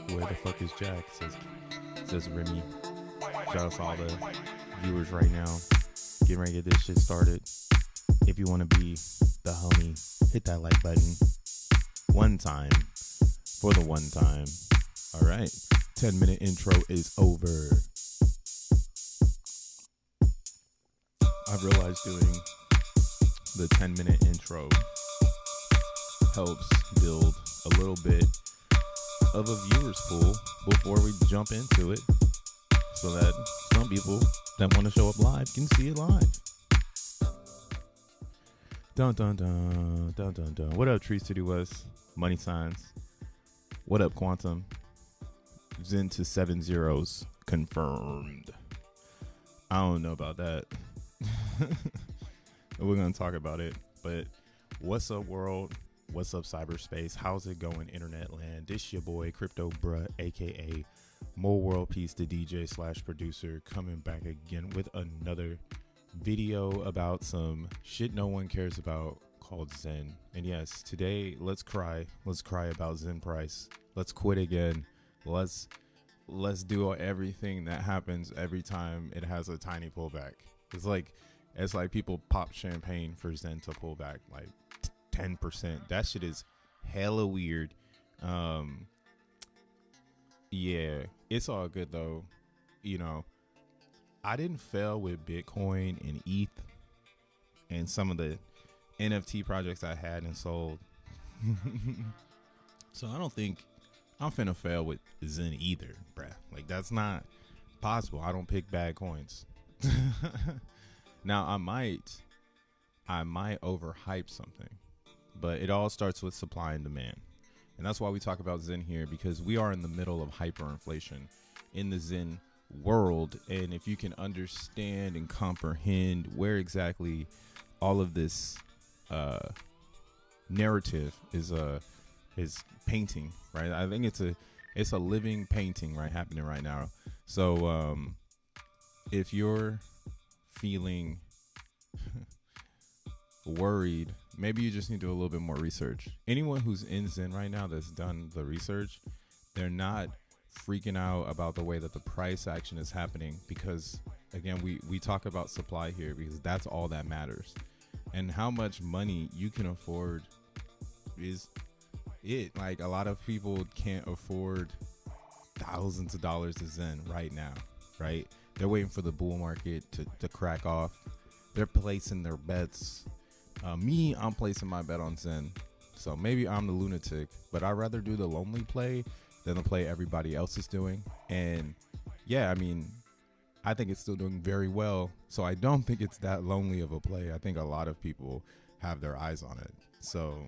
Where the fuck is Jack? Says Remy. Shout out to all the viewers right now. Getting ready to get this shit started. If you want to be the homie, hit that like button. One time. For the one time. Alright. 10-minute intro is over. I've realized doing the 10-minute intro helps build a little bit of a viewer's pool before we jump into it, so that some people that want to show up live can see it live. Dun dun dun dun dun dun. What up, Tree City West? Money signs. What up, Quantum? Zen to 7 zeros confirmed. I don't know about that. We're gonna talk about it, but what's up, world? What's up, cyberspace? How's it going, internet land? This your boy Crypto Bruh, aka More World Peace, the DJ / producer, coming back again with another video about some shit no one cares about called Zen. And yes, today let's cry about Zen price. Let's quit again. Let's do everything that happens every time it has a tiny pullback. It's like people pop champagne for Zen to pull back like 10%. That shit is hella weird. Yeah, it's all good though. You know, I didn't fail with Bitcoin and ETH and some of the NFT projects I had and sold. So I don't think I'm finna fail with Zen either, bruh. Like, that's not possible. I don't pick bad coins. Now I might overhype something, but it all starts with supply and demand. And that's why we talk about Zen here, because we are in the middle of hyperinflation in the Zen world. And if you can understand and comprehend where exactly all of this narrative is painting, right? I think it's a living painting, right, happening right now. So if you're feeling worried, maybe you just need to do a little bit more research. Anyone who's in Zen right now that's done the research, they're not freaking out about the way that the price action is happening, because again, we talk about supply here because that's all that matters. And how much money you can afford is it. Like, a lot of people can't afford thousands of dollars of Zen right now, right? They're waiting for the bull market to crack off. They're placing their bets. I'm placing my bet on Zen. So maybe I'm the lunatic, but I'd rather do the lonely play than the play everybody else is doing. And yeah, I mean, I think it's still doing very well. So I don't think it's that lonely of a play. I think a lot of people have their eyes on it. So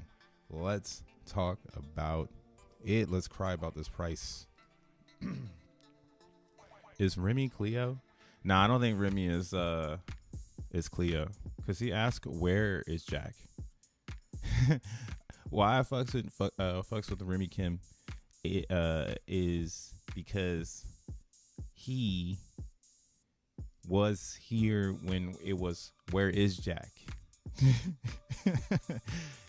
let's talk about it. Let's cry about this price. Is Remy Cleo? No, I don't think Remy is Cleo, because he asked, where is Jack? Why I fucks with Remy Kim is because he was here when it was, where is Jack?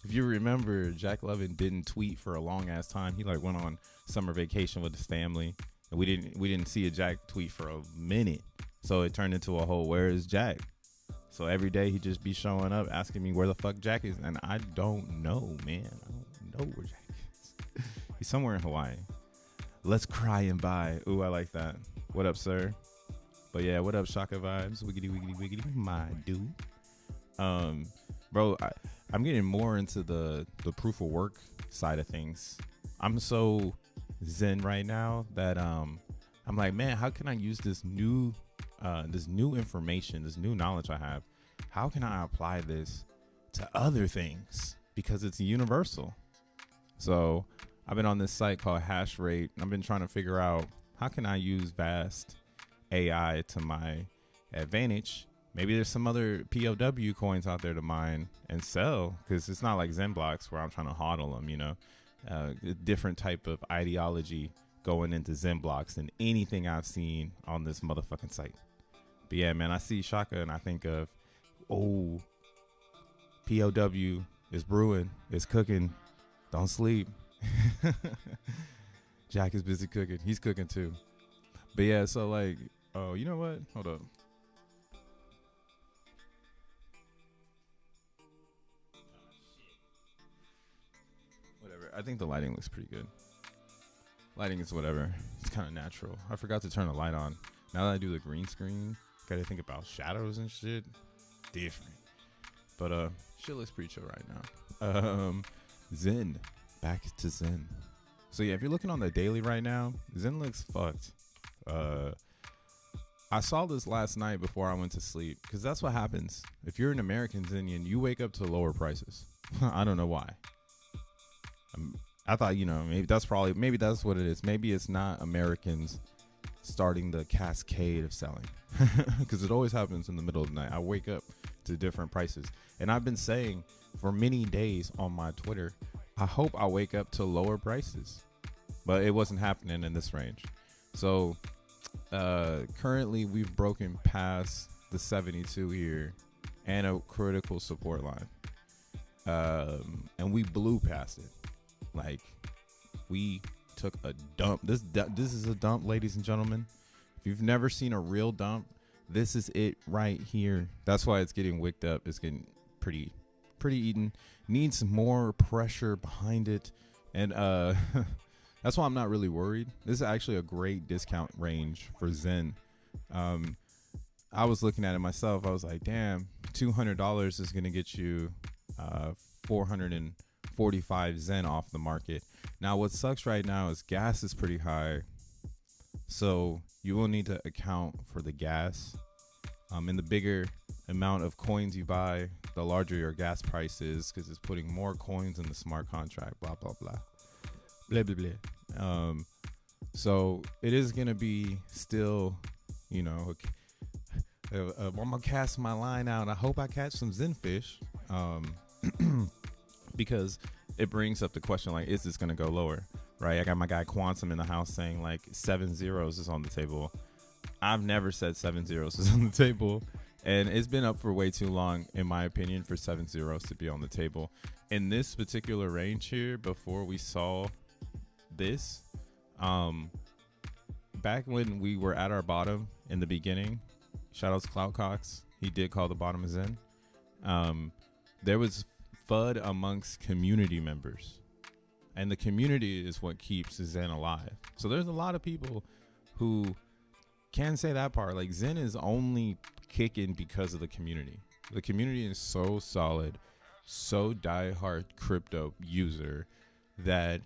If you remember, Jack Levin didn't tweet for a long ass time. He like went on summer vacation with his family, and we didn't see a Jack tweet for a minute. So it turned into a whole, where is Jack? So every day he'd just be showing up asking me where the fuck Jack is, and I don't know, man. I don't know where Jack is. He's somewhere in Hawaii. Let's cry and buy. Ooh, I like that. What up, sir? But yeah, what up, Shaka Vibes? Wiggity, wiggity, wiggity, my dude. Bro, I'm getting more into the proof of work side of things. I'm so zen right now that I'm like, man, how can I use this new information, this new knowledge I have? How can I apply this to other things? Because it's universal. So I've been on this site called Hashrate. I've been trying to figure out, how can I use vast AI to my advantage? Maybe there's some other P.o.W coins out there to mine and sell, because it's not like XenBlocks where I'm trying to hodl them, you know. A different type of ideology going into XenBlocks than anything I've seen on this motherfucking site. But yeah, man, I see Shaka and I think of, oh, P.o.W is brewing, it's cooking, don't sleep. Jack is busy cooking. He's cooking too. But yeah, so like, oh, you know what? Hold up. Whatever. I think the lighting looks pretty good. Lighting is whatever. It's kind of natural. I forgot to turn the light on. Now that I do the green screen, gotta think about shadows and shit. Different. But shit looks pretty chill right now. Zen. Back to Zen. So yeah, if you're looking on the daily right now, Zen looks fucked. I saw this last night before I went to sleep, because that's what happens. If you're an American Zenian, you wake up to lower prices. I don't know why. I thought, you know, maybe that's what it is. Maybe it's not Americans starting the cascade of selling, because it always happens in the middle of the night. I wake up to different prices, and I've been saying for many days on my Twitter, I hope I wake up to lower prices, but it wasn't happening in this range. So currently we've broken past the 72 here and a critical support line, and we blew past it. Like, we took a dump. This is a dump, ladies and gentlemen. If you've never seen a real dump, this is it right here. That's why it's getting wicked up. It's getting pretty eaten. Needs more pressure behind it, and that's why I'm not really worried. This is actually a great discount range for Zen. I was looking at it myself. I was like, damn, $200 is gonna get you 445 Zen off the market. Now, what sucks right now is gas is pretty high, so you will need to account for the gas. And the bigger amount of coins you buy, the larger your gas price is, because it's putting more coins in the smart contract. Blah blah blah, blah blah blah. So it is gonna be still, you know, I'm gonna cast my line out. I hope I catch some Zenfish, because it brings up the question, like, is this gonna go lower? Right? I got my guy Quantum in the house saying like 7 zeros is on the table. I've never said 7 zeros is on the table, and it's been up for way too long, in my opinion, for 7 zeros to be on the table. In this particular range here, before we saw this, back when we were at our bottom in the beginning, shout out to Cloudcox, he did call the bottom of Zen. There was FUD amongst community members, and the community is what keeps Zen alive. So there's a lot of people who can say that part. Like, Zen is only kicking because of the community. The community is so solid, so diehard crypto user that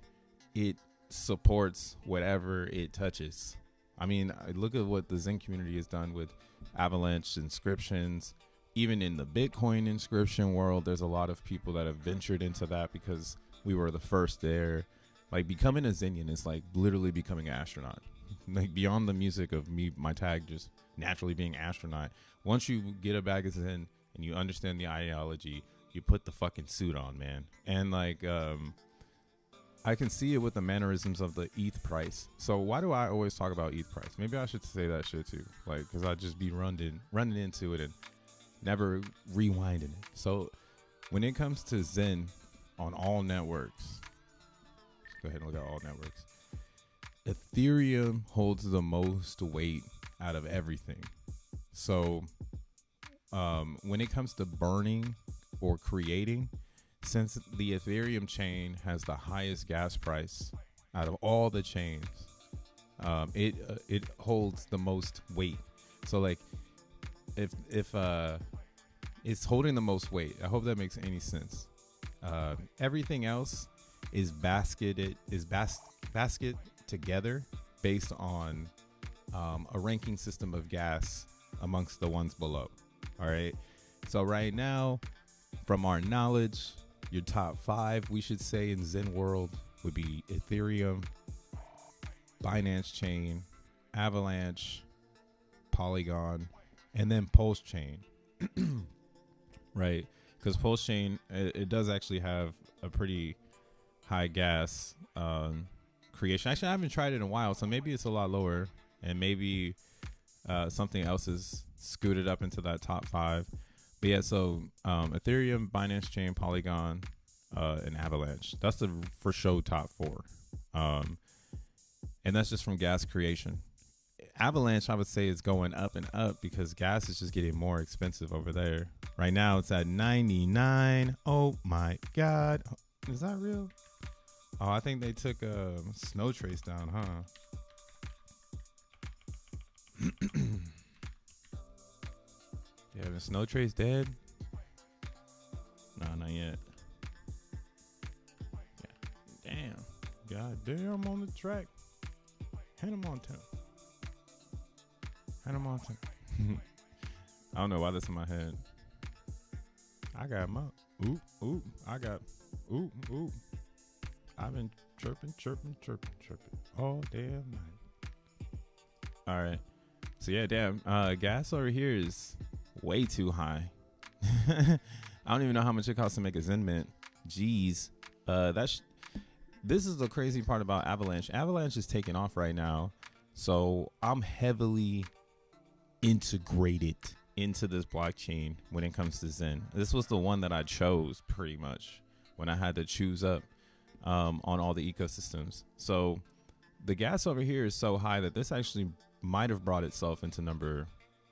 it supports whatever it touches. I mean, look at what the Zen community has done with Avalanche inscriptions. Even in the Bitcoin inscription world, there's a lot of people that have ventured into that because we were the first there. Like, becoming a Zenian is like literally becoming an astronaut. Like, beyond the music of me, my tag just naturally being astronaut. Once you get a bag of Zen and you understand the ideology, you put the fucking suit on, man. And like, I can see it with the mannerisms of the ETH price. So why do I always talk about ETH price? Maybe I should say that shit too. Like, cause I just be running into it and never rewinding it. So when it comes to Zen on all networks, let's go ahead and look at all networks. Ethereum holds the most weight out of everything. So when it comes to burning or creating, since the Ethereum chain has the highest gas price out of all the chains, it holds the most weight. So like, if it's holding the most weight, I hope that makes any sense. Everything else is basket together based on a ranking system of gas amongst the ones below. All right. So right now, from our knowledge, your top 5, we should say, in Zen world would be Ethereum, Binance Chain, Avalanche, Polygon, and then Pulse Chain. Right? Because Pulse Chain, it does actually have a pretty high gas creation. Actually, I haven't tried it in a while, so maybe it's a lot lower, and maybe something else is scooted up into that top 5. But yeah, so Ethereum, Binance Chain, Polygon, and Avalanche. That's the for show top 4. And that's just from gas creation. Avalanche, I would say, is going up and up because gas is just getting more expensive over there. Right now, it's at 99. Oh my God. Is that real? Oh, I think they took Snow Trace down, huh? Yeah, is Snow Trace dead? No, not yet. Yeah. Damn. God damn, on the track. Hannah Montana. Hannah Montana. I don't know why that's in my head. I got my oop. I got oop. I've been chirping all damn night. All right. So yeah, damn. Gas over here is way too high. I don't even know how much it costs to make a Zen Mint. Jeez. This is the crazy part about Avalanche. Avalanche is taking off right now. So I'm heavily integrated into this blockchain when it comes to Zen. This was the one that I chose pretty much when I had to choose up on all the ecosystems. So the gas over here is so high that this actually might have brought itself into number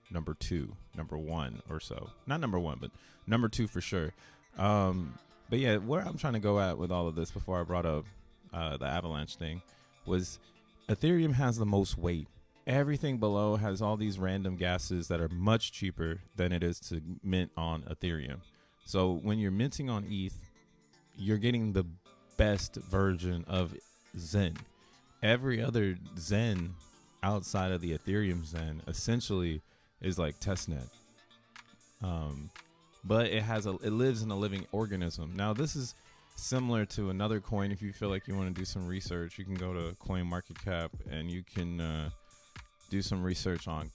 1 or so. Not number 1, but number 2 for sure. But yeah, where I'm trying to go at with all of this before I brought up the Avalanche thing was Ethereum has the most weight. Everything below has all these random gases that are much cheaper than it is to mint on Ethereum. So when you're minting on ETH, you're getting the best version of Zen. Every other Zen outside of the Ethereum Zen essentially is like testnet. But it lives in a living organism. Now, this is similar to another coin. If you feel like you want to do some research, you can go to CoinMarketCap and you can do some research on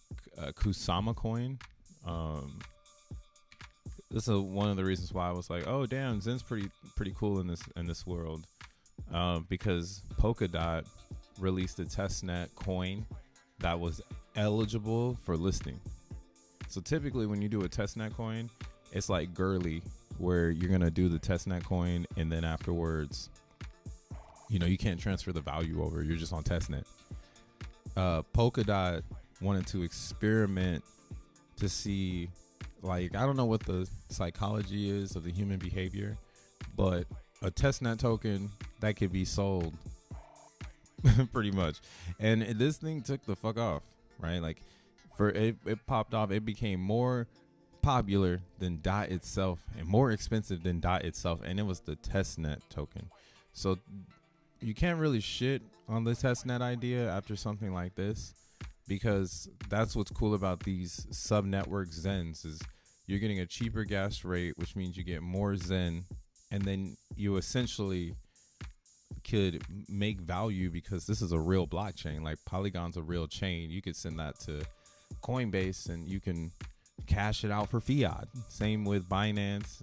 Kusama coin. This is one of the reasons why I was like, oh damn, Zen's pretty cool in this world, because Polkadot released a testnet coin that was eligible for listing. So typically when you do a testnet coin, it's like Girly, where you're gonna do the testnet coin and then afterwards, you can't transfer the value over. You're just on testnet. Polkadot wanted to experiment to see, like, I don't know what the psychology is of the human behavior, but a testnet token that could be sold pretty much. And this thing took the fuck off, right? Like, it popped off. It became more popular than DOT itself and more expensive than DOT itself. And it was the testnet token. So you can't really shit on the testnet idea after something like this, because that's what's cool about these sub-network Zens is you're getting a cheaper gas rate, which means you get more Zen, and then you essentially could make value because this is a real blockchain. Like Polygon's a real chain. You could send that to Coinbase and you can cash it out for fiat. Same with Binance,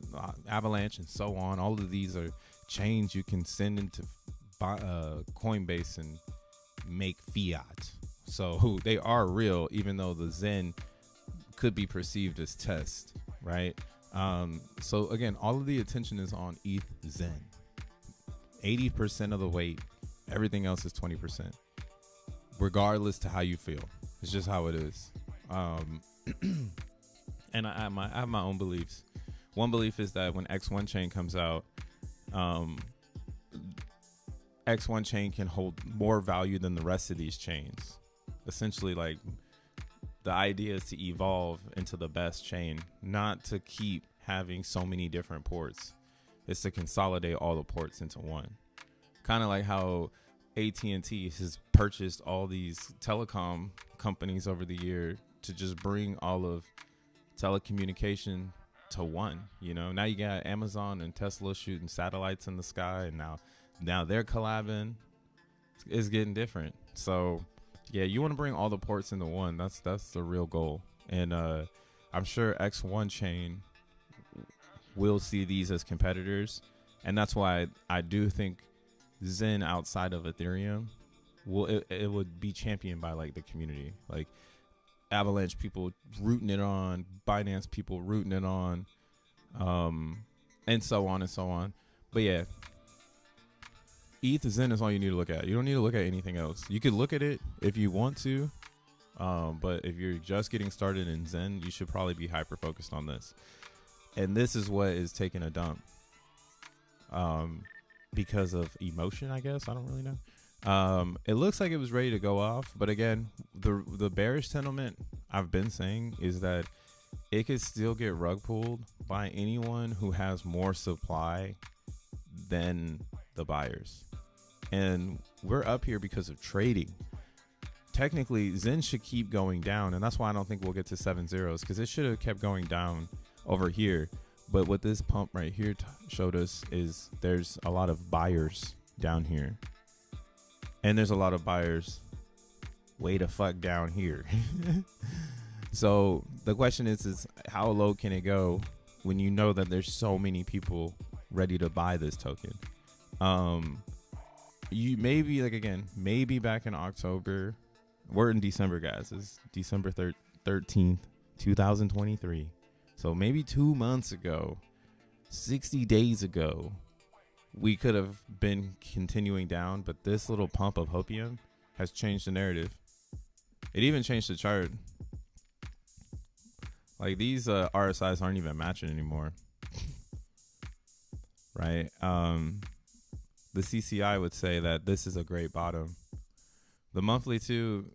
Avalanche, and so on. All of these are chains you can send into Coinbase and make fiat. So they are real, even though the Zen could be perceived as test, right? So again, all of the attention is on ETH Zen. 80% of the weight, everything else is 20%, regardless to how you feel. It's just how it is. And I have my own beliefs. One belief is that when X1 chain comes out, X1 chain can hold more value than the rest of these chains. Essentially, like, the idea is to evolve into the best chain, not to keep having so many different ports. It's to consolidate all the ports into one. Kind of like how AT&T has purchased all these telecom companies over the year to just bring all of telecommunication to one. Now you got Amazon and Tesla shooting satellites in the sky, and now they're collabing. It's getting different. So yeah, you want to bring all the ports into one. That's the real goal. And I'm sure X1 chain will see these as competitors, and that's why I do think Zen outside of Ethereum it would be championed by like the community, like Avalanche people rooting it on, Binance people rooting it on, and so on and so on. But yeah, ETH Zen is all you need to look at. You don't need to look at anything else. You could look at it if you want to, but if you're just getting started in Zen, you should probably be hyper focused on this. And this is what is taking a dump, because of emotion, I guess. I don't really know. It looks like it was ready to go off, but again, the bearish sentiment I've been saying is that it could still get rug pulled by anyone who has more supply than the buyers. And we're up here because of trading. Technically, Zen should keep going down, and that's why I don't think we'll get to 7 zeros, because it should have kept going down over here. But what this pump right here showed us is there's a lot of buyers down here, and there's a lot of buyers way the fuck down here. So the question is how low can it go when you know that there's so many people ready to buy this token? You maybe, like, again, maybe back in October, we're in December, guys. It's December 13th, 2023. So maybe 2 months ago, 60 days ago, we could have been continuing down, but this little pump of hopium has changed the narrative. It even changed the chart. Like, these RSIs aren't even matching anymore. Right? The CCI would say that this is a great bottom. The monthly too,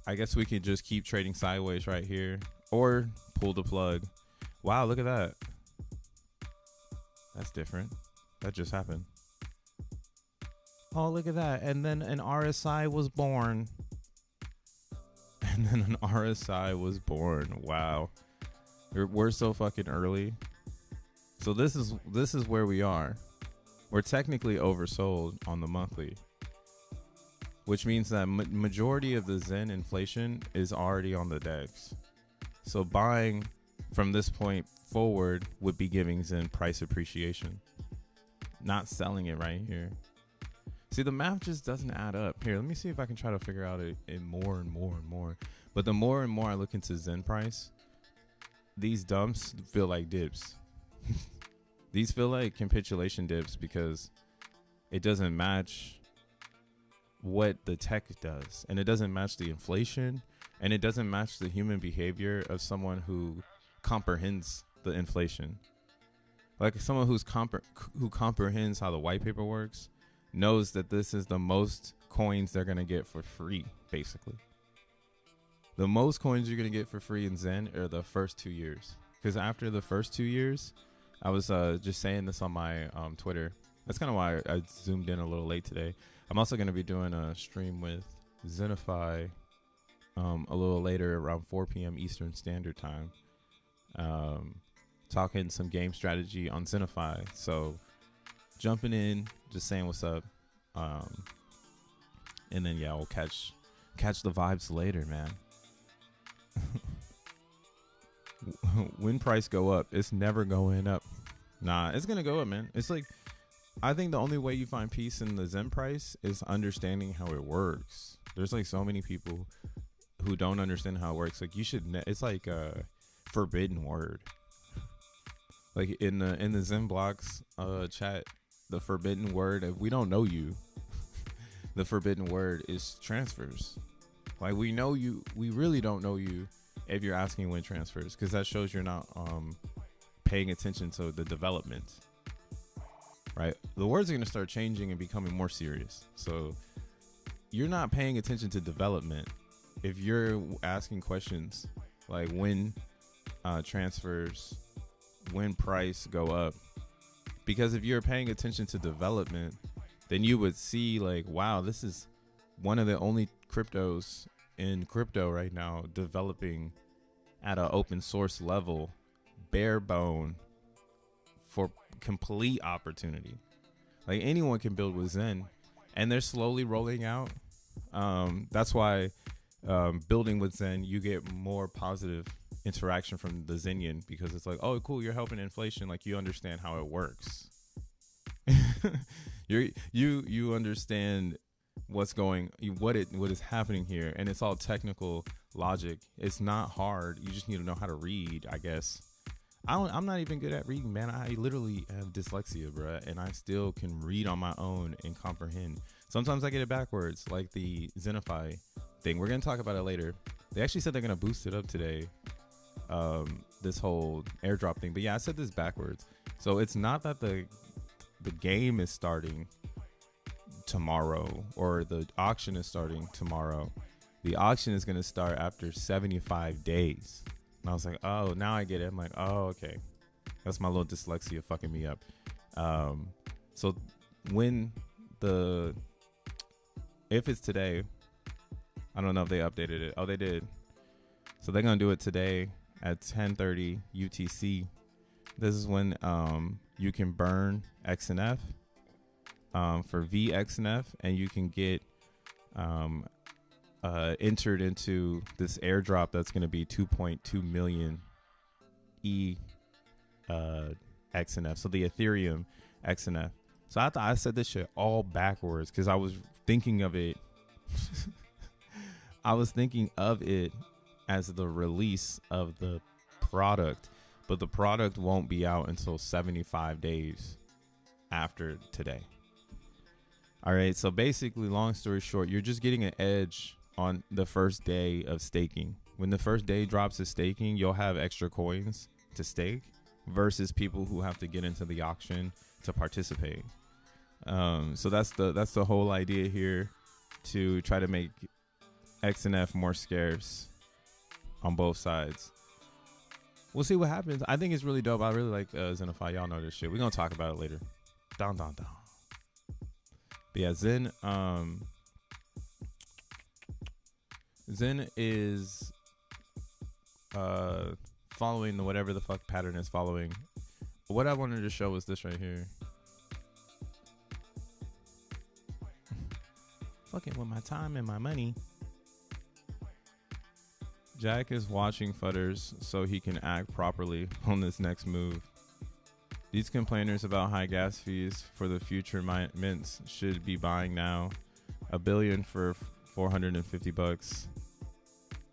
I guess we could just keep trading sideways right here or pull the plug. Wow, look at that. That's different. That just happened. Oh, look at that. And then an RSI was born. And then an RSI was born. Wow. We're so fucking early. So this is where we are. We're technically oversold on the monthly, which means that majority of the Zen inflation is already on the DEX. So buying from this point forward would be giving Zen price appreciation, not selling it right here. See, the math just doesn't add up. Here, let me see if I can try to figure out it more and more and more. But the more and more I look into Zen price, these dumps feel like dips. These feel like capitulation dips because it doesn't match what the tech does, and it doesn't match the inflation, and it doesn't match the human behavior of someone who comprehends the inflation. Like someone who comprehends how the white paper works knows that this is the most coins they're gonna get for free. Basically, the most coins you're gonna get for free in Zen are the first 2 years, because after the first 2 years, I was just saying this on my Twitter. That's kind of why I zoomed in a little late today. I'm also going to be doing a stream with Xenify a little later around 4 p.m. Eastern Standard Time, talking some game strategy on Xenify. So jumping in, just saying what's up. And then, yeah, we'll catch the vibes later, man. When price go up, it's never going up. Nah, it's gonna go up, man. It's like, I think the only way you find peace in the Zen price is understanding how it works. There's like so many people who don't understand how it works. Like you should, it's like a forbidden word. Like in the Zen Blocks chat, the forbidden word, if we don't know you, the forbidden word is transfers. Like we know you, we really don't know you if you're asking when transfers, because that shows you're not paying attention to the development, right? The words are going to start changing and becoming more serious. So you're not paying attention to development if you're asking questions like when transfers, when price go up. Because if you're paying attention to development, then you would see like, wow, this is one of the only cryptos in crypto right now developing at an open source level, bare bone, for complete opportunity. Like anyone can build with Zen, and they're slowly rolling out. That's why building with Zen, you get more positive interaction from the Zenian, because it's like, oh cool, you're helping inflation, like you understand how it works. you understand what's what is happening here, and it's all technical logic. It's not hard. You just need to know how to read, I guess. I'm not even good at reading, man. I literally have dyslexia, bruh, and I still can read on my own and comprehend. Sometimes I get it backwards, like the Xenify thing. We're gonna talk about it later. They actually said they're gonna boost it up today, this whole airdrop thing. But yeah, I said this backwards. So it's not that the game is starting tomorrow, or the auction is starting tomorrow. The auction is going to start after 75 days. And I was like, oh, now I get it. I'm like, oh, okay. That's my little dyslexia fucking me up. So when if it's today, I don't know if they updated it. Oh, they did. So they're going to do it today at 10:30 UTC. This is when you can burn XNF for VXNF, and you can get entered into this airdrop that's going to be 2.2 million XNF. So the Ethereum XNF. So I thought I said this shit all backwards because I was thinking of it. I was thinking of it as the release of the product, but the product won't be out until 75 days after today. All right. So basically, long story short, you're just getting an edge on the first day of staking. When the first day drops of staking, you'll have extra coins to stake versus people who have to get into the auction to participate. So that's the whole idea here, to try to make XNF more scarce on both sides. We'll see what happens. I think it's really dope. I really like Xenify. Y'all know this shit. We're gonna talk about it later. Down. But yeah, Zen is following the whatever the fuck pattern it's following. What I wanted to show was this right here. Fucking with my time and my money. Jack is watching Futters so he can act properly on this next move. These complainers about high gas fees for the future mints should be buying now. $1 billion for $450.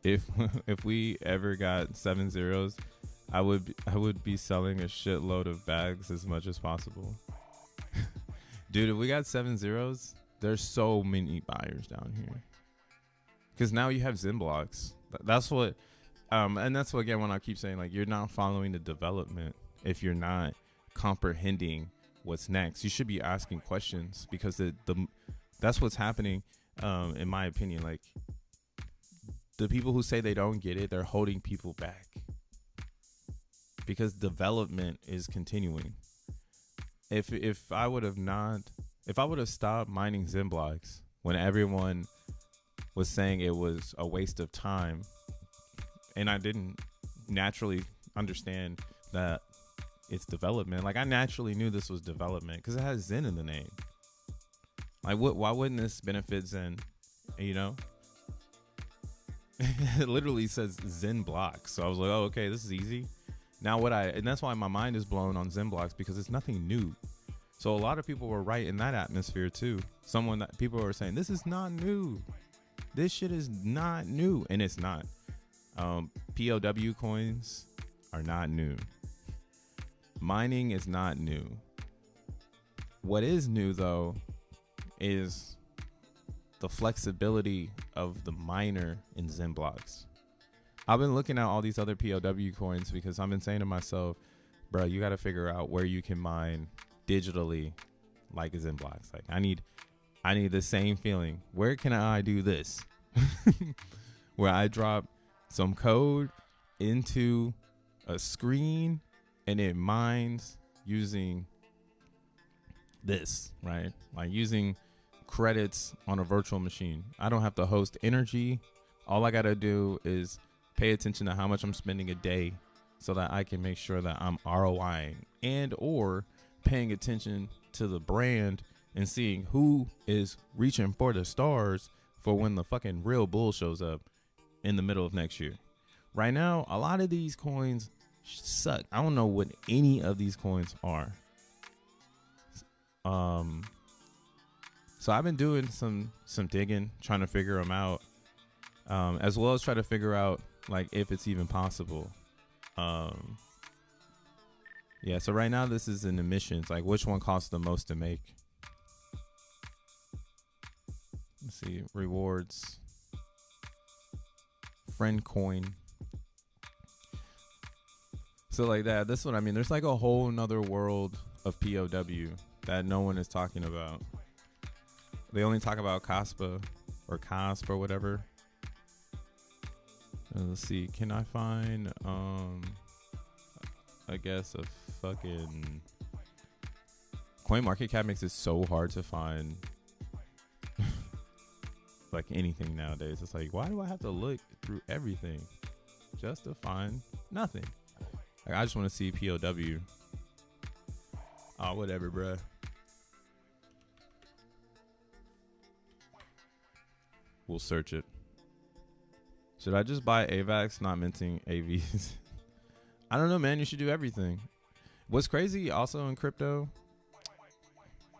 If we ever got 7 zeros, I would be selling a shitload of bags as much as possible. Dude, if we got 7 zeros, there's so many buyers down here. Because now you have Zen Blocks. That's what, and that's what, again, when I keep saying, like, you're not following the development if you're not comprehending what's next. You should be asking questions, because that's what's happening, in my opinion. Like, the people who say they don't get it, they're holding people back. Because development is continuing. If I would have stopped mining Zen Blocks when everyone was saying it was a waste of time, and I didn't naturally understand that it's development. Like, I naturally knew this was development because it has Zen in the name. Like, why wouldn't this benefit Zen? You know, it literally says Zen Blocks. So I was like, oh, okay, this is easy. Now and that's why my mind is blown on Zen Blocks, because it's nothing new. So a lot of people were right in that atmosphere too. People were saying, this is not new. This shit is not new. And it's not. P.o.W coins are not new. Mining is not new. What is new, though, is the flexibility of the miner in Zen Blocks. I've been looking at all these other P.o.W coins because I've been saying to myself, bro, you got to figure out where you can mine digitally like Zen Blocks. Like, I need the same feeling. Where can I do this? Where I drop some code into a screen and it mines using this, right? Like using credits on a virtual machine. I don't have to host energy. All I got to do is pay attention to how much I'm spending a day so that I can make sure that I'm ROIing and or paying attention to the brand and seeing who is reaching for the stars for when the fucking real bull shows up in the middle of next year. Right now, a lot of these coins suck. I don't know what any of these coins are. So I've been doing some digging, trying to figure them out, as well as try to figure out like if it's even possible. Yeah, so right now this is in emissions, like which one costs the most to make. Let's see, rewards, friend coin. So like that, this is what I mean. There's like a whole nother world of POW that no one is talking about. They only talk about COSPA or COSP or whatever. Let's see, can I find I guess a fucking CoinMarketCap makes it so hard to find like anything nowadays. It's like, why do I have to look through everything just to find nothing? Like, I just want to see POW. Oh, whatever, bruh. We'll search it. Should I just buy AVAX, not minting AVs? I don't know, man. You should do everything. What's crazy also in crypto,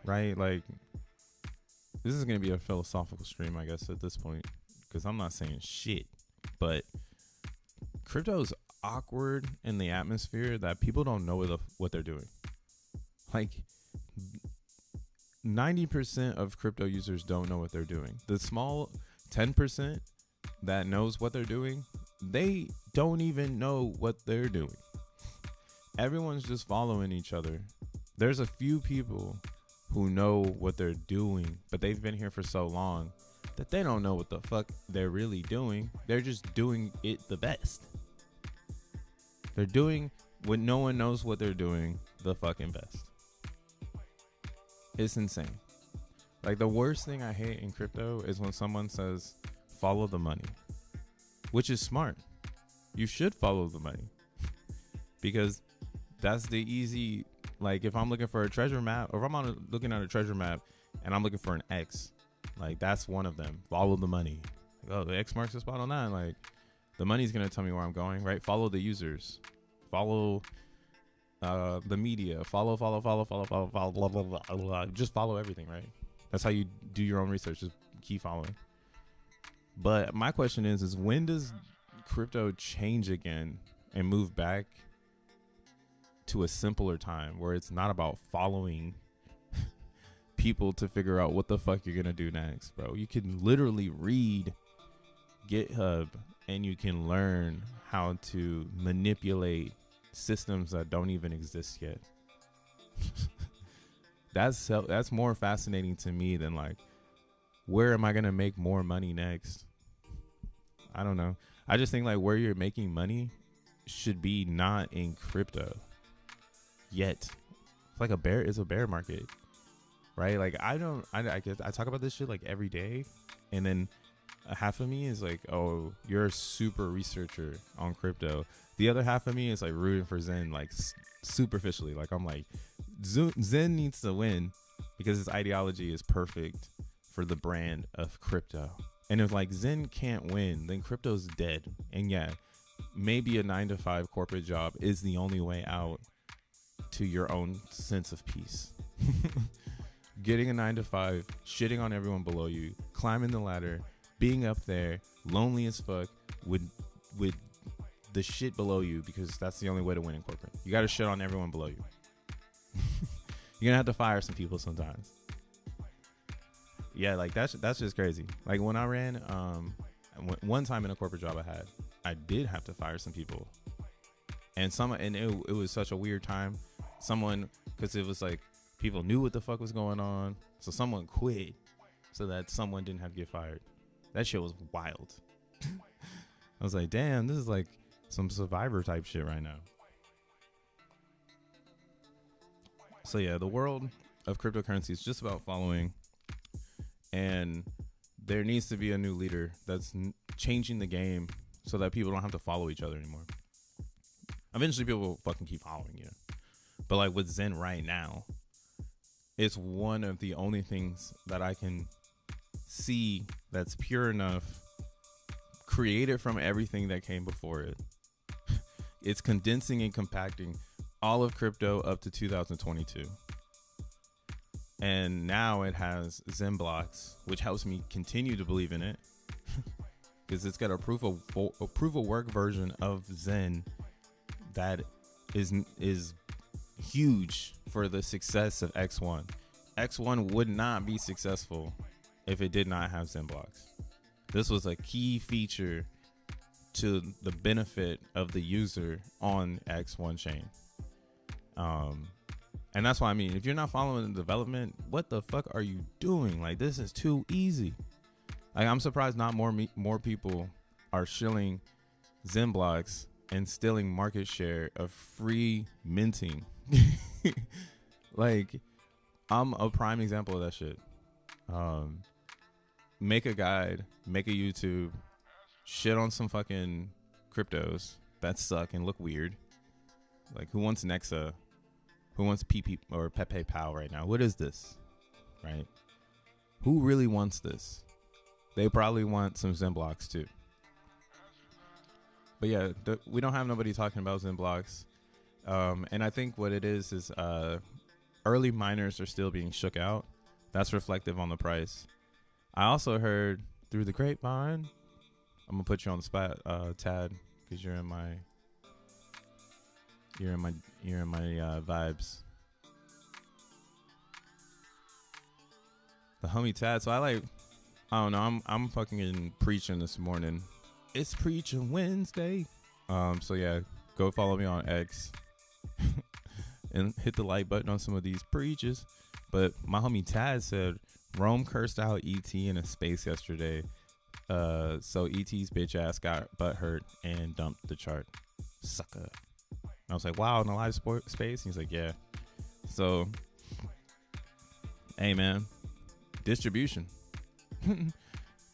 right? Like, this is going to be a philosophical stream, I guess, at this point, because I'm not saying shit. But crypto's awkward in the atmosphere that people don't know what they're doing. Like, 90% of crypto users don't know what they're doing. The small 10% that knows what they're doing, they don't even know what they're doing. Everyone's just following each other. There's a few people who know what they're doing, but they've been here for so long that they don't know what the fuck they're really doing. They're just doing it the best. They're doing what no one knows what they're doing the fucking best. It's insane. Like, the worst thing I hate in crypto is when someone says, follow the money, which is smart. You should follow the money. because that's the easy, like if I'm looking for a treasure map, or if I'm looking at a treasure map and I'm looking for an X, like that's one of them. Follow the money. Like, oh, the X marks the spot on that. Like the money's going to tell me where I'm going, right? Follow the users, follow the media, follow, blah, blah, blah. Just follow everything, right? That's how you do your own research. Just keep following. But my question is when does crypto change again and move back to a simpler time where it's not about following people to figure out what the fuck you're gonna do next, bro? You can literally read GitHub and you can learn how to manipulate systems that don't even exist yet. That's more fascinating to me than like, where am I gonna make more money next? I don't know. I just think like where you're making money should be not in crypto yet. It's like it's a bear market, right? Like I talk about this shit like every day, and then half of me is like, oh, you're a super researcher on crypto. The other half of me is like rooting for Zen, like superficially. Like I'm like, Zen needs to win because his ideology is perfect for the brand of crypto. And if like Zen can't win, then crypto's dead. And yeah, maybe a 9-to-5 corporate job is the only way out to your own sense of peace. Getting a 9-to-5, shitting on everyone below you, climbing the ladder, being up there, lonely as fuck, with the shit below you, because that's the only way to win in corporate. You got to shit on everyone below you. You're gonna have to fire some people sometimes. Yeah, like that's just crazy. Like when I ran, one time in a corporate job I did have to fire some people, and it was such a weird time. Because it was like people knew what the fuck was going on, so someone quit so that someone didn't have to get fired. That shit was wild. I was like, damn, this is like some Survivor type shit right now. So yeah, the world of cryptocurrency is just about following, and there needs to be a new leader that's changing the game so that people don't have to follow each other anymore. Eventually people will fucking keep following you. But like with Zen right now, it's one of the only things that I can see that's pure enough, created from everything that came before it. It's condensing and compacting all of crypto up to 2022. And now it has Zen Blocks, which helps me continue to believe in it, because it's got a proof of work version of Zen that is huge for the success of X1. X1 would not be successful if it did not have Zen Blocks. This was a key feature to the benefit of the user on X1 chain. And that's why, I mean, if you're not following the development, what the fuck are you doing? Like, this is too easy. Like, I'm surprised not more people are shilling Zen Blocks and stealing market share of free minting. Like, I'm a prime example of that shit. Make a guide, make a YouTube, shit on some fucking cryptos that suck and look weird. Like, who wants Nexa? Who wants P.o.P or Pepe Pow right now? What is this? Right? Who really wants this? They probably want some Zen Blocks too. But yeah, we don't have nobody talking about Zen Blocks. And I think what it is early miners are still being shook out. That's reflective on the price. I also heard through the grapevine, I'm gonna put you on the spot, Tad, because you're in my vibes. The homie Tad. So I don't know. I'm fucking preaching this morning. It's Preaching Wednesday. So yeah, go follow me on X and hit the like button on some of these preaches. But my homie Tad said Rome cursed out ET in a space yesterday. So ET's bitch ass got butthurt and dumped the chart. Sucker. I was like, wow, in a live space? He's like, yeah. So, hey, man, distribution.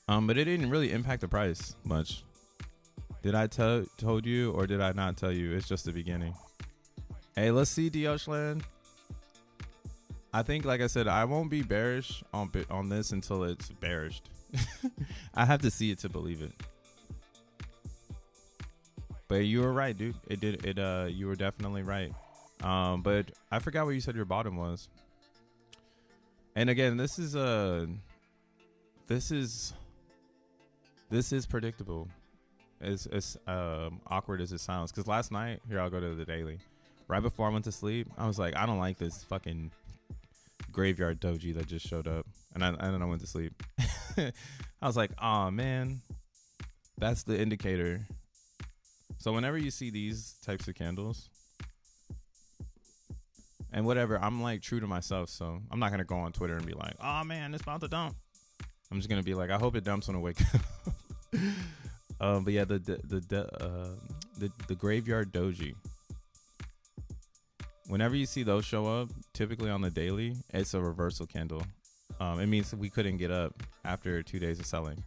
But it didn't really impact the price much. Did I told you or did I not tell you? It's just the beginning. Hey, let's see Dioshland. I think, like I said, I won't be bearish on this until it's bearish. I have to see it to believe it. But you were right, dude. You were definitely right. But I forgot what you said your bottom was. And again, this is predictable. As awkward as it sounds. Because last night, here, I'll go to the daily. Right before I went to sleep, I was like, I don't like this fucking graveyard doji that just showed up. And then I went to sleep. I was like, oh man, that's the indicator. So whenever you see these types of candles, and whatever, I'm like true to myself. So I'm not going to go on Twitter and be like, oh man, it's about to dump. I'm just going to be like, I hope it dumps when I wake up. But yeah, the graveyard doji. Whenever you see those show up, typically on the daily, it's a reversal candle. It means we couldn't get up after 2 days of selling.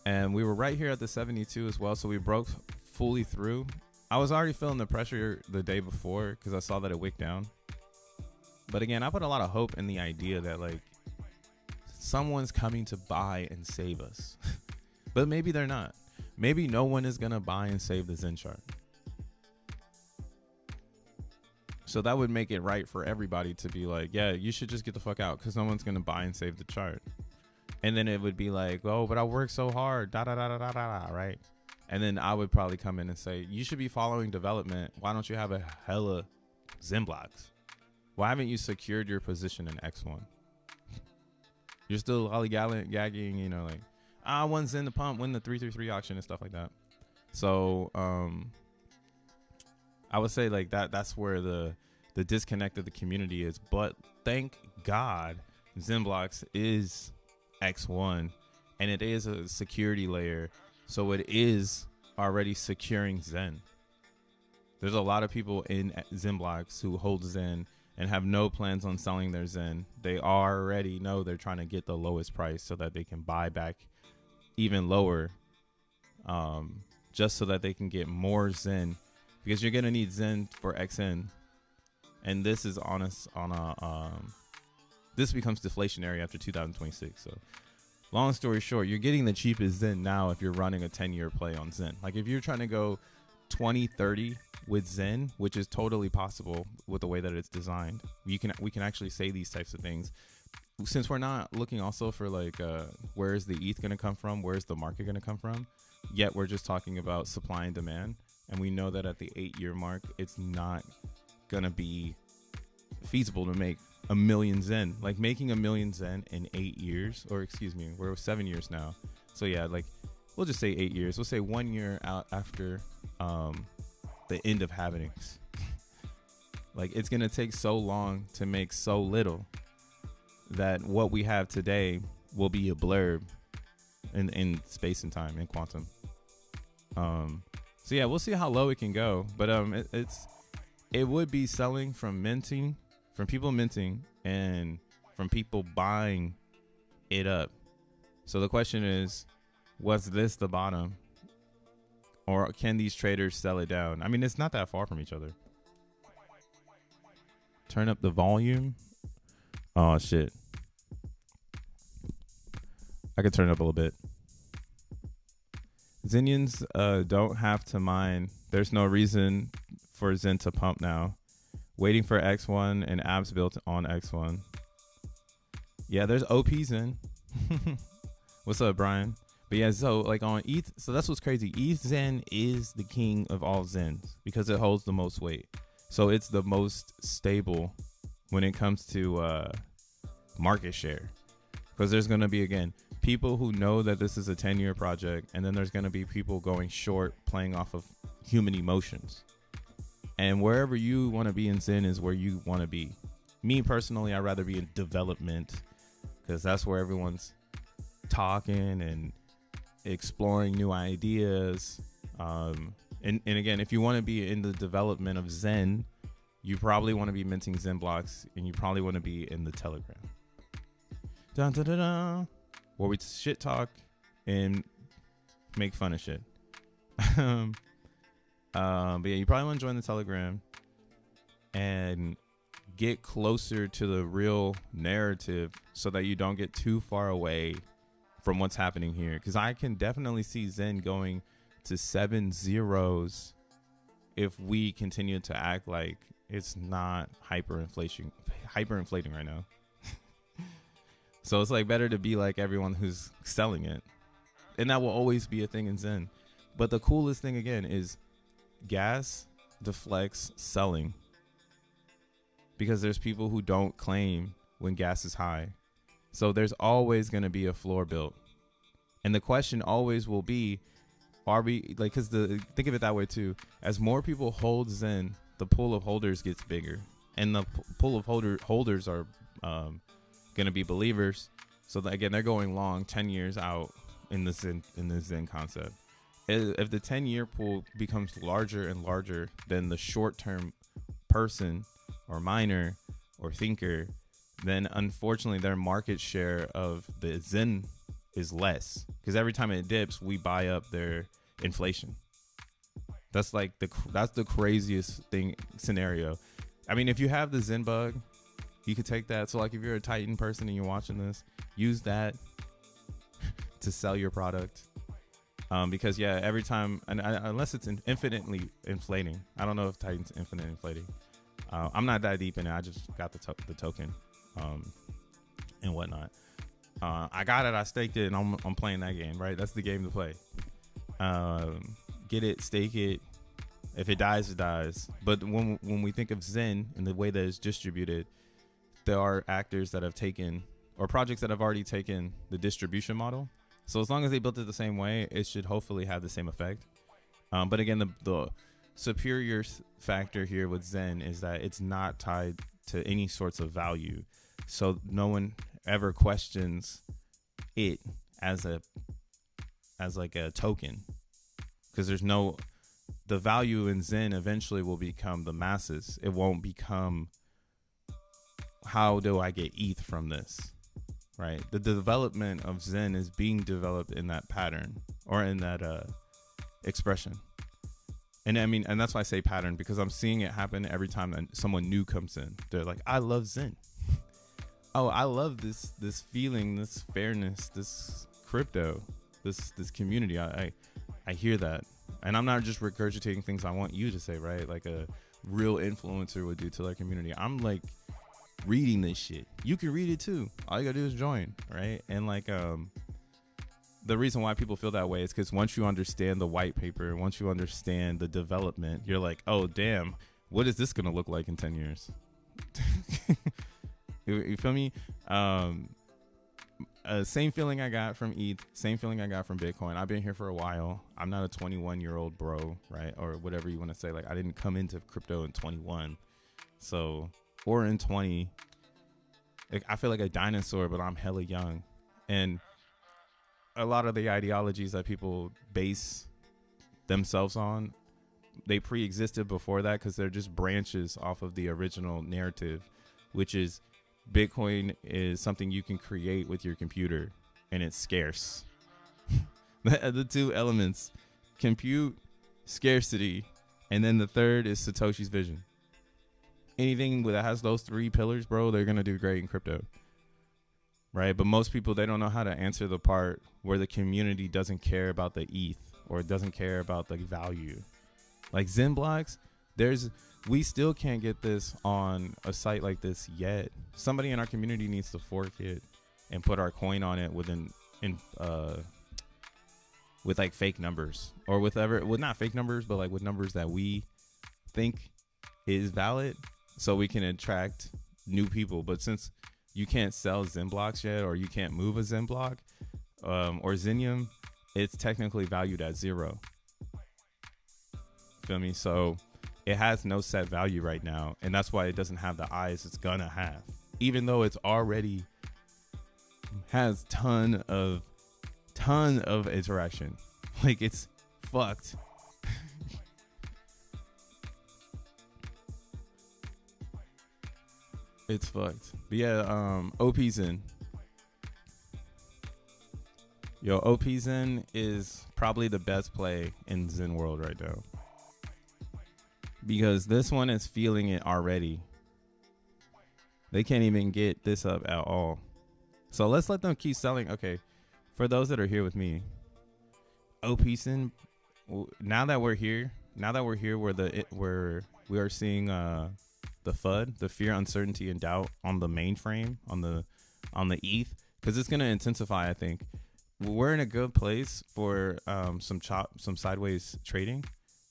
And we were right here at the 72 as well. So we broke fully through. I was already feeling the pressure the day before because I saw that it wicked down. But again, I put a lot of hope in the idea that like someone's coming to buy and save us. But maybe they're not. Maybe no one is going to buy and save the Zen chart. So that would make it right for everybody to be like, yeah, you should just get the fuck out because no one's going to buy and save the chart. And then it would be like, oh, but I worked so hard, right? And then I would probably come in and say, you should be following development. Why don't you have a hella Zen blocks? Why haven't you secured your position in X1? You're still lollygagging, you know, like, I won Zen the pump, win the 333 auction and stuff like that. So I would say like that's where the disconnect of the community is. But thank God XENBLocks is X1 and it is a security layer. So it is already securing Zen. There's a lot of people in XENblocks who hold Zen and have no plans on selling their Zen. They already know they're trying to get the lowest price so that they can buy back even lower, just so that they can get more Zen, because you're gonna need Zen for XN, and this is this becomes deflationary after 2026. So long story short, you're getting the cheapest Zen now if you're running a 10-year play on Zen. Like if you're trying to go 2030 with Zen, which is totally possible with the way that it's designed, we can actually say these types of things. Since we're not looking also for like where is the ETH going to come from, where's the market going to come from, yet we're just talking about supply and demand, and we know that at the 8-year mark it's not going to be feasible to make a million Zen. Like making a million Zen in 8 years, or excuse me, we're 7 years now, so yeah, like we'll just say 8 years, we'll say 1 year out after the end of happenings. Like it's going to take so long to make so little that what we have today will be a blurb in space and time, in quantum. So yeah, we'll see how low it can go, but it would be selling from people minting and from people buying it up. So the question is, was this the bottom, or can these traders sell it down? I mean, it's not that far from each other. Turn up the volume. Oh shit, I could turn it up a little bit. Zenians don't have to mine. There's no reason for Zen to pump now. Waiting for X1 and apps built on X1. Yeah, there's OP Zen. What's up, Brian? But yeah, so like on ETH, so that's what's crazy. ETH Zen is the king of all Zens because it holds the most weight. So it's the most stable when it comes to market share. Because there's going to be, again, people who know that this is a 10-year project, and then there's going to be people going short playing off of human emotions. And wherever you want to be in Zen is where you want to be. Me personally, I'd rather be in development because that's where everyone's talking and exploring new ideas. And again, if you want to be in the development of Zen, you probably want to be minting Zen blocks, and you probably want to be in the Telegram. Dun, dun, dun, dun, where we shit talk and make fun of shit. But yeah, you probably want to join the Telegram. and get closer to the real narrative so that you don't get too far away from what's happening here. Because I can definitely see Zen going to 7 zeros if we continue to act like it's not hyperinflating right now. So it's like better to be like everyone who's selling it. And that will always be a thing in Zen. But the coolest thing again is gas deflects selling. Because there's people who don't claim when gas is high. So there's always going to be a floor built. And the question always will be, are we, like, because think of it that way too. As more people hold Zen, the pool of holders gets bigger. And the pool of holders are going to be believers. So that, again, they're going long 10 years out in the Zen concept. If the 10-year pool becomes larger and larger than the short-term person or miner or thinker, then unfortunately their market share of the Zen is less, because every time it dips we buy up their inflation. That's like that's the craziest thing scenario. I mean, if you have the Zen bug, you could take that. So like if you're a Titan person and you're watching this, use that to sell your product. Because yeah, every time, unless it's infinitely inflating, I don't know if Titan's infinite inflating. I'm not that deep in it. I just got the token, and whatnot. I got it. I staked it, and I'm playing that game. Right, that's the game to play. Get it, stake it. If it dies, it dies. But when we think of Zen and the way that it's distributed, there are actors that have taken, or projects that have already taken the distribution model. So as long as they built it the same way, it should hopefully have the same effect. But again, the superior factor here with Zen is that it's not tied to any sorts of value. So no one ever questions it as like a token, because the value in Zen eventually will become the masses. It won't become, how do I get ETH from this? Right? The development of Zen is being developed in that pattern, or in that expression. And I mean, and that's why I say pattern, because I'm seeing it happen every time that someone new comes in. They're like, I love Zen. Oh, I love this feeling, this fairness, this crypto, this community. I hear that. And I'm not just regurgitating things I want you to say, right? Like a real influencer would do to their community. I'm like reading this shit. You can read it too. All you gotta do is join, right? And like the reason why people feel that way is because once you understand the white paper, once you understand the development, you're like, oh damn, what is this gonna look like in 10 years? You feel me? Same feeling I got from ETH, same feeling I got from Bitcoin. I've been here for a while. I'm not a 21-year-old bro, right? Or whatever you want to say. Like, I didn't come into crypto in 21. So, or in 20. Like, I feel like a dinosaur, but I'm hella young. And a lot of the ideologies that people base themselves on, they pre-existed before that, because they're just branches off of the original narrative, which is Bitcoin is something you can create with your computer, and it's scarce. The two elements, compute, scarcity, and then the third is Satoshi's vision. Anything that has those three pillars, bro, they're gonna do great in crypto, right? But most people, they don't know how to answer the part where the community doesn't care about the ETH, or doesn't care about the value. Like XenBlocks, we still can't get this on a site like this yet. Somebody in our community needs to fork it and put our coin on it with like fake numbers, or with not fake numbers, but like with numbers that we think is valid, so we can attract new people. But since you can't sell XenBlocks yet, or you can't move a XenBlock or Xenium, it's technically valued at 0. Feel me? So it has no set value right now, and that's why it doesn't have the eyes it's gonna have, even though it's already has ton of interaction. Like, it's fucked. It's fucked. But yeah, O.P. Zen. Yo, O.P. Zen is probably the best play in Zen world right now. because this one is feeling it already. They can't even get this up at all. So let's let them keep selling. Okay, for those that are here with me, OPSN, now that we're here where we are seeing the FUD, the fear, uncertainty, and doubt on the mainframe, on the ETH, because it's going to intensify. I think we're in a good place for some sideways trading.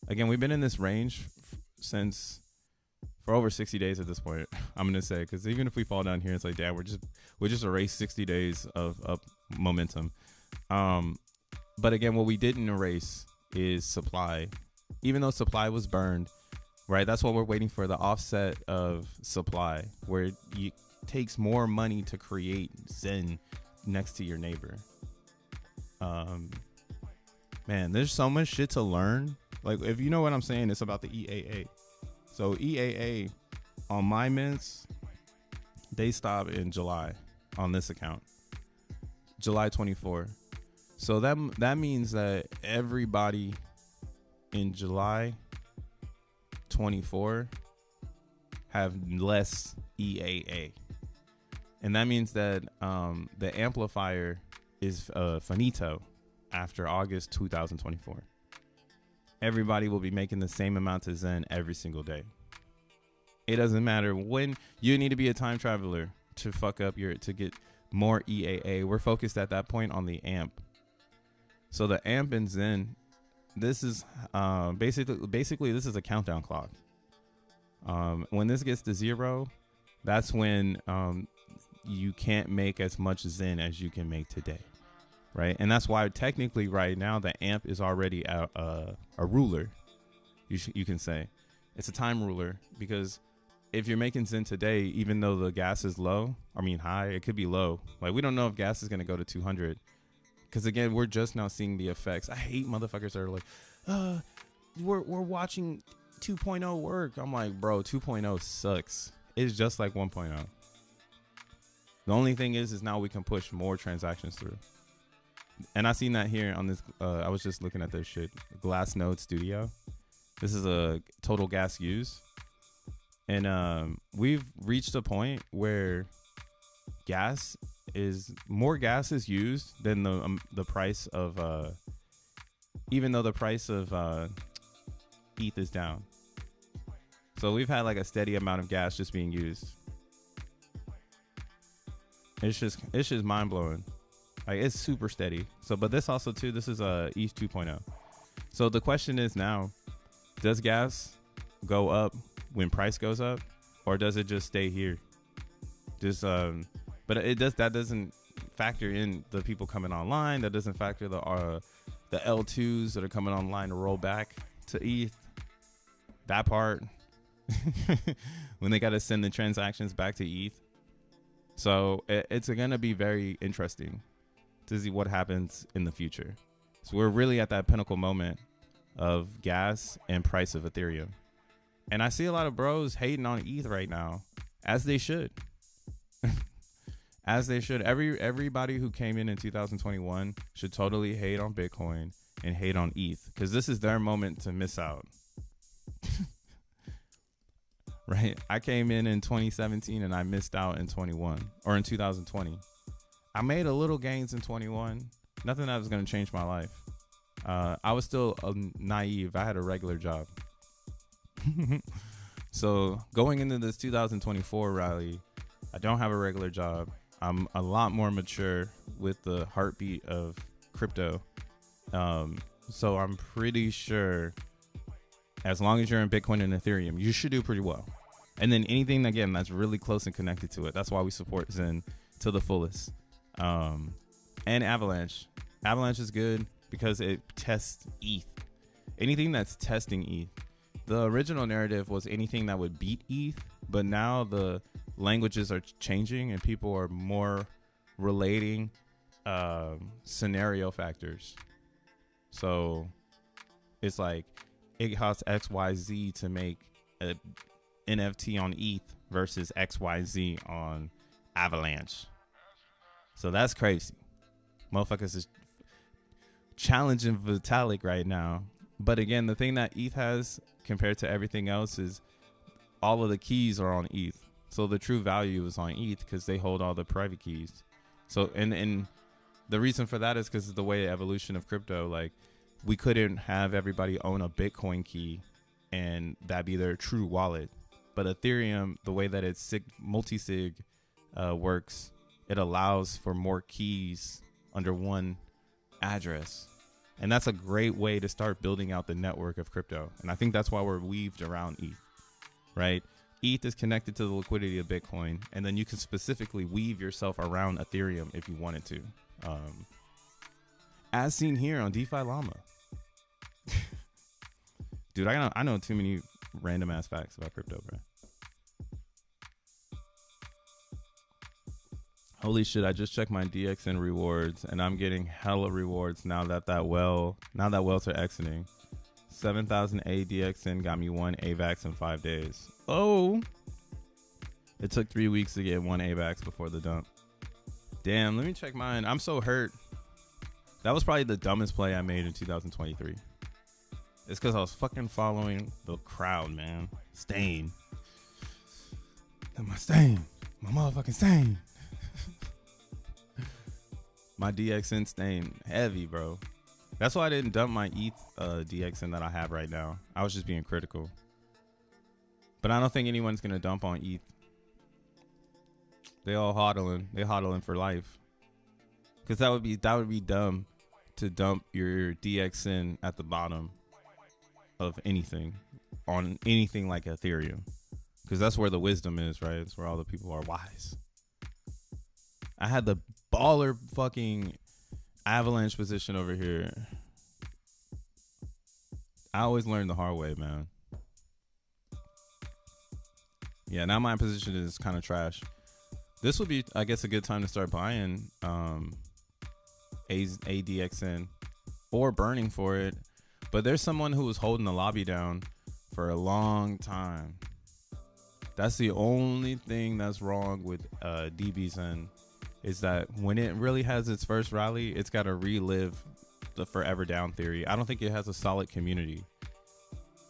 Again, we've been in this range for over 60 days at this point. I'm gonna say, because even if we fall down here, it's like, damn, we just erased 60 days of momentum. But again, what we didn't erase is supply. Even though supply was burned, right? That's what we're waiting for, the offset of supply, where it takes more money to create Zen next to your neighbor. Man, there's so much shit to learn. Like, if you know what I'm saying, it's about the EAA. So EAA on my mints, they stop in July on this account, July 24. So that means that everybody in July 24 have less EAA, and that means that the amplifier is finito after August 2024. Everybody will be making the same amount of Zen every single day. It doesn't matter when. You need to be a time traveler to fuck up to get more EAA. We're focused at that point on the amp. So the amp in Zen, this is basically this is a countdown clock. When this gets to 0, that's when you can't make as much Zen as you can make today. Right, and that's why technically right now the amp is already a ruler. You can say it's a time ruler, because if you're making Zen today, even though the gas is low, high, it could be low. Like, we don't know if gas is gonna go to 200, because again, we're just now seeing the effects. I hate motherfuckers that are like, we're watching 2.0 work. I'm like, bro, 2.0 sucks. It's just like 1.0. The only thing is now we can push more transactions through. And I seen that here on this. I was just looking at this shit. Glassnode Studio. This is a total gas use, and we've reached a point where more gas is used than the price of even though the price of ETH is down. So we've had like a steady amount of gas just being used. It's just mind blowing. Like, it's super steady. So, but this also too, this is ETH 2.0. So the question is now, does gas go up when price goes up, or does it just stay here? But that doesn't factor in the people coming online. That doesn't factor the L2s that are coming online to roll back to ETH. That part, when they got to send the transactions back to ETH. So it's gonna be very interesting to see what happens in the future. So we're really at that pinnacle moment of gas and price of Ethereum. And I see a lot of bros hating on ETH right now, as they should. As they should. Everybody who came in 2021 should totally hate on Bitcoin and hate on ETH, because this is their moment to miss out. Right? I came in 2017 and I missed out in 21 or in 2020. I made a little gains in 21. Nothing that was going to change my life. I was still naive. I had a regular job. So going into this 2024 rally, I don't have a regular job. I'm a lot more mature with the heartbeat of crypto. So I'm pretty sure as long as you're in Bitcoin and Ethereum, you should do pretty well. And then anything, again, that's really close and connected to it. That's why we support Zen to the fullest. And Avalanche. Avalanche is good because it tests ETH. Anything that's testing ETH. The original narrative was anything that would beat ETH, but now the languages are changing and people are more relating scenario factors. So it's like it costs XYZ to make a NFT on ETH versus XYZ on Avalanche. So that's crazy. Motherfuckers is challenging Vitalik right now. But again, the thing that ETH has compared to everything else is all of the keys are on ETH. So the true value is on ETH because they hold all the private keys. So and the reason for that is because of the way the evolution of crypto. Like, we couldn't have everybody own a Bitcoin key and that be their true wallet. But Ethereum, the way that it's multi-sig works, it allows for more keys under one address. And that's a great way to start building out the network of crypto. And I think that's why we're weaved around ETH, right? ETH is connected to the liquidity of Bitcoin, and then you can specifically weave yourself around Ethereum if you wanted to. As seen here on DeFi Llama. Dude, I know too many random ass facts about crypto, bro. Holy shit, I just checked my DXN rewards and I'm getting hella rewards now that whales are exiting. 7,000 ADXN got me 1 AVAX in 5 days. Oh, it took 3 weeks to get 1 AVAX before the dump. Damn, let me check mine. I'm so hurt. That was probably the dumbest play I made in 2023. It's because I was fucking following the crowd, man. Stain. My stain. My motherfucking stain. My DXN stain. Heavy, bro. That's why I didn't dump my ETH DXN that I have right now. I was just being critical. But I don't think anyone's going to dump on ETH. They all hodling. They hodling for life. Because that would be dumb to dump your DXN at the bottom of anything on anything like Ethereum, because that's where the wisdom is, right? It's where all the people are wise. I had the baller fucking avalanche position over here. I always learn the hard way, man. Yeah, now my position is kind of trash. This would be, I guess, a good time to start buying ADXN or burning for it. But there's someone who was holding the lobby down for a long time. That's the only thing that's wrong with DBZen, is that when it really has its first rally, it's got to relive the forever down theory. I don't think it has a solid community.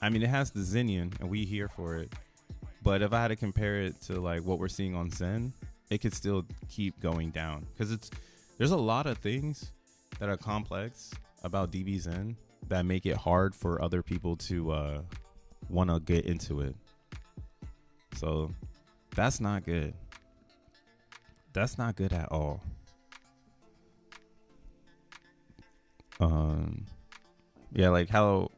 I mean, it has the Zenian, and we here for it. But if I had to compare it to like what we're seeing on Zen, it could still keep going down, because there's a lot of things that are complex about DBZen that make it hard for other people to want to get into it. So that's not good. That's not good at all. Yeah, like how,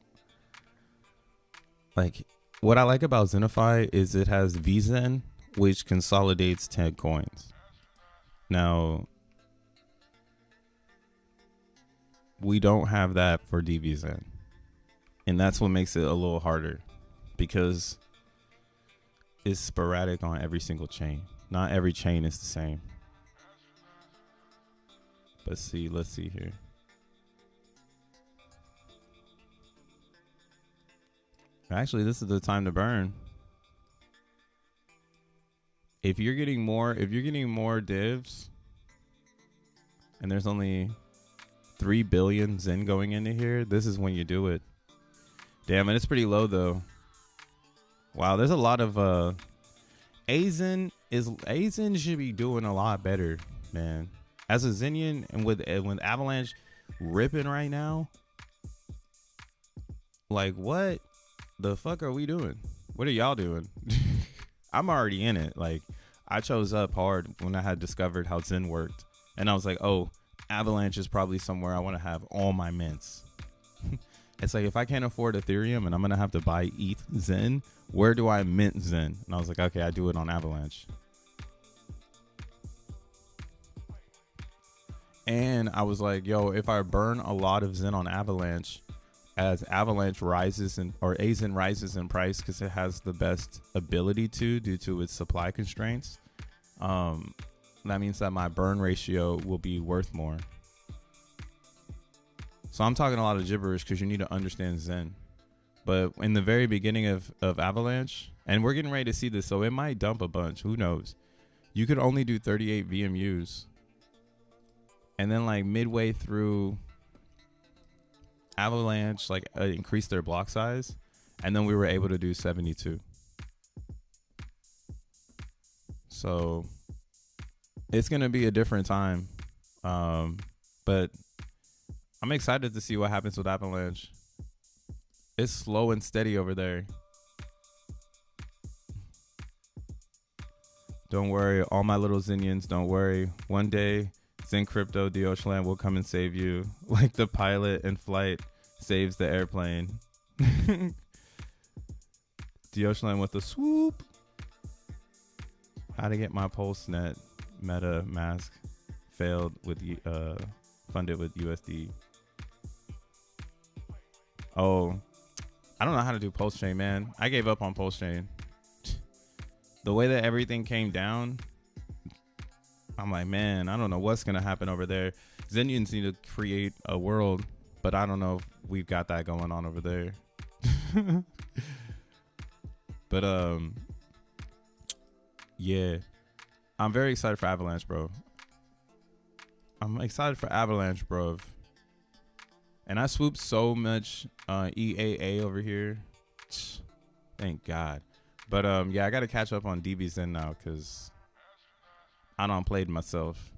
like what I like about Xenify is it has VZen, which consolidates 10 coins. Now, we don't have that for DBZen, and that's what makes it a little harder, because it's sporadic on every single chain. Not every chain is the same. But let's see here. Actually, this is the time to burn. If you're getting more divs, and there's only 3 billion Zen going into here, this is when you do it. Damn, and it's pretty low though. Wow, there's a lot of Aizen should be doing a lot better, man. As a Zenian, and with Avalanche ripping right now, like what the fuck are we doing? What are y'all doing? I'm already in it. Like, I chose up hard when I had discovered how Zen worked, and I was like, oh, Avalanche is probably somewhere I want to have all my mints. It's like, if I can't afford Ethereum and I'm gonna have to buy ETH Zen, where do I mint Zen? And I was like, okay, I do it on Avalanche. And I was like, yo, if I burn a lot of Zen on Avalanche, as Avalanche rises or Aizen rises in price, because it has the best ability to, due to its supply constraints, that means that my burn ratio will be worth more. So I'm talking a lot of gibberish because you need to understand Zen. But in the very beginning of Avalanche, and we're getting ready to see this, so it might dump a bunch, who knows, you could only do 38 VMUs, and then like midway through Avalanche, like increase their block size, And then we were able to do 72. So it's going to be a different time. But I'm excited to see what happens with Avalanche. It's slow and steady over there. Don't worry, all my little Zenians, don't worry. One day, Zen Crypto Deoshland will come and save you, like the pilot in flight saves the airplane. Deoshland with a swoop. How to get my PulseNet meta mask failed with funded with USD. Oh, I don't know how to do Pulse Chain, man. I gave up on Pulse Chain. The way that everything came down, I'm like, man, I don't know what's gonna happen over there. Zenians need to create a world, but I don't know if we've got that going on over there. But yeah, I'm very excited for Avalanche, bro. I'm excited for Avalanche, bro. And I swooped so much EAA over here. Thank God. But yeah, I gotta catch up on DBZen now because I don't played myself.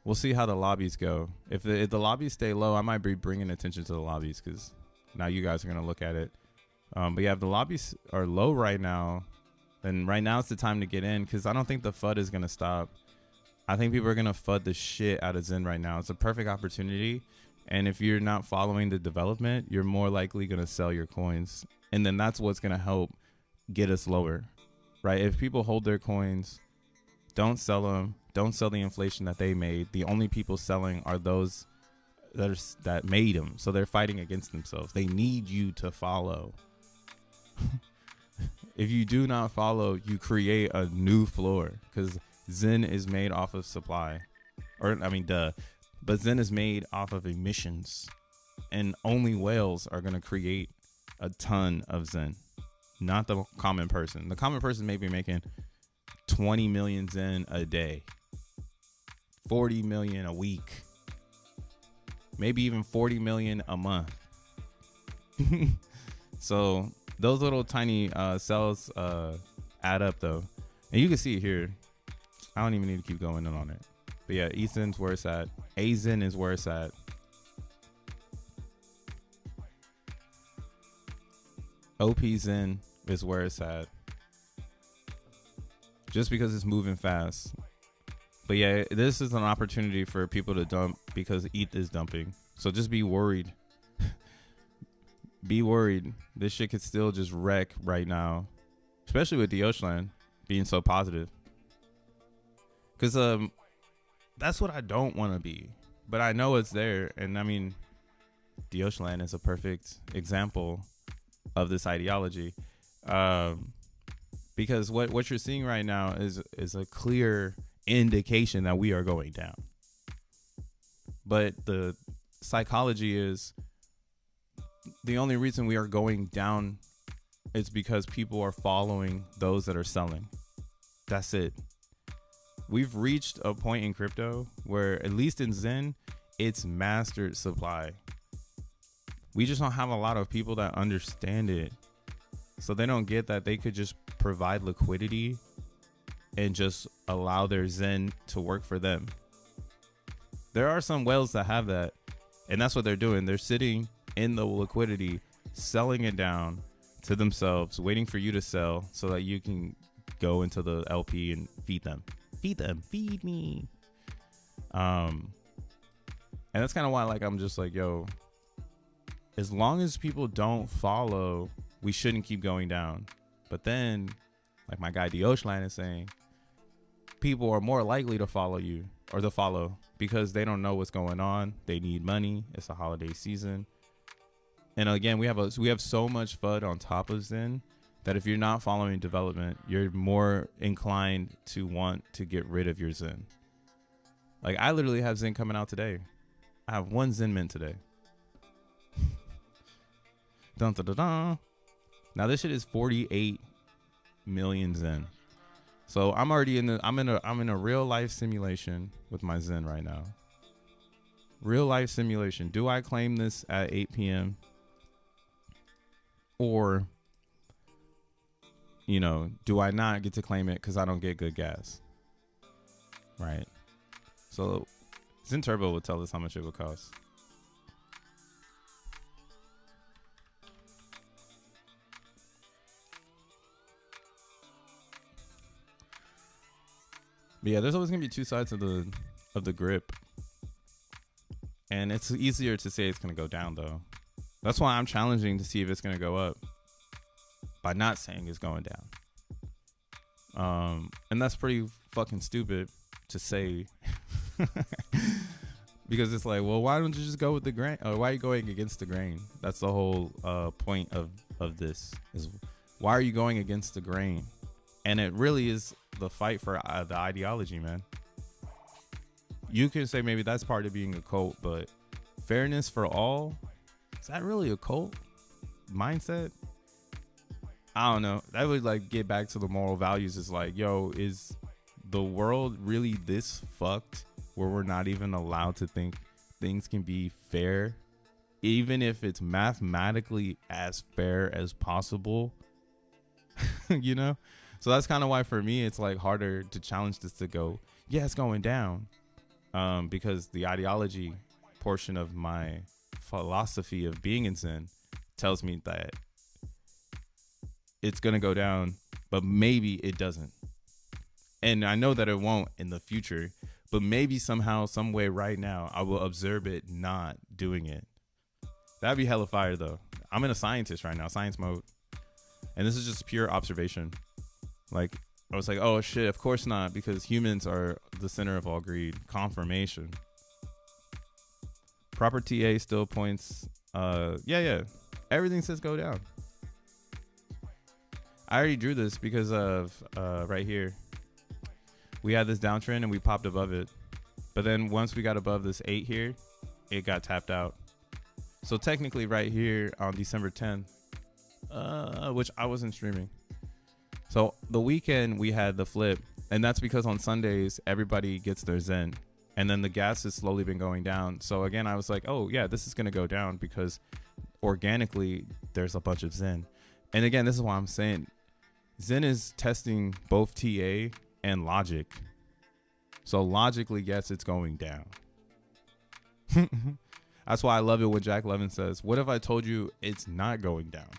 We'll see how the lobbies go. If the lobbies stay low, I might be bringing attention to the lobbies because now you guys are gonna look at it. But yeah, if the lobbies are low right now, then right now it's the time to get in because I don't think the FUD is gonna stop. I think people are gonna FUD the shit out of Zen right now. It's a perfect opportunity. And if you're not following the development, you're more likely gonna sell your coins. And then that's what's gonna help get us lower, right? If people hold their coins, don't sell them. Don't sell the inflation that they made. The only people selling are those that made them. So they're fighting against themselves. They need you to follow. If you do not follow, you create a new floor because Zen is made off of supply, or I mean, duh. But Zen is made off of emissions, and only whales are gonna create a ton of Zen, not the common person. The common person may be making 20 million Zen a day, 40 million a week, maybe even 40 million a month. So those little tiny cells add up though, and you can see it here. I don't even need to keep going in on it. But yeah, Ethan's where it's at. Azen is where it's at. OP Zen is where it's at. Just because it's moving fast. But yeah, this is an opportunity for people to dump because ETH is dumping. So just be worried. Be worried. This shit could still just wreck right now. Especially with Deoshland being so positive. Because that's what I don't want to be. But I know it's there. And I mean, Deoshland is a perfect example of this ideology. Because what you're seeing right now is a clear indication that we are going down. But the psychology is the only reason we are going down is because people are following those that are selling. That's it. We've reached a point in crypto where, at least in Zen, it's mastered supply. We just don't have a lot of people that understand it. So they don't get that they could just provide liquidity and just allow their Zen to work for them. There are some whales that have that, and that's what they're doing. They're sitting in the liquidity, selling it down to themselves, waiting for you to sell so that you can go into the LP and feed them. Feed them, feed me. And that's kind of why, like, I'm just like, yo, as long as people don't follow, we shouldn't keep going down. But then, like my guy Deoshland is saying, people are more likely to follow you or to follow because they don't know what's going on. They need money. It's a holiday season. And again, we have so much FUD on top of Zen that if you're not following development, you're more inclined to want to get rid of your Zen. Like, I literally have Zen coming out today. I have one Zen mint today. Dun, dun, dun, dun. Now this shit is 48 million Zen. So I'm already in a real life simulation with my Zen right now. Real life simulation. Do I claim this at 8 p.m.? Or, you know, do I not get to claim it because I don't get good gas? Right. So Zen Turbo will tell us how much it would cost. But yeah, there's always gonna be two sides of the grip, and it's easier to say it's gonna go down though. That's why I'm challenging to see if it's gonna go up by not saying it's going down. And that's pretty fucking stupid to say. Because it's like, well, why don't you just go with the grain? Why are you going against the grain? That's the whole point of this, is why are you going against the grain? And it really is the fight for the ideology, man. You can say maybe that's part of being a cult, but fairness for all, is that really a cult mindset? I don't know. That would like get back to the moral values. It's like, yo, is the world really this fucked where we're not even allowed to think things can be fair, even if it's mathematically as fair as possible? You know? So that's kind of why for me it's like harder to challenge this to go, yeah, it's going down, because the ideology portion of my philosophy of being in Zen tells me that it's gonna go down, but maybe it doesn't. And I know that it won't in the future, but maybe somehow, some way right now, I will observe it not doing it. That'd be hella fire though. I'm in a scientist right now, science mode. And this is just pure observation. Like, I was like, oh shit, of course not, because humans are the center of all greed. Confirmation. Proper TA still points. Yeah. Everything says go down. I already drew this because of right here. We had this downtrend and we popped above it. But then once we got above this 8 here, it got tapped out. So technically right here on December 10th, which I wasn't streaming. So the weekend we had the flip, and that's because on Sundays, everybody gets their Zen, and then the gas has slowly been going down. So again, I was like, oh yeah, this is going to go down because organically there's a bunch of Zen. And again, this is why I'm saying Zen is testing both TA and logic. So logically, yes, it's going down. That's why I love it when Jack Levin says, what if I told you it's not going down?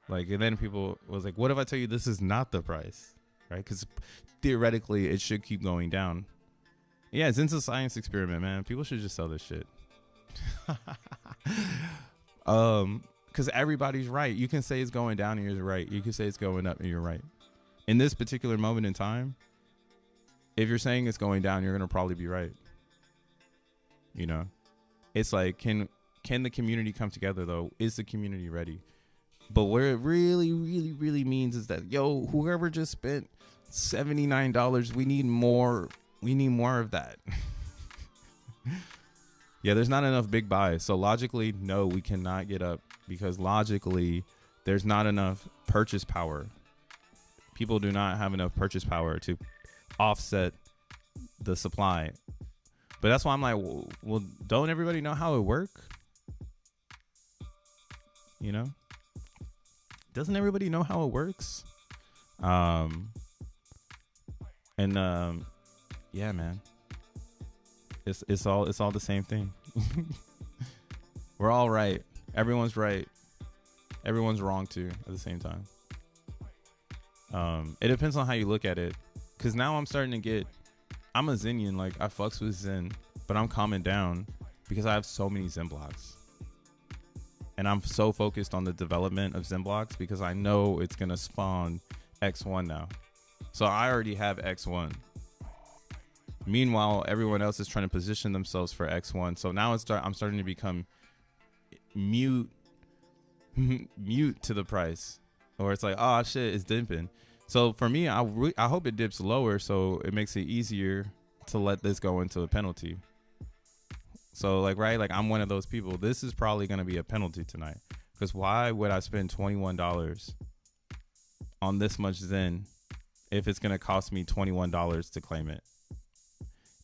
Like, and then people was like, what if I tell you this is not the price? Right? Because theoretically, it should keep going down. Yeah, it's a science experiment, man. People should just sell this shit. Because everybody's right. You can say it's going down and you're right. You can say it's going up and you're right. In this particular moment in time, if you're saying it's going down, you're going to probably be right. You know? It's like, can the community come together, though? Is the community ready? But what it really, really, really means is that, yo, whoever just spent $79, we need more. We need more of that. Yeah, there's not enough big buys. So logically, no, we cannot get up because logically, there's not enough purchase power. People do not have enough purchase power to offset the supply. But that's why I'm like, well, don't everybody know how it works? You know? Doesn't everybody know how it works? Yeah, man. It's all the same thing. We're all right. Everyone's right. Everyone's wrong too at the same time. It depends on how you look at it. Cause now I'm starting to get, I'm a Zenian, like I fucks with Zen, but I'm calming down because I have so many Zen blocks. And I'm so focused on the development of Zen blocks because I know it's going to spawn X1 now. So I already have X1. Meanwhile, everyone else is trying to position themselves for X1. So now I'm starting to become mute to the price. Or it's like, oh shit, it's dipping. So for me, I hope it dips lower so it makes it easier to let this go into a penalty. So like, right, like I'm one of those people. This is probably going to be a penalty tonight. Because why would I spend $21 on this much Zen if it's going to cost me $21 to claim it?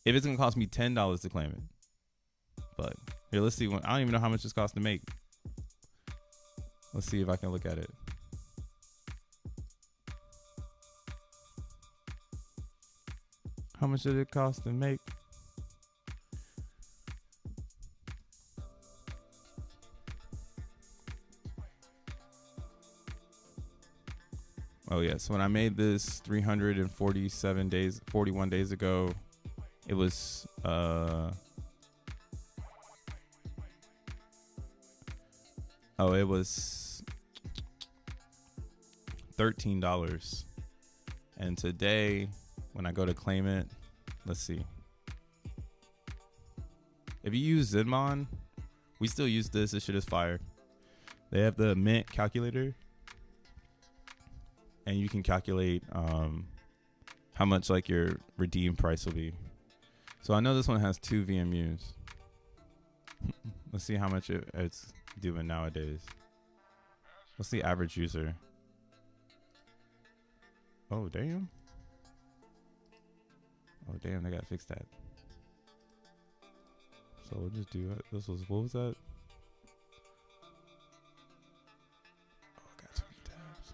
If it's going to cost me $10 to claim it. But here, let's see. I don't even know how much this costs to make. Let's see if I can look at it. How much did it cost to make? Oh yes, when I made this 347 days, 41 days ago, it was it was $13. And today, when I go to claim it, let's see. If you use Zenmon, we still use this. This shit is fire. They have the mint calculator, and you can calculate how much like your redeem price will be. So I know this one has 2 VMUs. Let's see how much it's doing nowadays. What's the average user? Oh damn. Oh damn, they gotta fix that. So we'll just do it. This was, what was that? Oh, I got too many tabs.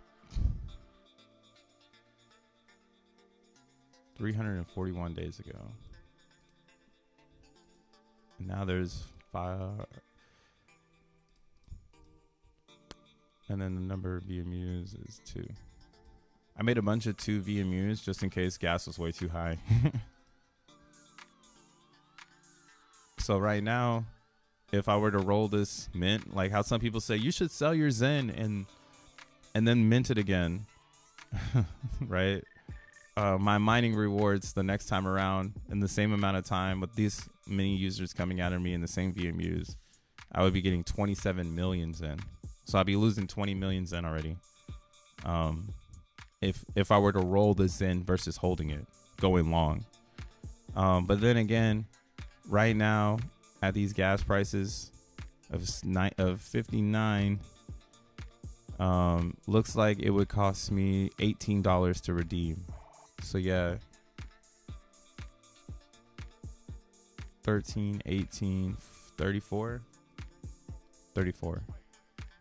341 days ago. And now there's 5. And then the number of VMUs is 2. I made a bunch of 2 VMUs just in case gas was way too high. So right now, if I were to roll this mint, like how some people say you should sell your Zen and then mint it again, right? My mining rewards the next time around in the same amount of time with these many users coming out of me in the same VMUs, I would be getting 27 million Zen. So I'd be losing 20 million Zen already. If I were to roll the Zen versus holding it, going long. But then again, right now at these gas prices of 59, looks like it would cost me $18 to redeem. So yeah, 13, 18, 34,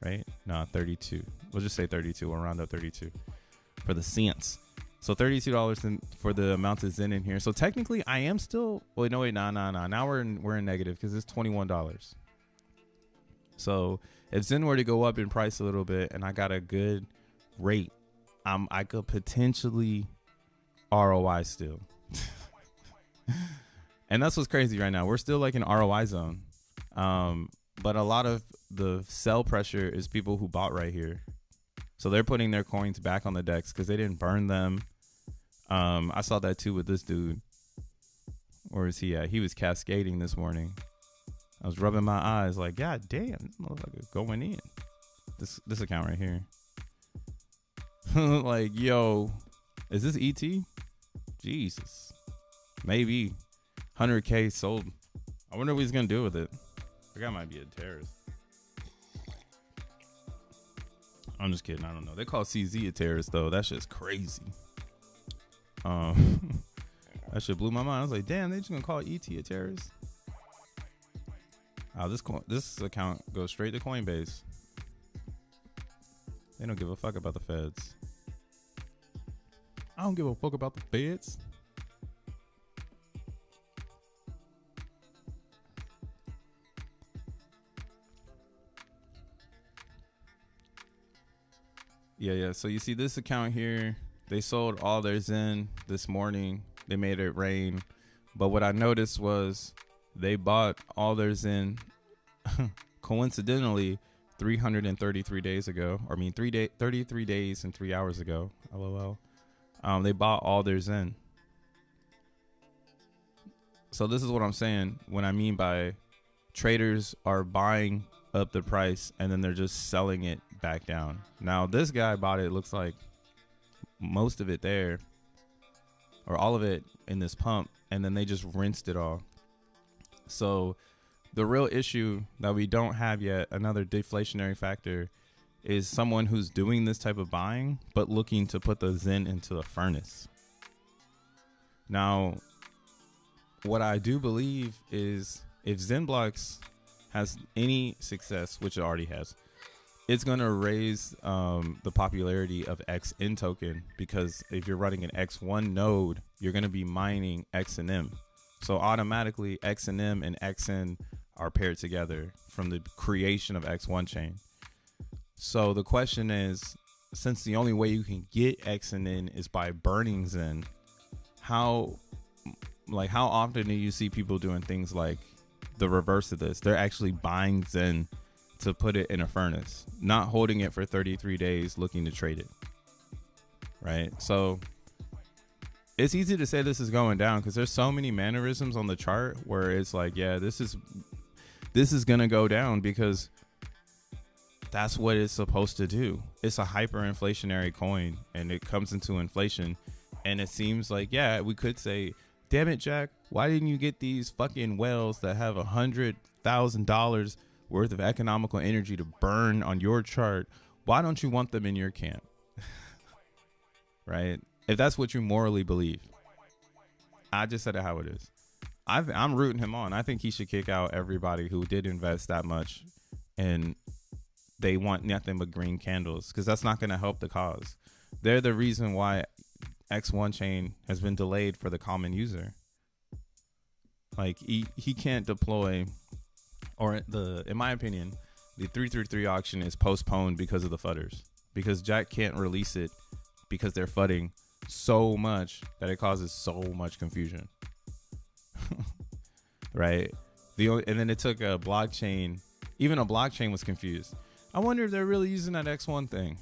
right? No, 32. We'll just say 32. We'll round up 32 for the cents. So $32 for the amount of Zen in here. So technically I am still, wait, no, wait, no. Now we're in negative because it's $21. So if Zen were to go up in price a little bit and I got a good rate, I could potentially ROI still. And that's what's crazy right now. We're still like in ROI zone. But a lot of the sell pressure is people who bought right here. So they're putting their coins back on the decks because they didn't burn them. I saw that too with this dude. Where is he at? He was cascading this morning. I was rubbing my eyes like, God damn, this motherfucker going in. This account right here. Like, yo, is this ET? Jesus. Maybe. 100K sold. I wonder what he's going to do with it. The guy might be a terrorist. I'm just kidding. I don't know. They call CZ a terrorist, though. That's just crazy. That shit blew my mind. I was like, damn, they just going to call ET a terrorist? Oh, this account goes straight to Coinbase. They don't give a fuck about the feds. I don't give a fuck about the feds. Yeah. So you see this account here, they sold all their Zen this morning. They made it rain. But what I noticed was they bought all their Zen coincidentally 333 days ago. Or I mean 33 days and 3 hours ago. LOL. They bought all their Zen. So this is what I'm saying when I mean by traders are buying up the price and then they're just selling it back down. Now this guy bought it, looks like most of it there or all of it in this pump, and then they just rinsed it all. So the real issue that we don't have yet, another deflationary factor, is someone who's doing this type of buying but looking to put the Zen into a furnace. Now what I do believe is if XENBlox has any success, which it already has, it's going to raise the popularity of XN token, because if you're running an X1 node, you're going to be mining XNM. So automatically XNM and XN are paired together from the creation of X1 chain. So the question is, since the only way you can get XNN is by burning Zen, how often do you see people doing things like the reverse of this? They're actually buying Zen to put it in a furnace, not holding it for 33 days looking to trade it, right? So it's easy to say this is going down because there's so many mannerisms on the chart where it's like, yeah, this is gonna go down because that's what it's supposed to do. It's a hyperinflationary coin and it comes into inflation, and it seems like, yeah, we could say, damn it, Jack, why didn't you get these fucking whales that have $100,000 worth of economical energy to burn on your chart? Why don't you want them in your camp? Right? If that's what you morally believe. I just said it how it is. I'm rooting him on. I think he should kick out everybody who did invest that much and they want nothing but green candles, because that's not going to help the cause. They're the reason why X1 chain has been delayed for the common user. Like he can't deploy, or in my opinion, the 333 auction is postponed because of the fudders, because Jack can't release it because they're fudding so much that it causes so much confusion. Right? And then it took a blockchain. Even a blockchain was confused. I wonder if they're really using that X1 thing.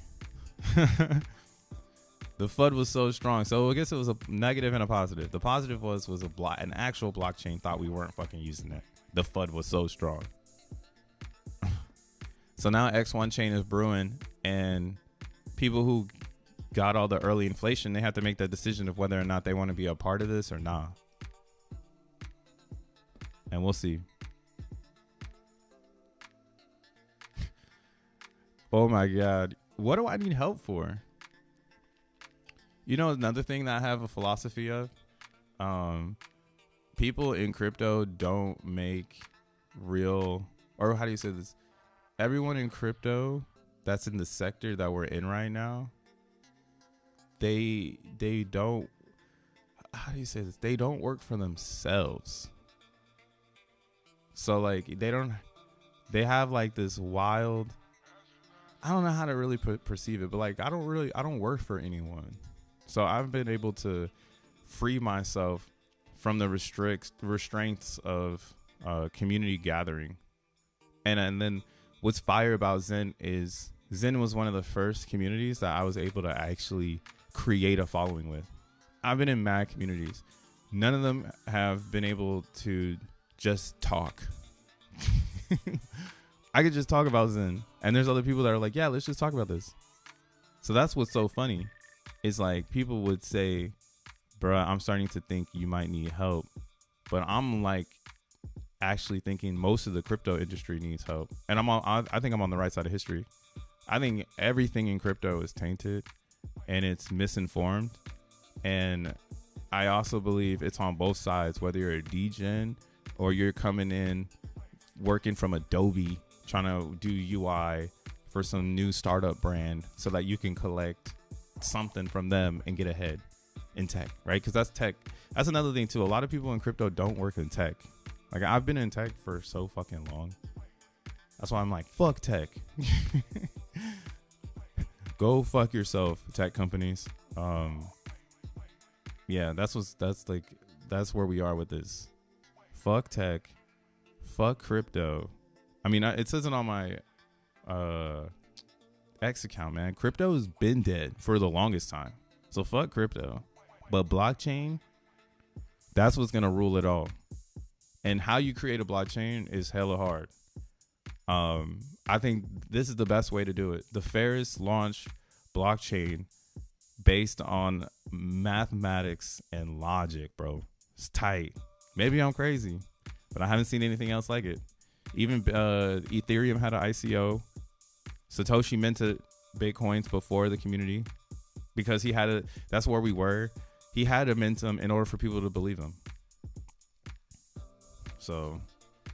The FUD was so strong. So I guess it was a negative and a positive. The positive was an actual blockchain thought we weren't fucking using it. The FUD was so strong. So now X1 chain is brewing, and people who got all the early inflation, they have to make that decision of whether or not they want to be a part of this or not. And we'll see. Oh my God. What do I need help for? You know, another thing that I have a philosophy of, people in crypto don't make real, or how do you say this? Everyone in crypto that's in the sector that we're in right now, they don't, how do you say this? They don't work for themselves. So like they have like this wild, I don't know how to really perceive it, but like I don't work for anyone. So I've been able to free myself from the restraints of community gathering. And then what's fire about Zen is Zen was one of the first communities that I was able to actually create a following with. I've been in mad communities. None of them have been able to just talk. I could just talk about Zen, and there's other people that are like, yeah, let's just talk about this. So that's what's so funny. Is like people would say, bruh, I'm starting to think you might need help. But I'm like actually thinking most of the crypto industry needs help. And I think I'm on the right side of history. I think everything in crypto is tainted and it's misinformed. And I also believe it's on both sides, whether you're a degen or you're coming in working from Adobe trying to do UI for some new startup brand so that you can collect something from them and get ahead in tech, right? Because that's tech. That's another thing too. A lot of people in crypto don't work in tech. Like I've been in tech for so fucking long. That's why I'm like, fuck tech. Go fuck yourself, tech companies. Yeah, that's where we are with this. Fuck tech. Fuck crypto. I mean, it says it on my X account, man. Crypto's been dead for the longest time. So fuck crypto. But blockchain, that's what's gonna rule it all. And how you create a blockchain is hella hard. I think this is the best way to do it. The fairest launch blockchain based on mathematics and logic, bro. It's tight. Maybe I'm crazy, but I haven't seen anything else like it. Even Ethereum had an ICO. Satoshi minted Bitcoins before the community because he had that's where we were. He had to mint them in order for people to believe him. So,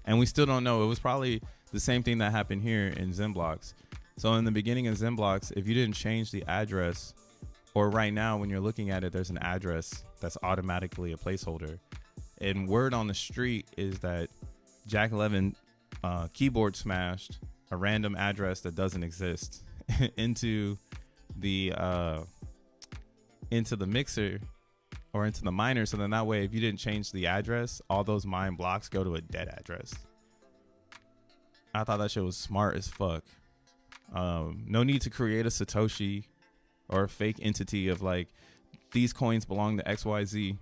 and we still don't know. It was probably the same thing that happened here in Zen Blocks. So in the beginning of XenBlocks, if you didn't change the address, or right now when you're looking at it, there's an address that's automatically a placeholder. And word on the street is that Jack 11 keyboard smashed a random address that doesn't exist into the mixer or into the miner. So then that way, if you didn't change the address, all those mine blocks go to a dead address. I thought that shit was smart as fuck. No need to create a Satoshi or a fake entity of like, these coins belong to XYZ.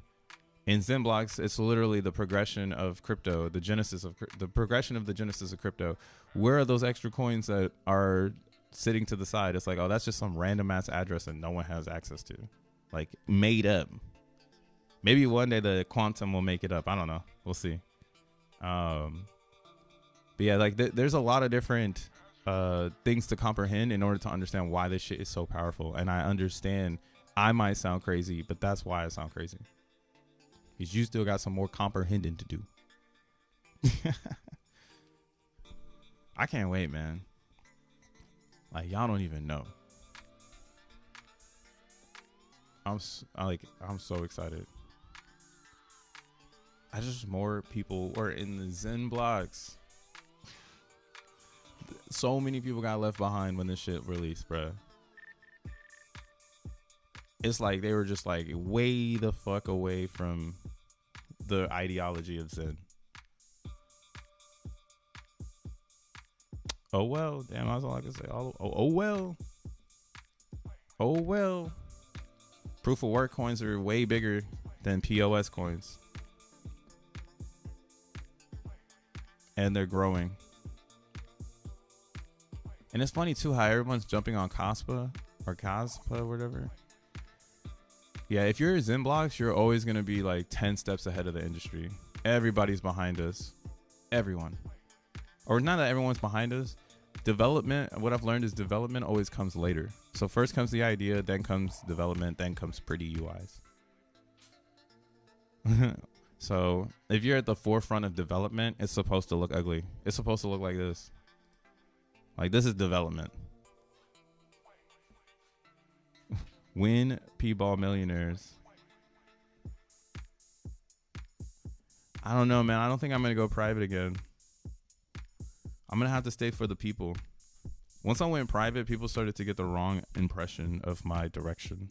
In XenBlocks, it's literally the progression of crypto, the progression of the genesis of crypto. Where are those extra coins that are sitting to the side? It's like, oh, that's just some random ass address that no one has access to, like made up. Maybe one day the quantum will make it up. I don't know. We'll see. But yeah, like there's a lot of different things to comprehend in order to understand why this shit is so powerful. And I understand I might sound crazy, but that's why I sound crazy. Because you still got some more comprehending to do. I can't wait, man. Like, y'all don't even know. I'm so excited. I just more people were in the Zen blocks. So many people got left behind when this shit released, bruh. It's like they were just like way the fuck away from the ideology of Zen. Oh well, damn, that's all I can say. Oh well. Oh well. Proof of work coins are way bigger than POS coins. And they're growing. And it's funny too how everyone's jumping on Cospa or whatever. Yeah, if you're XenBlocks, you're always going to be like 10 steps ahead of the industry. Everybody's behind us. Everyone. Or not that everyone's behind us. Development, what I've learned is development always comes later. So first comes the idea, then comes development, then comes pretty UIs. So if you're at the forefront of development, it's supposed to look ugly. It's supposed to look like this. Like this is development. Win P-ball millionaires. I don't know, man. I don't think I'm going to go private again. I'm going to have to stay for the people. Once I went private, people started to get the wrong impression of my direction.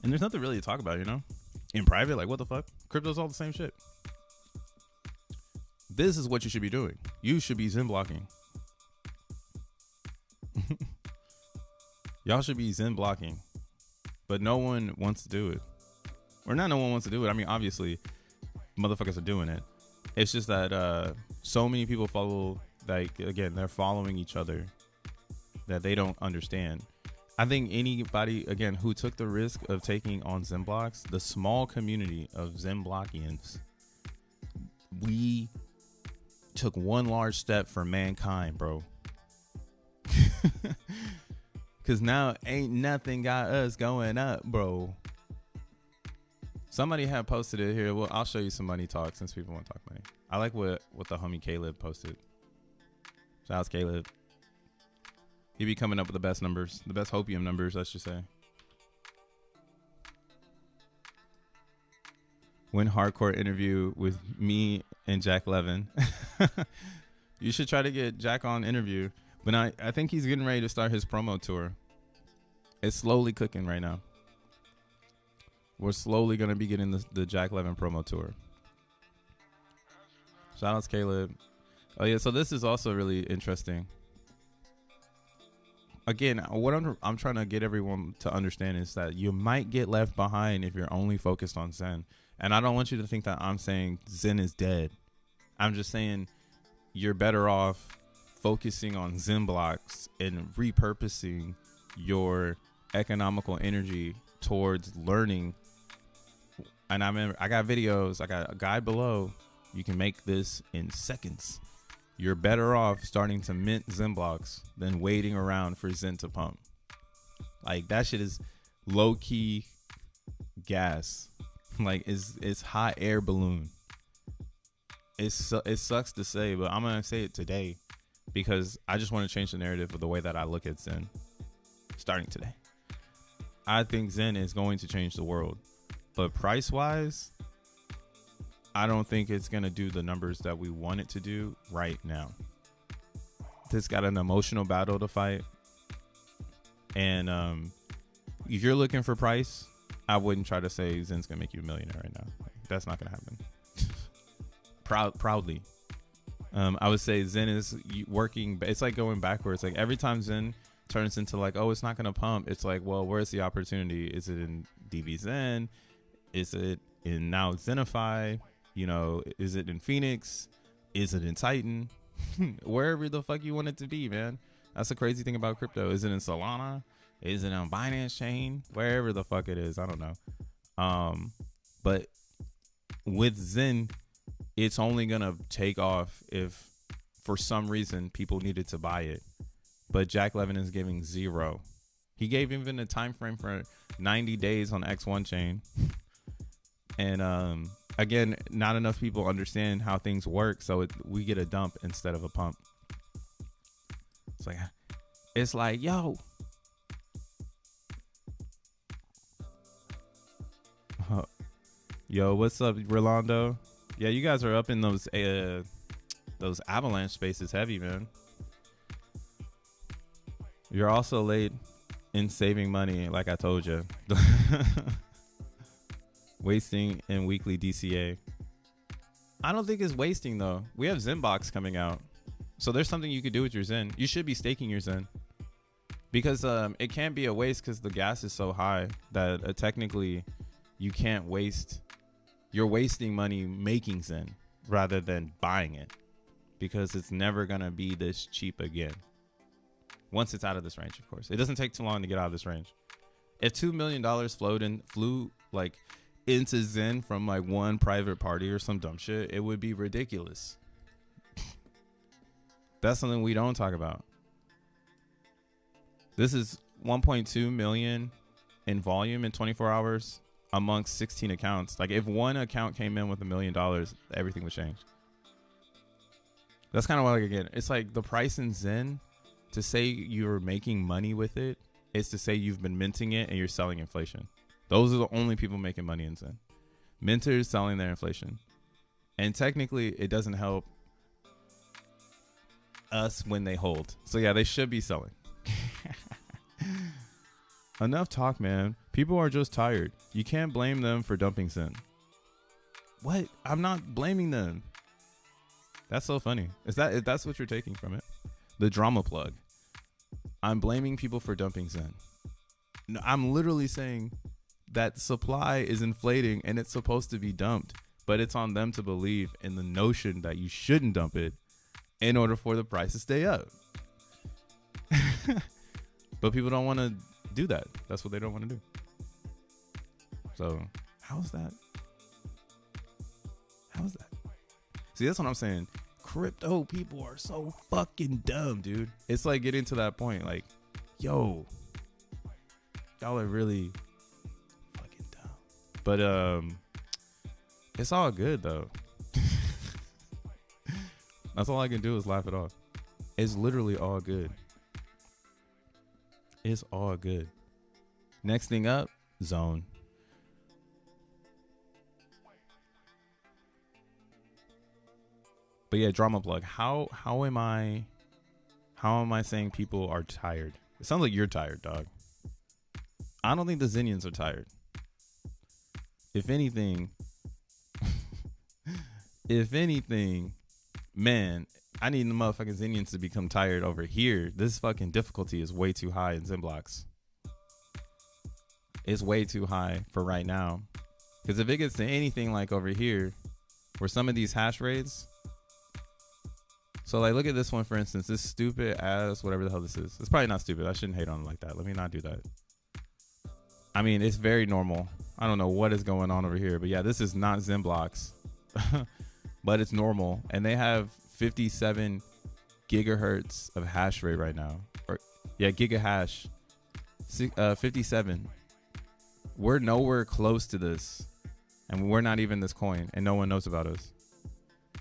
And there's nothing really to talk about, you know? In private, like what the fuck? Crypto's all the same shit. This is what you should be doing. You should be Zen blocking. Y'all should be Zen blocking, but no one wants to do it. Or not no one wants to do it. I mean, obviously, motherfuckers are doing it. It's just that so many people follow, like, again, they're following each other that they don't understand. I think anybody, again, who took the risk of taking on XenBlocks, the small community of XenBlockians, we took one large step for mankind, bro. Cause now ain't nothing got us going up, bro. Somebody had posted it here. Well, I'll show you some money talk since people want to talk money. I like what the homie Caleb posted. Shout out to Caleb. He be coming up with the best numbers, the best hopium numbers, I should say. Win hardcore interview with me and Jack Levin. You should try to get Jack on interview. But I think he's getting ready to start his promo tour. It's slowly cooking right now. We're slowly going to be getting the Jack Levin promo tour. Shout out to Caleb. Oh, yeah. So this is also really interesting. Again, what I'm trying to get everyone to understand is that you might get left behind if you're only focused on Zen. And I don't want you to think that I'm saying Zen is dead. I'm just saying you're better off focusing on XenBlocks and repurposing your economical energy towards learning. And I remember I got videos, I got a guide below. You can make this in seconds. You're better off starting to mint XenBlocks than waiting around for Zen to pump. Like that shit is low key gas. Like it's hot air balloon. it sucks to say, but I'm gonna say it today because I just want to change the narrative of the way that I look at Zen. Starting today, I think Zen is going to change the world, but price wise, I don't think it's gonna do the numbers that we want it to do right now. It's got an emotional battle to fight, and if you're looking for price, I wouldn't try to say Zen's gonna make you a millionaire right now. Like, that's not gonna happen. Proudly, I would say Zen is working. It's like going backwards. Like every time Zen turns into like, oh, it's not gonna pump. It's like, well, where's the opportunity? Is it in DVZen? Is it in now Xenify? You know, is it in Phoenix? Is it in Titan? Wherever the fuck you want it to be, man. That's the crazy thing about crypto. Is it in Solana? Is it on Binance chain? Wherever the fuck it is, I don't know. But with Zen, it's only gonna take off if for some reason people needed to buy it. But Jack Levin is giving 0. He gave even a time frame for 90 days on X1 chain. And again, not enough people understand how things work, so we get a dump instead of a pump. It's like, yo, what's up, Rolando? Yeah, you guys are up in those avalanche spaces heavy, man. You're also late in saving money, like I told you. Wasting in weekly DCA. I don't think it's wasting though. We have XENBOX coming out, so there's something you could do with your Zen. You should be staking your Zen because it can't be a waste because the gas is so high that technically you can't waste. You're wasting money making Zen rather than buying it because it's never gonna be this cheap again. Once it's out of this range, of course. It doesn't take too long to get out of this range. If $2 million flew like into Zen from like one private party or some dumb shit, it would be ridiculous. That's something we don't talk about. This is 1.2 million in volume in 24 hours amongst 16 accounts. Like if one account came in with $1 million, everything would change. That's kind of what I get. It's like the price in Zen, to say you're making money with it is to say you've been minting it and you're selling inflation. Those are the only people making money in Zen. Minters selling their inflation. And technically it doesn't help us when they hold. So yeah, they should be selling. Enough talk, man. People are just tired. You can't blame them for dumping Zen. What? I'm not blaming them. That's so funny. If that's what you're taking from it. The drama plug. I'm blaming people for dumping Zen. No, I'm literally saying that supply is inflating and it's supposed to be dumped, but it's on them to believe in the notion that you shouldn't dump it in order for the price to stay up. But people don't want to do that. That's what they don't want to do. So how's that? See, that's what I'm saying. Crypto people are so fucking dumb, dude. It's like getting to that point, like, yo, y'all are really fucking dumb. But it's all good though. That's all I can do is laugh it off. It's literally all good. It's all good. Next thing up, zone. But yeah, drama plug. How am I saying people are tired? It sounds like you're tired, dog. I don't think the Zenians are tired. If anything, man, I need the motherfucking Zenians to become tired over here. This fucking difficulty is way too high in Zen blocks. It's way too high for right now. Because if it gets to anything like over here, where some of these hash rates. So like, look at this one, for instance, this stupid ass, whatever the hell this is. It's probably not stupid. I shouldn't hate on it like that. Let me not do that. I mean, it's very normal. I don't know what is going on over here, but yeah, this is not Zen blocks, but it's normal. And they have 57 gigahertz of hash rate right now. Or yeah, giga hash, 57. We're nowhere close to this. And we're not even this coin and no one knows about us.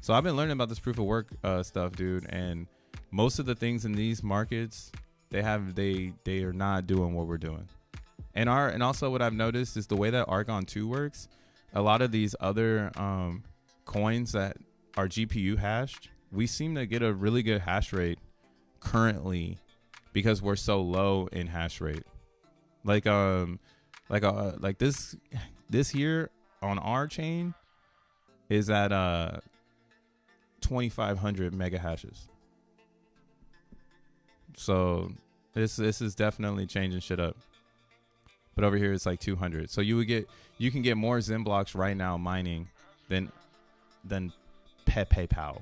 So I've been learning about this proof of work stuff, dude, and most of the things in these markets, they are not doing what we're doing. And also what I've noticed is the way that Argon 2 works, a lot of these other coins that are GPU hashed, we seem to get a really good hash rate currently because we're so low in hash rate. Like this here on our chain is at 2,500 mega hashes. So this is definitely changing shit up. But over here it's like 200. So you can get more Zen blocks right now mining than PayPal.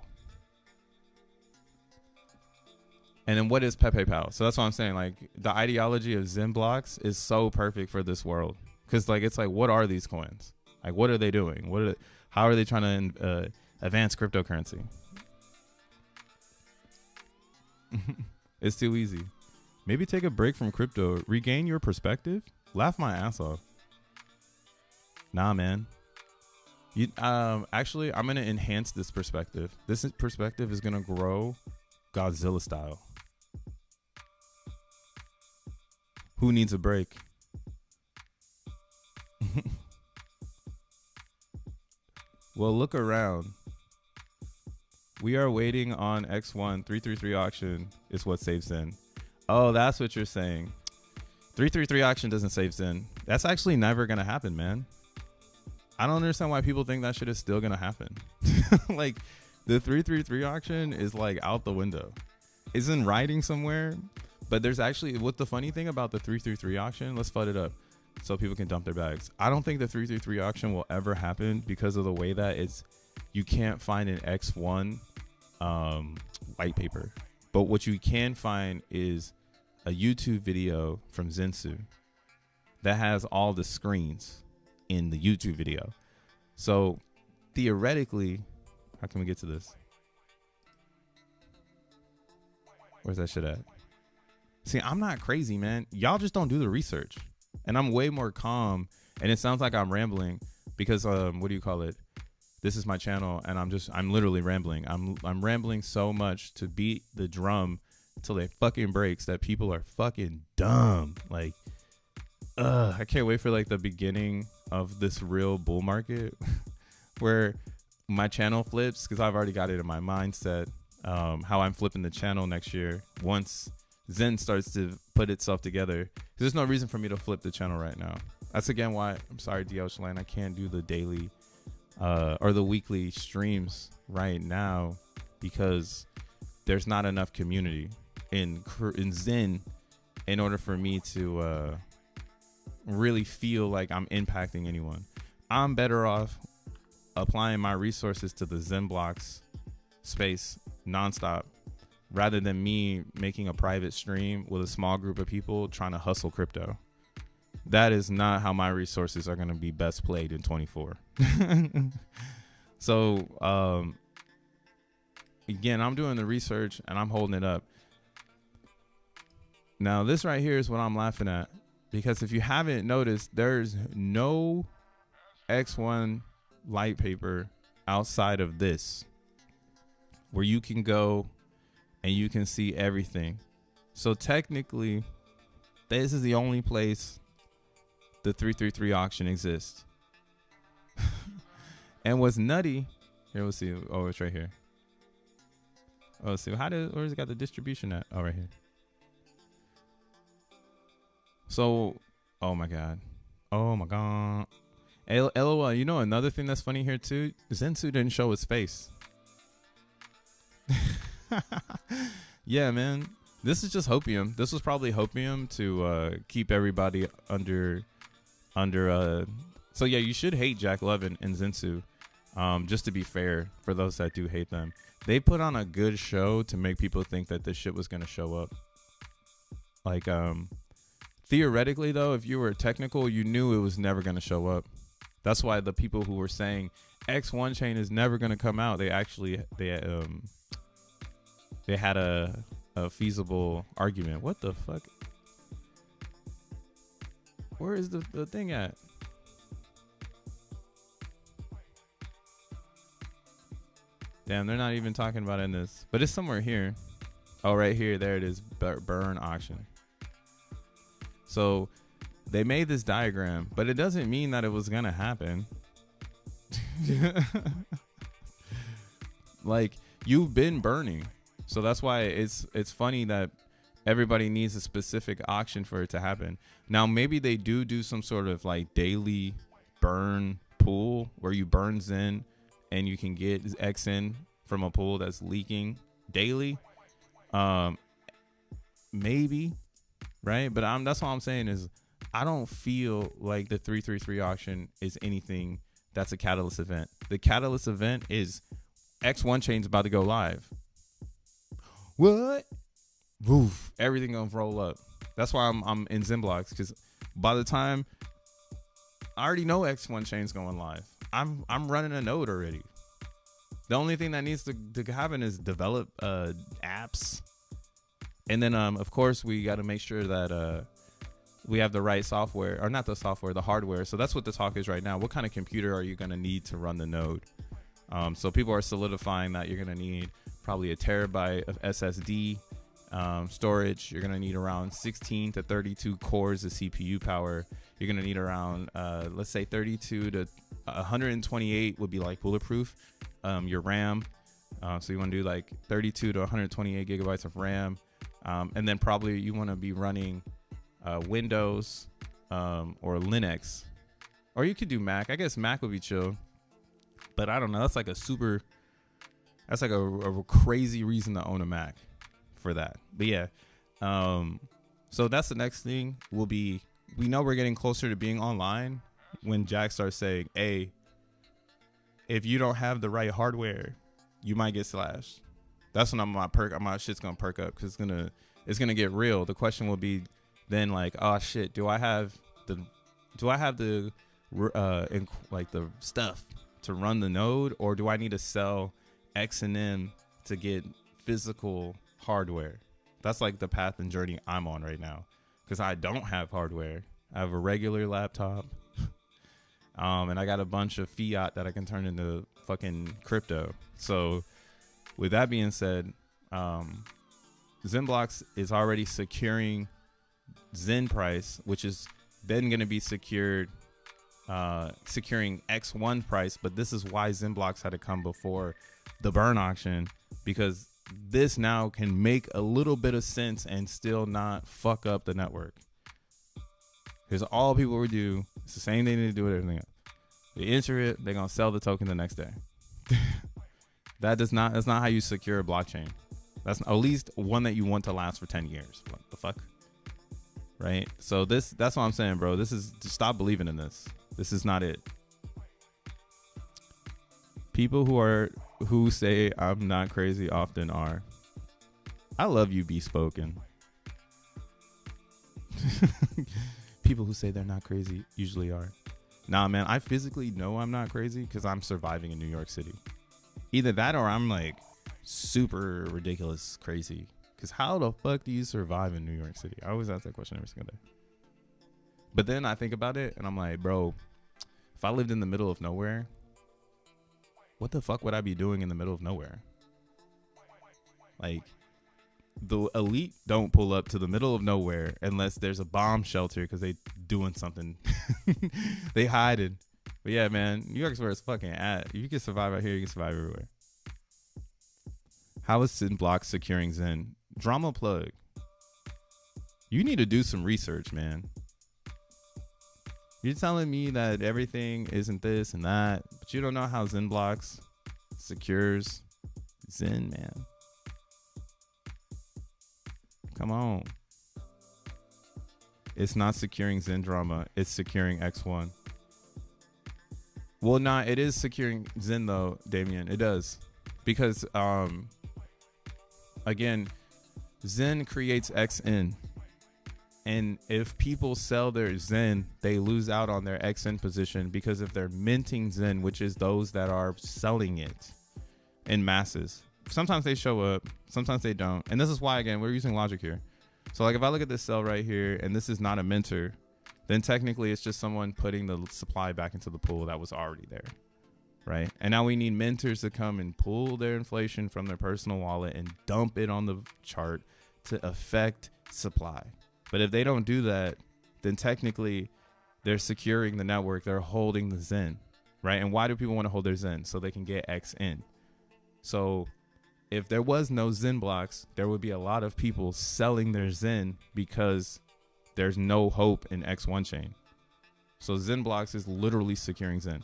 And then what is PayPal? So that's what I'm saying. Like the ideology of Zen blocks is so perfect for this world. Cause like, it's like, what are these coins? Like, what are they doing? How are they trying to advance cryptocurrency? It's too easy. Maybe take a break from crypto, regain your perspective. Laugh my ass off. Nah, man. Actually, I'm gonna enhance this perspective. This perspective is gonna grow Godzilla style. Who needs a break? Well, look around. We are waiting on X1 333 auction is what saves Zen. Oh, that's what you're saying. 333 auction doesn't save Zen. That's actually never gonna happen, man. I don't understand why people think that shit is still gonna happen. Like the 333 auction is like out the window. It's in writing somewhere, but there's actually, what the funny thing about the 333 auction, let's FUD it up so people can dump their bags. I don't think the 333 auction will ever happen because of the way that you can't find an X1 white paper. But what you can find is a YouTube video from Zensu that has all the screens in the YouTube video. So theoretically, how can we get to this? Where's that shit at? See, I'm not crazy, man. Y'all just don't do the research. And I'm way more calm. And it sounds like I'm rambling because what do you call it? This is my channel and I'm literally rambling. I'm rambling so much to beat the drum till it fucking breaks that people are fucking dumb. Like, I can't wait for like the beginning of this real bull market where my channel flips, because I've already got it in my mindset, how I'm flipping the channel next year once Zen starts to put itself together. There's no reason for me to flip the channel right now. That's again why I'm sorry, DL Shalane, I can't do the daily or the weekly streams right now, because there's not enough community in Zen in order for me to really feel like I'm impacting anyone. I'm better off applying my resources to the Zen Blocks space nonstop rather than me making a private stream with a small group of people trying to hustle crypto. That is not how my resources are going to be best played in 24. So, again, I'm doing the research and I'm holding it up. Now, this right here is what I'm laughing at, because if you haven't noticed, there's no X1 light paper outside of this where you can go and you can see everything. So technically, this is the only place the 333 auction exists. And what's nutty, here we'll see. Oh, it's right here. Oh, let's see. Where's it got the distribution at? Oh, right here. So, oh my god. Oh my god. LOL, you know another thing that's funny here too? Zensu didn't show his face. Yeah, man. This is just hopium. This was probably hopium to keep everybody under so yeah, you should hate Jack Levin and Zensu. Just to be fair, for those that do hate them. They put on a good show to make people think that this shit was gonna show up. Like, theoretically though, if you were technical, you knew it was never gonna show up. That's why the people who were saying X1 chain is never gonna come out, they had a feasible argument. What the fuck? Where is the thing at? . Damn, they're not even talking about it in this, but it's somewhere here. Oh, right here. There it is. Burn auction. So they made this diagram, but it doesn't mean that it was going to happen. Like, you've been burning. So that's why it's funny that everybody needs a specific auction for it to happen. Now, maybe they do some sort of like daily burn pool where you burn Zen and you can get XN from a pool that's leaking daily. Maybe, right? But that's all I'm saying is I don't feel like the 333 auction is anything that's a catalyst event. The catalyst event is X1 chain's about to go live. What? Woof. Everything gonna roll up. That's why I'm in Zen Blocks, because by the time I already know X1 chain's going live, I'm running a node already. The only thing that needs to happen is develop apps, and then of course we got to make sure that we have the right software, or not the software, the hardware. So that's what the talk is right now. What kind of computer are you gonna need to run the node? So people are solidifying that you're gonna need probably a terabyte of SSD storage. You're gonna need around 16 to 32 cores of CPU power. You're gonna need around let's say 32 to 128 would be like bulletproof. Your RAM, so you want to do like 32 to 128 gigabytes of RAM, and then probably you want to be running Windows or Linux, or you could do Mac. I guess Mac would be chill, but I don't know. That's like a crazy reason to own a Mac for that. But yeah, so that's the next thing will be, we know we're getting closer to being online when Jack starts saying, hey, if you don't have the right hardware, you might get slashed. That's when my shit's gonna perk up, because it's gonna get real. The question will be then like, oh shit, do I have the stuff to run the node, or do I need to sell XEN to get physical hardware? That's like the path and journey I'm on right now, because I don't have hardware. I have a regular laptop. And I got a bunch of fiat that I can turn into fucking crypto. So with that being said, XenBlocks is already securing Zen price, which is then going to be securing X1 price. But this is why XenBlocks had to come before the burn auction, because this now can make a little bit of sense and still not fuck up the network. Because all people would do, it's the same thing they do with everything else. They enter it, they're gonna sell the token the next day. That's not how you secure a blockchain. That's at least one that you want to last for 10 years. What the fuck? Right? So that's what I'm saying, bro. This is, just stop believing in this. This is not it. People who say I'm not crazy often are. I love you, be spoken. People who say they're not crazy usually are. Nah, man, I physically know I'm not crazy because I'm surviving in New York City. Either that or I'm like super ridiculous crazy. Because how the fuck do you survive in New York City? I always ask that question every single day. But then I think about it and I'm like, bro, if I lived in the middle of nowhere, what the fuck would I be doing in the middle of nowhere? Like, the elite don't pull up to the middle of nowhere unless there's a bomb shelter because they doing something. They hiding. But yeah, man, New York's where it's fucking at. If you can survive out here, you can survive everywhere. How is XENBLocks securing Zen? Drama plug. You need to do some research, man. You're telling me that everything isn't this and that, but you don't know how XENBLocks secures Zen, man. Come on. It's not securing Zen drama. It's securing X1. Well, nah, it is securing Zen though, Damien. It does. Because, again, Zen creates XN. And if people sell their Zen, they lose out on their XN position, because if they're minting Zen, which is those that are selling it in masses. Sometimes they show up, sometimes they don't. And this is why, again, we're using logic here. So like if I look at this cell right here and this is not a minter, then technically it's just someone putting the supply back into the pool that was already there. right? And now we need mentors to come and pull their inflation from their personal wallet and dump it on the chart to affect supply. But if they don't do that, then technically they're securing the network. They're holding the Zen, right? And why do people want to hold their Zen? So they can get XN. So if there was no Zen blocks, there would be a lot of people selling their Zen because there's no hope in X1 chain. So Zen blocks is literally securing Zen.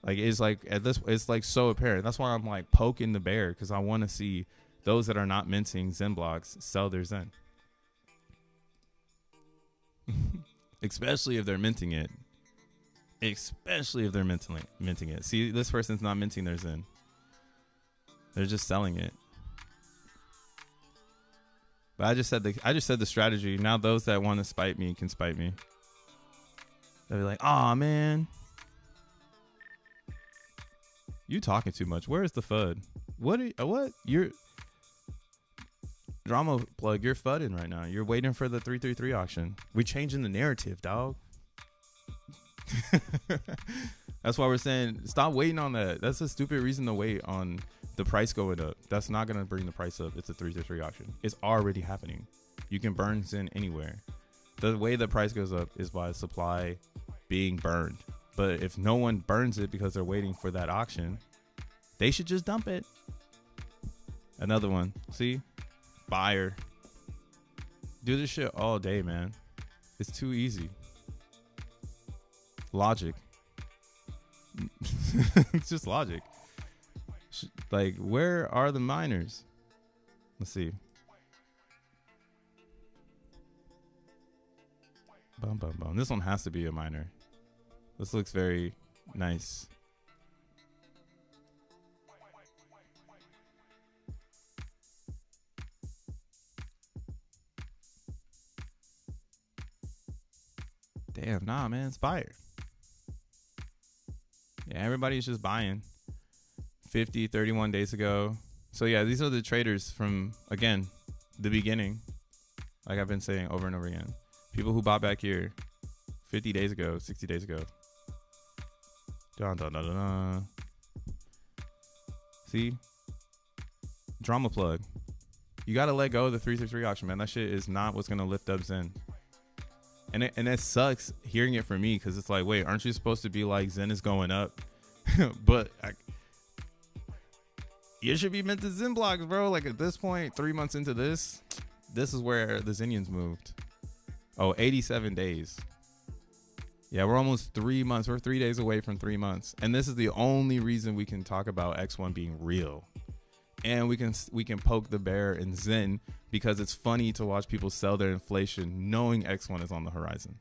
Like it's like at this, it's like so apparent. That's why I'm like poking the bear, because I want to see those that are not minting Zen blocks sell their Zen. Especially if they're minting it. Especially if they're minting it. See, this person's not minting their Zen. They're just selling it. But I just said the strategy. Now those that want to spite me can spite me. They'll be like, "Oh man, you talking too much. Where's the FUD? What? You're drama plug. You're FUDing right now. You're waiting for the 333 auction. We changing the narrative, dog." That's why we're saying stop waiting on that. That's a stupid reason to wait on the price going up. That's not gonna bring the price up. It's a 333 auction. It's already happening. You can burn Zen anywhere. The way the price goes up is by supply being burned. But if no one burns it because they're waiting for that auction, they should just dump it. Another one. See? Buyer. Do this shit all day, man. It's too easy. Logic. It's just logic. Like, where are the miners? Let's see. Bum, bum, bum. This one has to be a miner. This looks very nice. Damn, nah, man, it's fire. Yeah, everybody's just buying 50, 31 days ago. So yeah, these are the traders from, again, the beginning. Like I've been saying over and over again. People who bought back here 50 days ago, 60 days ago. Dun, dun, dun, dun, dun. See? Drama plug. You got to let go of the 333 auction, man. That shit is not what's going to lift up Zen. And it sucks hearing it from me, because it's like, wait, aren't you supposed to be like, Zen is going up? But you should be meant to Zen blocks, bro. Like at this point, 3 months into this is where the Zenians moved. Oh, 87 days. Yeah, we're almost 3 months. We're 3 days away from 3 months. And this is the only reason we can talk about X1 being real. And we can poke the bear in Zen, because it's funny to watch people sell their inflation knowing X1 is on the horizon.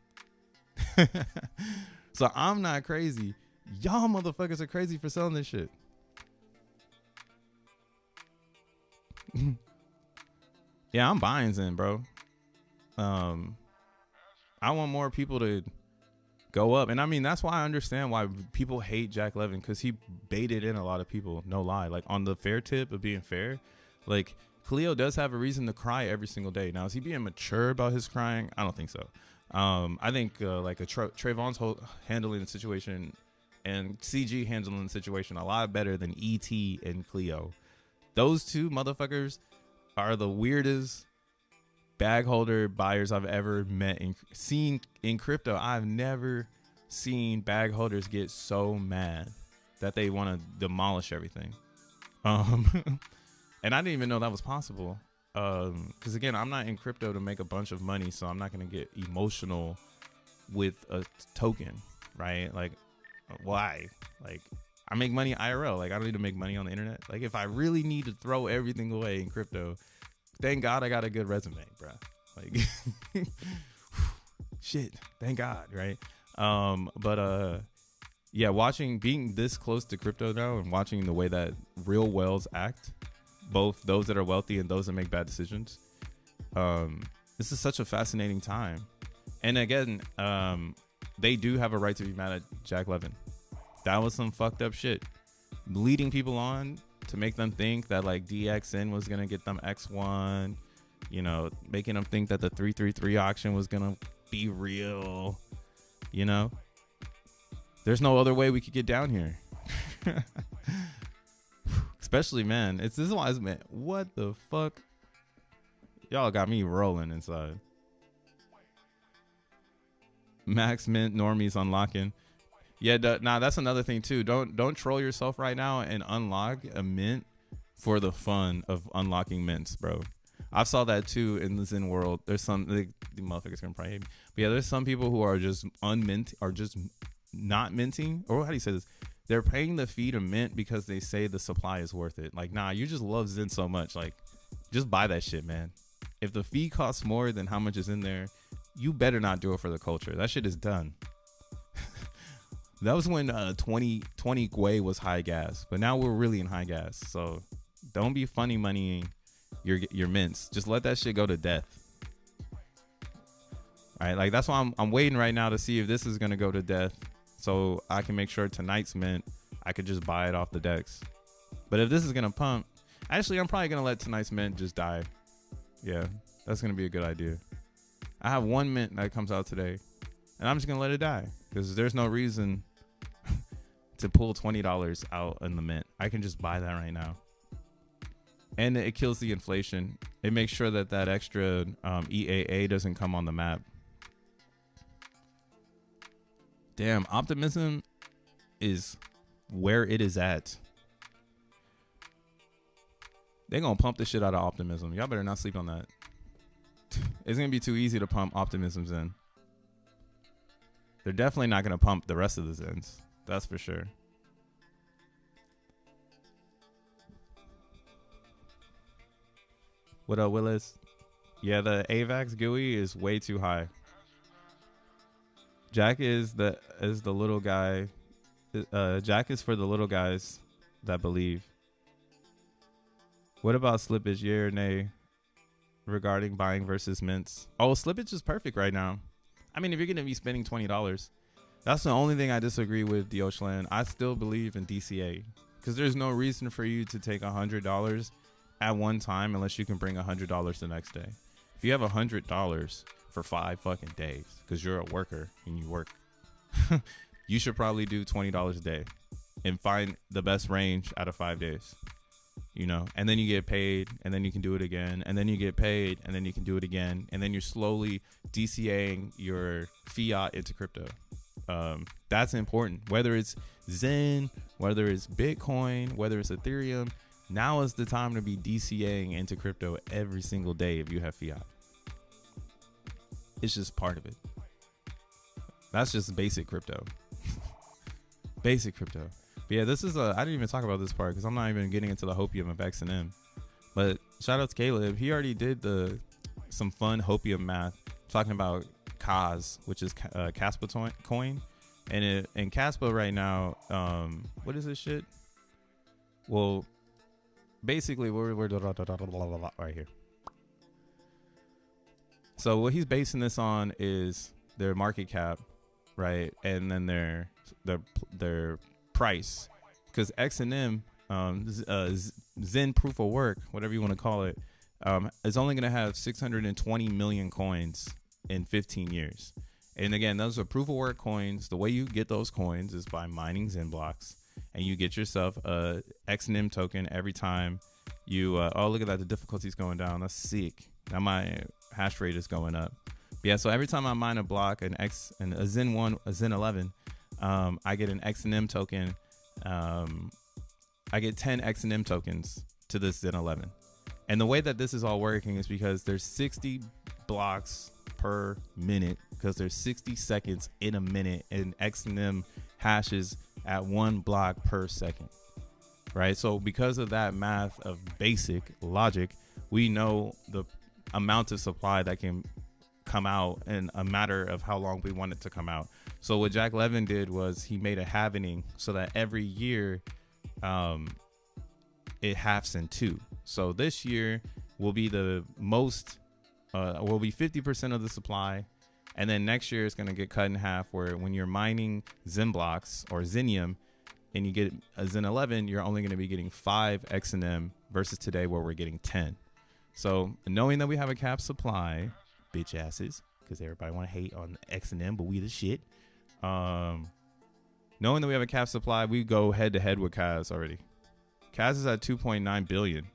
So I'm not crazy. Y'all motherfuckers are crazy for selling this shit. Yeah, I'm buying Zen, bro. I want more people to go up. And I mean, that's why I understand why people hate Jack Levin, because he baited in a lot of people. No lie. Like on the fair tip of being fair, like Cleo does have a reason to cry every single day. Now, is he being mature about his crying? I don't think so. I think like a Trayvon's handling the situation and CG handling the situation a lot better than ET and Cleo. Those two motherfuckers are the weirdest bag holder buyers I've ever met and seen in crypto. I've never seen bag holders get so mad that they want to demolish everything. And I didn't even know that was possible. Because again, I'm not in crypto to make a bunch of money, so I'm not going to get emotional with a token, right? Like, why? Like, I make money IRL. Like, I don't need to make money on the internet. Like, if I really need to throw everything away in crypto, thank God I got a good resume, bro. Like, shit, thank God, right? Yeah, being this close to crypto now and watching the way that real whales act, both those that are wealthy and those that make bad decisions, this is such a fascinating time. And again, they do have a right to be mad at Jack Levin. That was some fucked up shit. Leading people on to make them think that like DXN was gonna get them X1, you know, making them think that the 333 auction was gonna be real, you know. There's no other way we could get down here. Especially, man, this is why, man, what the fuck? Y'all got me rolling inside. Max mint normies unlocking. Yeah, nah, that's another thing too. Don't troll yourself right now and unlock a mint for the fun of unlocking mints, bro. I saw that too in the Zen world. There's some the motherfuckers gonna probably hate me. But yeah, there's some people who are just just not minting, or how do you say this? They're paying the fee to mint because they say the supply is worth it. Like, nah, you just love Zen so much. Like, just buy that shit, man. If the fee costs more than how much is in there, you better not do it for the culture. That shit is done. That was when 2020 Gwei was high gas, but now we're really in high gas. So don't be funny moneying your mints. Just let that shit go to death. All right, like that's why I'm waiting right now to see if this is gonna go to death, so I can make sure tonight's mint I could just buy it off the decks. But if this is gonna pump, actually I'm probably gonna let tonight's mint just die. Yeah, that's gonna be a good idea. I have one mint that comes out today, and I'm just gonna let it die because there's no reason to pull $20 out in the mint. I can just buy that right now, and it kills the inflation. It makes sure that extra EAA doesn't come on the map. Damn, optimism is where it is at. They're gonna pump the shit out of optimism. Y'all better not sleep on that. It's gonna be too easy to pump optimism Zen. They're definitely not gonna pump the rest of the Zens. That's for sure. What up, Willis? Yeah, the AVAX GUI is way too high. Jack is the little guy. Jack is for the little guys that believe. What about slippage? Yeah or nay? Regarding buying versus mints. Oh, slippage is perfect right now. I mean, if you're gonna be spending $20, that's the only thing I disagree with, Dioshlan. I still believe in DCA because there's no reason for you to take $100 at one time unless you can bring $100 the next day. If you have $100 for 5 fucking days because you're a worker and you work, you should probably do $20 a day and find the best range out of 5 days. You know, and then you get paid, and then you can do it again, and then you get paid, and then you can do it again, and then you're slowly DCAing your fiat into crypto. That's important. Whether it's Zen, whether it's Bitcoin, whether it's Ethereum, now is the time to be DCAing into crypto every single day if you have fiat. It's just part of it. That's just basic crypto. Basic crypto. But yeah, this is I didn't even talk about this part because I'm not even getting into the hopium of XNM. But shout out to Caleb. He already did some fun hopium math talking about Kaz, which is Caspa coin. And in Caspa right now, what is this shit? Well, basically we're right here. So what he's basing this on is their market cap, right? And then their price, because XNM, Zen proof of work, whatever you want to call it, is only going to have 620 million coins in 15 years. And again, those are proof of work coins. The way you get those coins is by mining Zen blocks, and you get yourself a XNM token every time you oh, look at that, the difficulty's going down. That's sick. Now my hash rate is going up. But yeah, so every time I mine a block, a Zen 1, a Zen 11, I get an XNM token. I get 10 XNM tokens to this Zen 11. And the way that this is all working is because there's 60 blocks per minute, because there's 60 seconds in a minute, and XNM hashes at 1 block per second. Right? So because of that math of basic logic, we know the amount of supply that can come out in a matter of how long we want it to come out. So what Jack Levin did was he made a halvening so that every year it halves in 2. So this year will be the most, will be 50% of the supply. And then next year it's going to get cut in half, where when you're mining Zen blocks or Zenium and you get a Zen 11, you're only going to be getting 5 XNM versus today where we're getting 10. So knowing that we have a cap supply, bitch asses, because everybody want to hate on XNM, but we the shit. Knowing that we have a cap supply, we go head to head with Kaz already. Kaz is at 2.9 billion.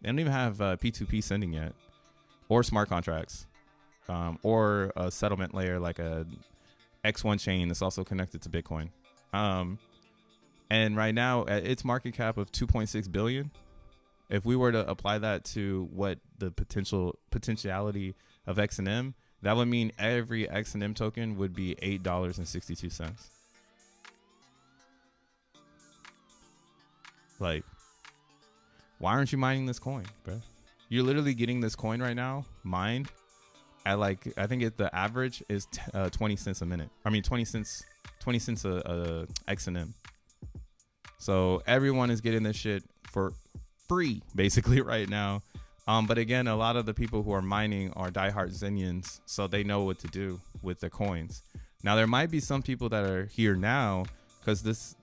They don't even have P2P sending yet, or smart contracts, or a settlement layer like a X1 chain that's also connected to Bitcoin. And right now, at its market cap of 2.6 billion, if we were to apply that to what the potentiality of XNM, that would mean every XNM token would be $8.62. Like, why aren't you mining this coin, bro? You're literally getting this coin right now mined at, like, I think the average is 20 cents a minute. I mean, 20 cents a XNM. So everyone is getting this shit for free basically right now. But again, a lot of the people who are mining are diehard Zenians, so they know what to do with the coins. Now, there might be some people that are here now because this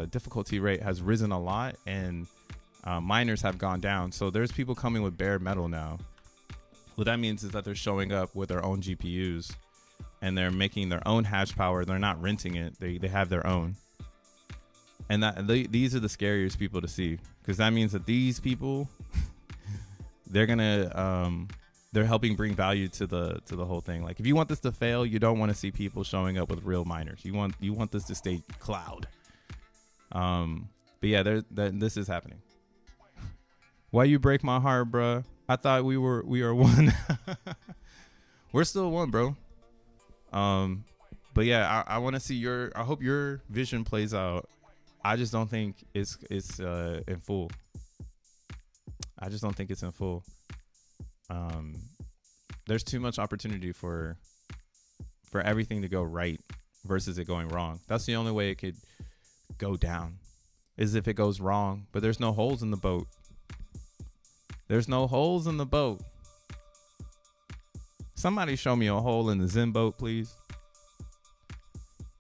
difficulty rate has risen a lot, and miners have gone down. So there's people coming with bare metal now. What that means is that they're showing up with their own GPUs and they're making their own hash power. They're not renting it. They have their own. And these are the scariest people to see, because that means that these people, they're helping bring value to the whole thing. Like, if you want this to fail, you don't want to see people showing up with real miners. You want this to stay cloud. But yeah, this is happening. Why you break my heart, bro? I thought we are one. We're still one, bro. But yeah, I want to see I hope your vision plays out. I just don't think it's in full. I just don't think it's in full. There's too much opportunity for everything to go right versus it going wrong. That's the only way it could go down, is if it goes wrong. But there's no holes in the boat. There's no holes in the boat. Somebody show me a hole in the Zen boat, please.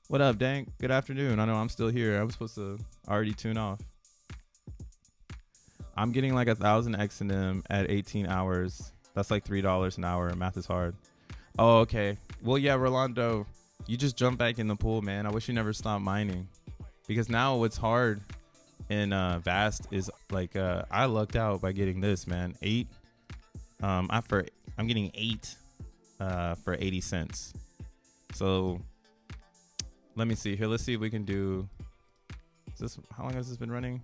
What up, Dank? Good afternoon. I know I'm still here. I was supposed to already tune off. I'm getting like 1,000 XNM at 18 hours. That's like $3 an hour. Math is hard. Oh, okay. Well, yeah, Rolando, you just jump back in the pool, man. I wish you never stopped mining, because now what's hard in Vast is like I lucked out by getting this, man. 8. I'm getting 8 for 80 cents. So let me see here. Let's see if we can do how long has this been running?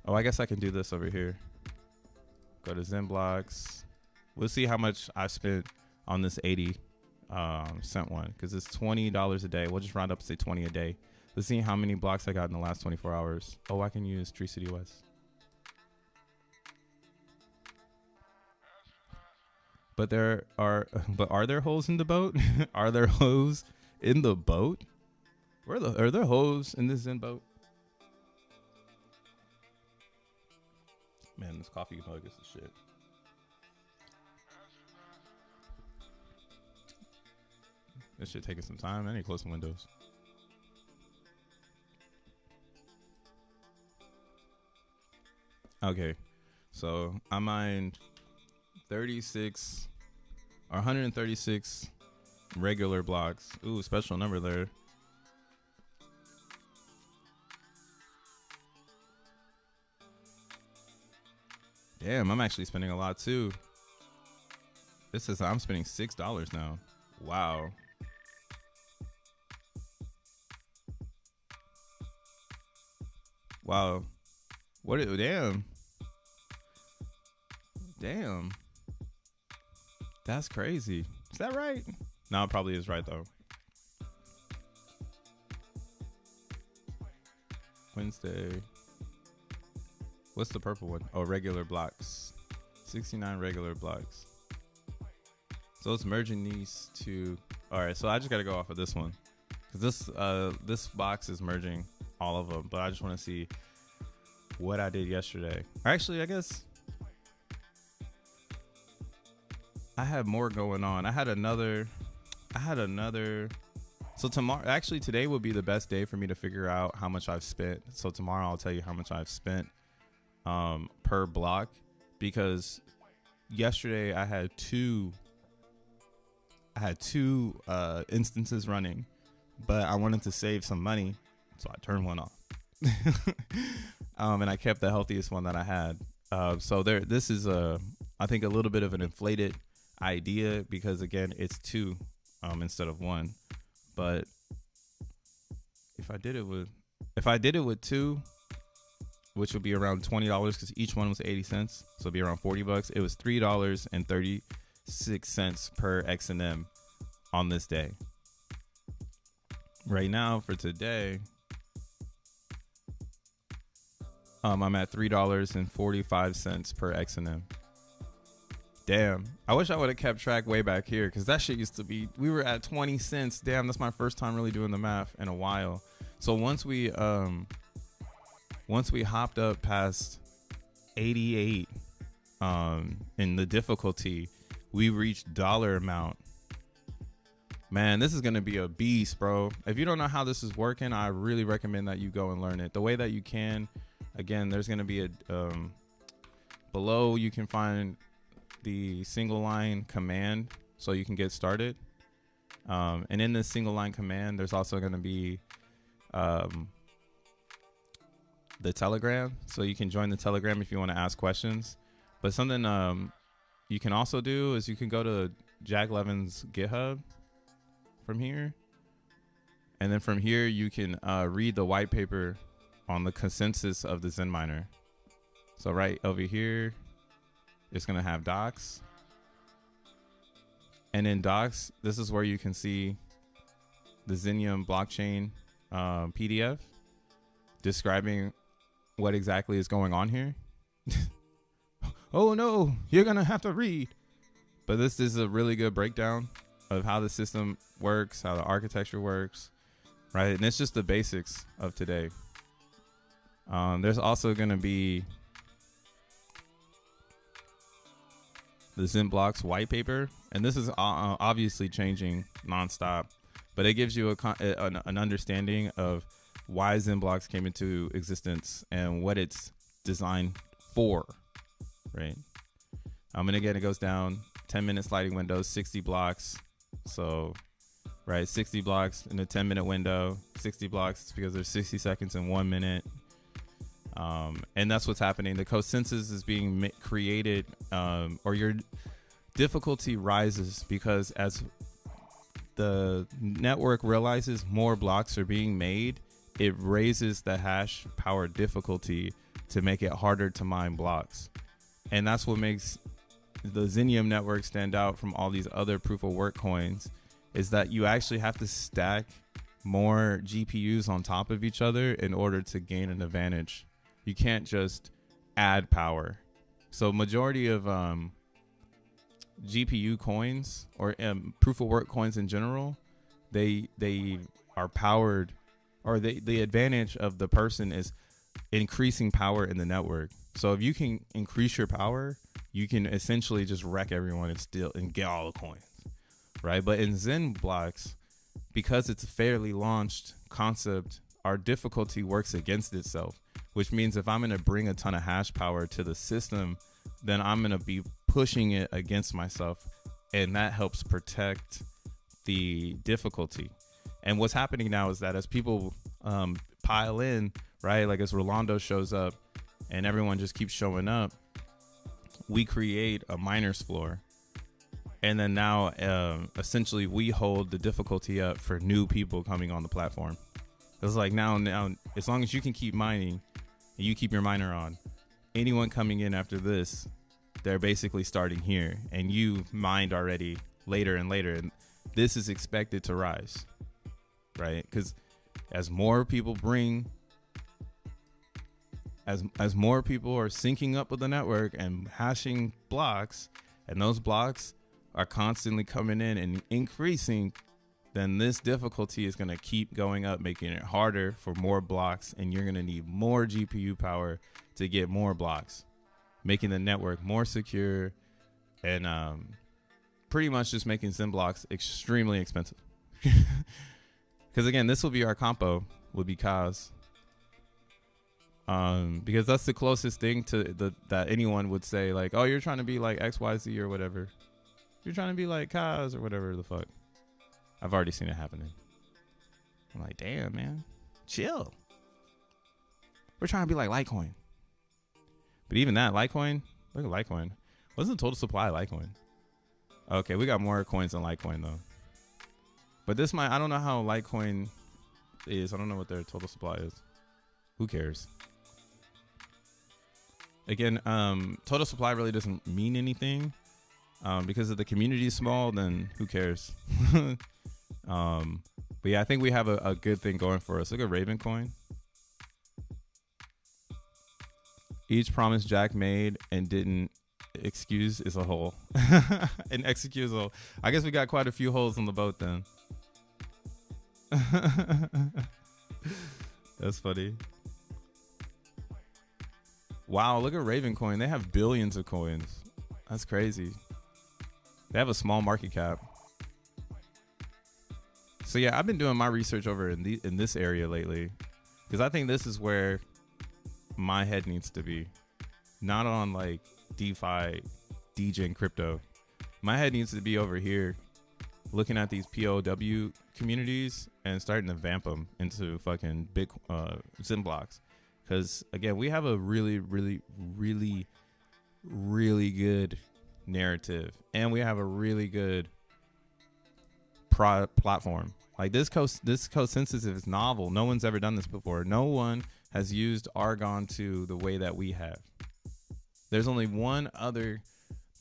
Oh, I guess I can do this over here. Go to Zen Blocks. We'll see how much I spent on this 80 cent one, because it's $20 a day. We'll just round up and say 20 a day. Let's see how many blocks I got in the last 24 hours. Oh, I can use Tree City West. But are there holes in the boat? Are there holes in the boat? Are there holes in this Zen boat? Man, this coffee mug is the shit. This shit taking some time. I need to close some windows. Okay, so I mined 36 or 136 regular blocks. Ooh, special number there. Damn, I'm actually spending a lot too. This says I'm spending $6 now. Wow. Wow. Damn. That's crazy. Is that right? No, it probably is right though. Wednesday. What's the purple one? Oh, regular blocks. 69 regular blocks. So it's merging these two. All right, so I just got to go off of this one, because this box is merging all of them. But I just want to see what I did yesterday. Actually, I guess I had more going on. I had another. So today will be the best day for me to figure out how much I've spent. So tomorrow I'll tell you how much I've spent per block, because yesterday I had two instances running. but I wanted to save some money, so I turned one off. And I kept the healthiest one that I had. So this is I think a little bit of an inflated idea, because again, it's 2 instead of 1. But if I did it with 2, which would be around $20, because each one was 80 cents, so it'd be around $40. It was $3.36 per XNM on this day. Right now, for today, I'm at $3.45 per XNM. Damn, I wish I would have kept track way back here, because that shit used to be, we were at 20 cents. Damn, that's my first time really doing the math in a while. So once we hopped up past 88 in the difficulty, we reached dollar amount. Man, this is going to be a beast, bro. If you don't know how this is working, I really recommend that you go and learn it the way that you can. Again, there's going to be a below, you can find the single line command so you can get started. And in this single line command, there's also going to be the Telegram, so you can join the Telegram if you want to ask questions. But something you can also do is you can go to Jack Levin's GitHub from here, and then from here you can read the white paper on the consensus of the Zen miner. So right over here, it's gonna have docs, and in docs, this is where you can see the Xenium blockchain PDF describing what exactly is going on here. Oh no, you're gonna have to read. But this is a really good breakdown of how the system works, how the architecture works, right? And it's just the basics of today. There's also gonna be the Zen Blocks white paper, and this is obviously changing nonstop, but it gives you an understanding of why Zen Blocks came into existence and what it's designed for, right? And again, it goes down 10-minute sliding windows, 60 blocks. So, right, 60 blocks in a 10-minute window, 60 blocks, it's because there's 60 seconds in 1 minute. And that's what's happening. The consensus is being created, or your difficulty rises because as the network realizes more blocks are being made, it raises the hash power difficulty to make it harder to mine blocks. And that's what makes the Xenium network stand out from all these other proof of work coins, is that you actually have to stack more GPUs on top of each other in order to gain an advantage. You can't just add power. So majority of GPU coins or proof of work coins in general, they are powered, or the advantage of the person is increasing power in the network. So if you can increase your power, you can essentially just wreck everyone and get all the coins, right? But in Zen Blocks, because it's a fairly launched concept, our difficulty works against itself, which means if I'm going to bring a ton of hash power to the system, then I'm going to be pushing it against myself, and that helps protect the difficulty. And what's happening now is that as people pile in, right, like as Rolando shows up and everyone just keeps showing up, we create a miner's floor. And then now essentially we hold the difficulty up for new people coming on the platform. It's like now, as long as you can keep mining and you keep your miner on, anyone coming in after this, they're basically starting here, and you mined already later and later. And this is expected to rise, right? Because as more people bring, as more people are syncing up with the network and hashing blocks, and those blocks are constantly coming in and increasing, then this difficulty is going to keep going up, making it harder for more blocks, and you're going to need more GPU power to get more blocks, making the network more secure, and pretty much just making Zen blocks extremely expensive. Because again, this will be our compo, would be Kaz. Because that's the closest thing to that anyone would say, like, oh, you're trying to be like XYZ or whatever. You're trying to be like Kaz or whatever the fuck. I've already seen it happening. I'm like, damn, man, chill. We're trying to be like Litecoin. But even that, Litecoin, look at Litecoin. What's the total supply of Litecoin? Okay, we got more coins than Litecoin, though. But this might, I don't know how Litecoin is. I don't know what their total supply is. Who cares? Again, total supply really doesn't mean anything. Because if the community is small, then who cares? But yeah, I think we have a good thing going for us. Look at Raven Coin. Each promise Jack made and didn't excuse is a hole. And execute is a hole. I guess we got quite a few holes in the boat then. That's funny. Wow, look at Raven Coin. They have billions of coins. That's crazy. They have a small market cap. So yeah, I've been doing my research over in this area lately, because I think this is where my head needs to be, not on like DeFi, DJ and crypto. My head needs to be over here, looking at these P.o.P communities and starting to vamp them into fucking big Zen blocks. Because again, we have a really, really, really, really good narrative, and we have a really good platform. Like this consensus is novel. No one's ever done this before. No one has used Argon 2 the way that we have. There's only one other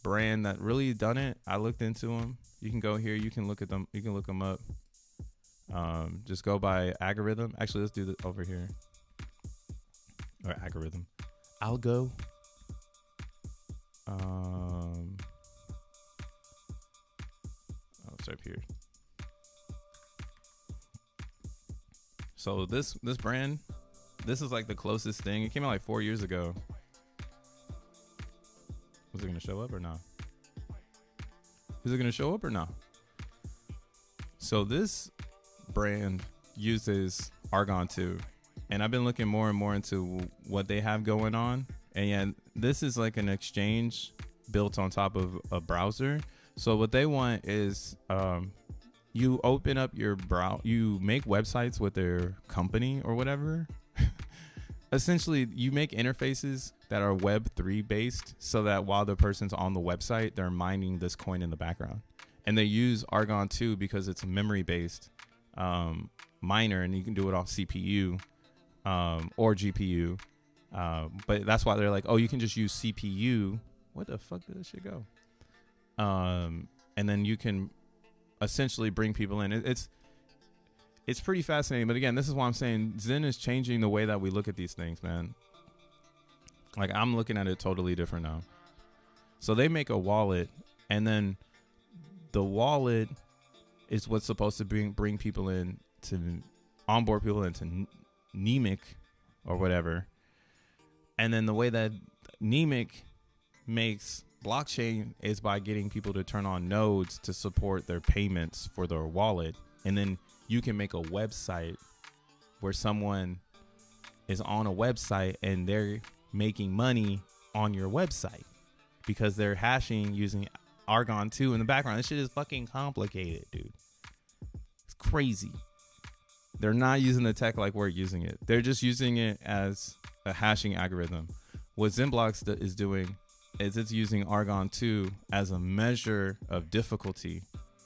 brand that really done it. I looked into them. You can go here. You can look at them. You can look them up. Just go by algorithm. Actually, let's do this over here. Or algorithm. Algo. Oh, it's up here. So this brand, this is like the closest thing. It came out like 4 years ago. Was it gonna show up or not? Is it gonna show up or not? So this brand uses Argon 2, and I've been looking more and more into what they have going on. And yeah, this is like an exchange built on top of a browser. So what they want is you open up your you make websites with their company or whatever. Essentially, you make interfaces that are Web3 based, so that while the person's on the website, they're mining this coin in the background. And they use Argon 2 because it's a memory based miner, and you can do it off CPU or GPU. But that's why they're like, oh, you can just use CPU. What the fuck did this shit go? And then you can essentially bring people in. It's pretty fascinating. But again, this is why I'm saying Zen is changing the way that we look at these things, man. Like, I'm looking at it totally different now. So they make a wallet, and then the wallet is what's supposed to bring people in, to onboard people into Nemic or whatever. And then the way that Nemic makes blockchain is by getting people to turn on nodes to support their payments for their wallet. And then you can make a website where someone is on a website and they're making money on your website because they're hashing using Argon 2 in the background. This shit is fucking complicated, dude. It's crazy. They're not using the tech like we're using it. They're just using it as a hashing algorithm. What XenBlocks is doing is it's using Argon 2 as a measure of difficulty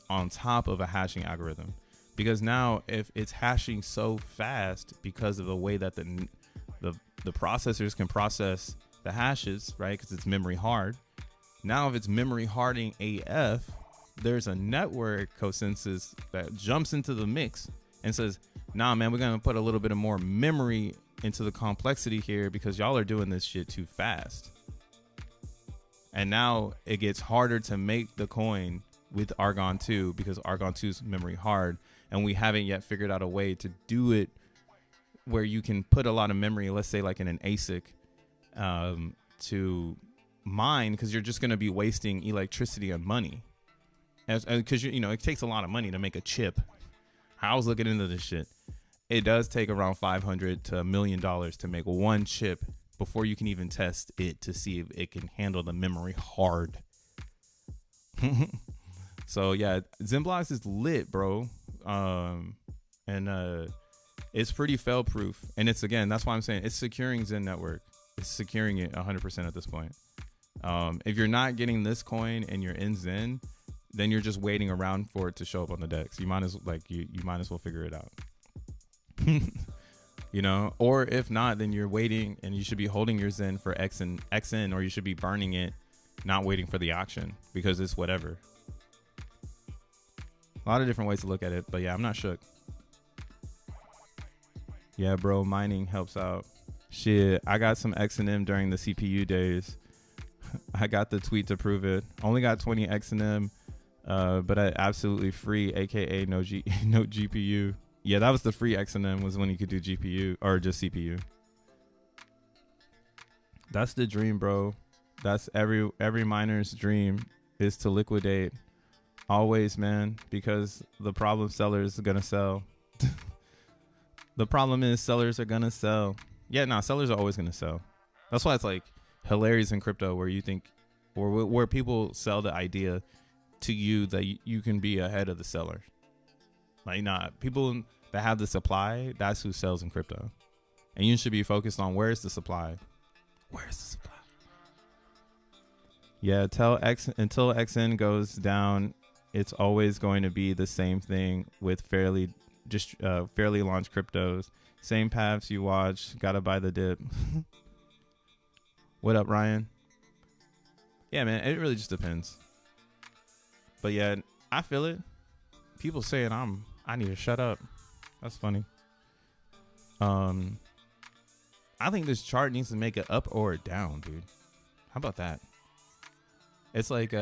on top of a hashing algorithm. Because now if it's hashing so fast because of the way that the processors can process the hashes, right? Because it's memory hard. Now if it's memory harding AF, there's a network consensus that jumps into the mix and says, nah, man, we're going to put a little bit of more memory into the complexity here because y'all are doing this shit too fast. And now it gets harder to make the coin with Argon 2 because Argon 2 is memory hard. And we haven't yet figured out a way to do it where you can put a lot of memory, let's say like in an ASIC, to mine, because you're just going to be wasting electricity and money. Because, you know, it takes a lot of money to make a chip. I was looking into this shit. It does take around $500 to $1 million to make one chip before you can even test it to see if it can handle the memory hard. So yeah, XenBlocks is lit, bro. and it's pretty fail proof. And it's, again, that's why I'm saying it's securing Zen network. It's securing it 100% at this point. If you're not getting this coin and you're in Zen, then you're just waiting around for it to show up on the DEX. You might as well figure it out. You know, or if not, then you're waiting, and you should be holding your Zen for XN, or you should be burning it, not waiting for the auction, because it's whatever. A lot of different ways to look at it, but yeah, I'm not shook. Yeah, bro, mining helps out. Shit, I got some XNM during the CPU days. I got the tweet to prove it. Only got 20 XNM, but I absolutely free, aka no GPU. Yeah, that was the free XNM, was when you could do GPU or just CPU. That's the dream, bro. That's every miner's dream, is to liquidate. Always, man, because the problem, sellers are gonna sell. The problem is sellers are gonna sell. Yeah, no, sellers are always gonna sell. That's why it's like hilarious in crypto, where you think, or where people sell the idea to you that you can be ahead of the seller. Like, nah, people that have the supply, that's who sells in crypto. And you should be focused on, where's the supply? Where's the supply? Yeah, until XN goes down, it's always going to be the same thing with fairly launched cryptos. Same paths you watch, gotta buy the dip. What up, Ryan? Yeah, man, it really just depends. But yeah, I feel it. People saying I need to shut up. That's funny. I think this chart needs to make it up or down, dude. How about that? It's like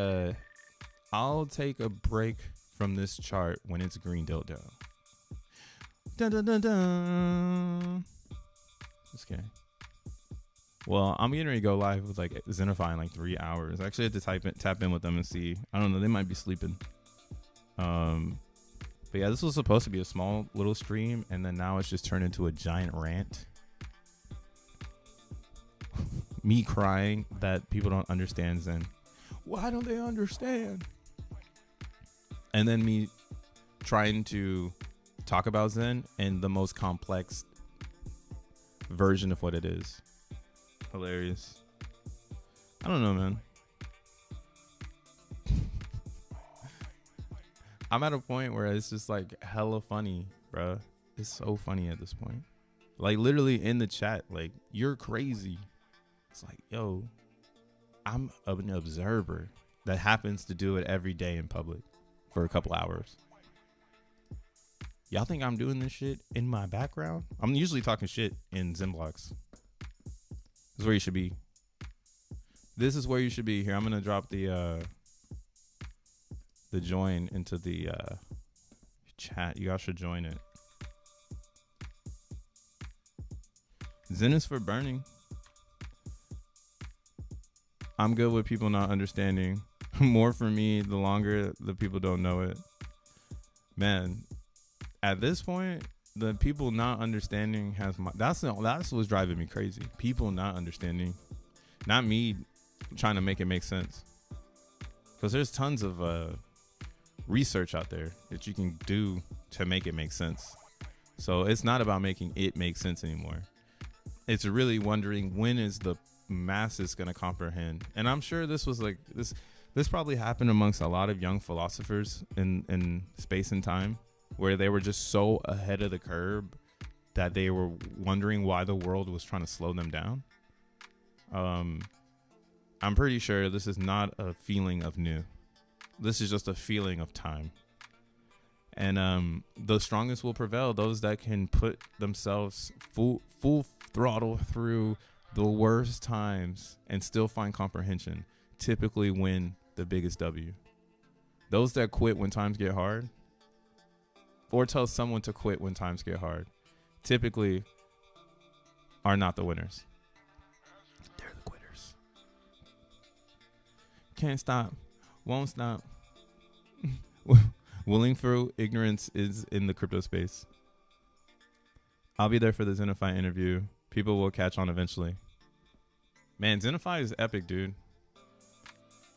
I'll take a break from this chart when it's green dilt down. Dun, dun, dun, dun. Just kidding. Well, I'm getting ready to go live with like Xenify in like 3 hours. I actually had to tap in with them and see. I don't know. They might be sleeping. But yeah, this was supposed to be a small little stream, and then now it's just turned into a giant rant. Me crying that people don't understand Zen. Why don't they understand? And then me trying to talk about Zen and the most complex version of what it is. Hilarious. I don't know, man. I'm at a point where it's just like hella funny, bro. It's so funny at this point. Like, literally in the chat, like, you're crazy. It's like, yo, I'm an observer that happens to do it every day in public for a couple hours. Y'all think I'm doing this shit in my background? I'm usually talking shit in Zen Blocks. This is where you should be. This is where you should be. Here, I'm gonna drop the join into the chat. You guys should join it. Zen is for burning. I'm good with people not understanding. More for me, the longer the people don't know it. Man, at this point, the people not understanding that's what's driving me crazy. People not understanding, not me trying to make it make sense. Because there's tons of research out there that you can do to make it make sense. So it's not about making it make sense anymore. It's really wondering, when is the masses going to comprehend? And I'm sure this was like this probably happened amongst a lot of young philosophers in space and time, where they were just so ahead of the curve that they were wondering why the world was trying to slow them down. I'm pretty sure this is not a feeling of new. This is just a feeling of time. And the strongest will prevail. Those that can put themselves full throttle through the worst times and still find comprehension typically win the biggest W. Those that quit when times get hard, or tell someone to quit when times get hard, typically are not the winners. They're the quitters. Can't stop, won't stop. Willing for ignorance is in the crypto space. I'll be there for the Xenify interview. People will catch on eventually. Man, Xenify is epic, dude.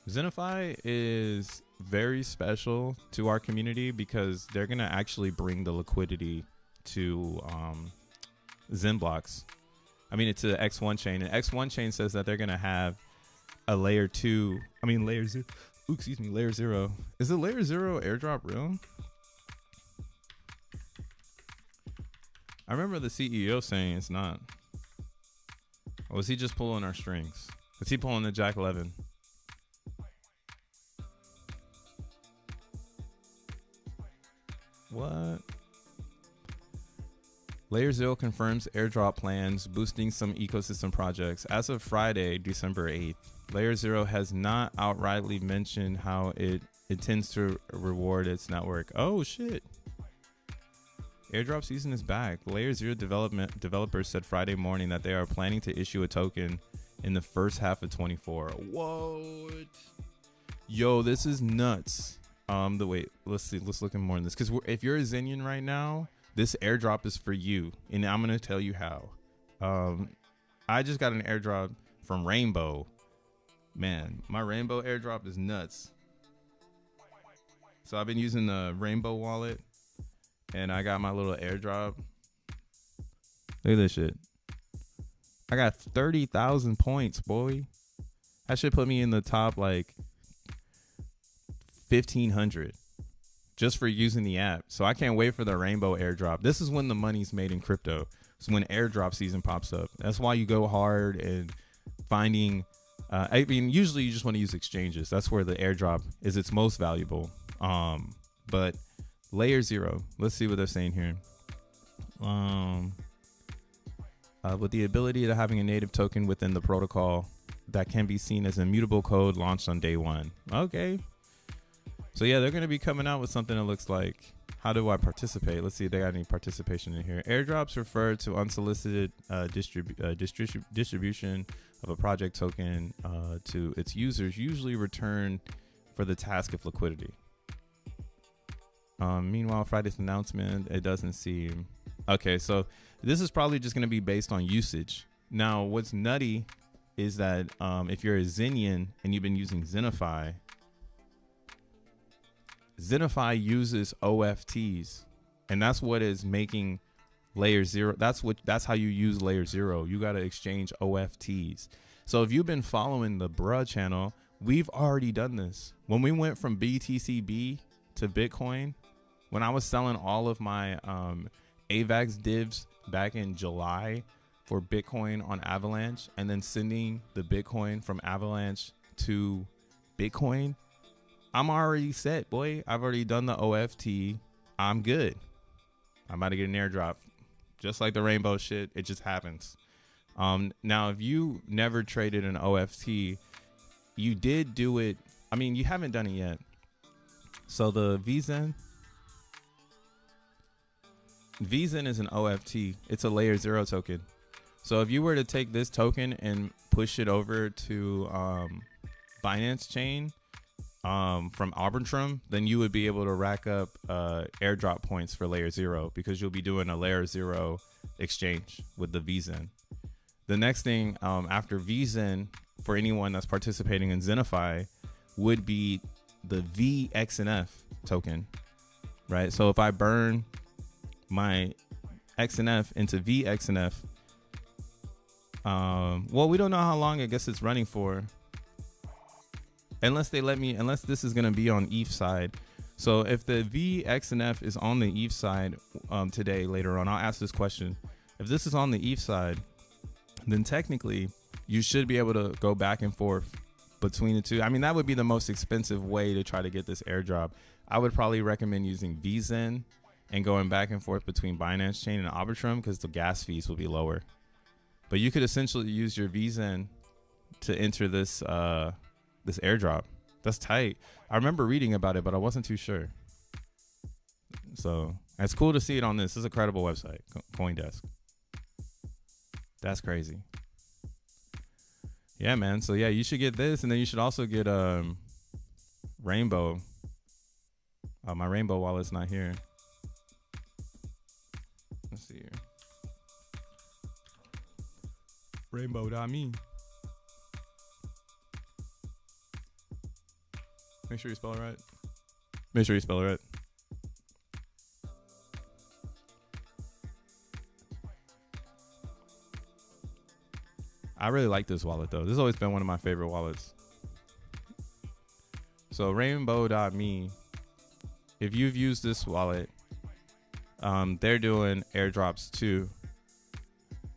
Xenify is very special to our community because they're going to actually bring the liquidity to Zen Blocks. I mean, it's the X1 chain. And X1 chain says that they're going to have a layer 2. I mean, layer 0. Layer 0. Is the layer 0 airdrop real? I remember the CEO saying it's not. Or was he just pulling our strings? Was he pulling the Jack Levin? What? Layer 0 confirms airdrop plans, boosting some ecosystem projects. As of Friday, December 8th, Layer 0 has not outrightly mentioned how it intends to reward its network. Oh, shit. Airdrop season is back. Layer 0 developers said Friday morning that they are planning to issue a token in the first half of 24. Whoa. Yo, this is nuts. Wait, let's see. Let's look at more in this. Because if you're a Zenian right now, this airdrop is for you. And I'm going to tell you how. I just got an airdrop from Rainbow. Man, my Rainbow airdrop is nuts. So I've been using the Rainbow wallet. And I got my little airdrop. Look at this shit. I got 30,000 points, boy. That should put me in the top like 1,500 just for using the app. So I can't wait for the Rainbow airdrop. This is when the money's made in crypto. It's when airdrop season pops up. That's why you go hard and finding. I mean, usually you just want to use exchanges. That's where the airdrop is its most valuable. But Layer 0. Let's see what they're saying here. With the ability to having a native token within the protocol that can be seen as immutable code launched on day 1. Okay. So yeah, they're going to be coming out with something that looks like, how do I participate? Let's see if they got any participation in here. Airdrops refer to unsolicited distribution of a project token to its users, usually return for the task of liquidity. Meanwhile, Friday's announcement, it doesn't seem... Okay, so this is probably just going to be based on usage. Now, what's nutty is that if you're a Zenian and you've been using Xenify, Xenify uses OFTs, and that's what is making Layer 0. That's how you use Layer 0. You got to exchange OFTs. So if you've been following the Bruh channel, we've already done this. When we went from BTCB to Bitcoin, when I was selling all of my AVAX divs back in July for Bitcoin on Avalanche and then sending the Bitcoin from Avalanche to Bitcoin, I'm already set, boy. I've already done the OFT. I'm good. I'm about to get an airdrop. Just like the Rainbow shit, it just happens. Now, if you never traded an OFT, you did do it. I mean, you haven't done it yet. So the VZen is an OFT. It's a Layer 0 token. So if you were to take this token and push it over to Binance chain from Arbitrum, then you would be able to rack up airdrop points for Layer 0 because you'll be doing a Layer 0 exchange with the VZen. The next thing after VZen, for anyone that's participating in Xenify, would be the VXNF token, right? So if I burn my XNF into VXNF, well, we don't know how long I guess it's running for, unless they let me, unless this is going to be on ETH side. So if the VXNF is on the ETH side today, later on, I'll ask this question. If this is on the ETH side, then technically you should be able to go back and forth between the two. I mean, that would be the most expensive way to try to get this airdrop. I would probably recommend using VZen and going back and forth between Binance Chain and Arbitrum because the gas fees will be lower. But you could essentially use your VZen to enter this this airdrop. That's tight. I remember reading about it, but I wasn't too sure. So it's cool to see it on this. This is a credible website, CoinDesk. That's crazy. Yeah, man. So yeah, you should get this, and then you should also get Rainbow. My Rainbow wallet's not here. Let's see here. Rainbow.me. Make sure you spell it right. Make sure you spell it right. I really like this wallet though. This has always been one of my favorite wallets. So rainbow.me, if you've used this wallet, they're doing airdrops too.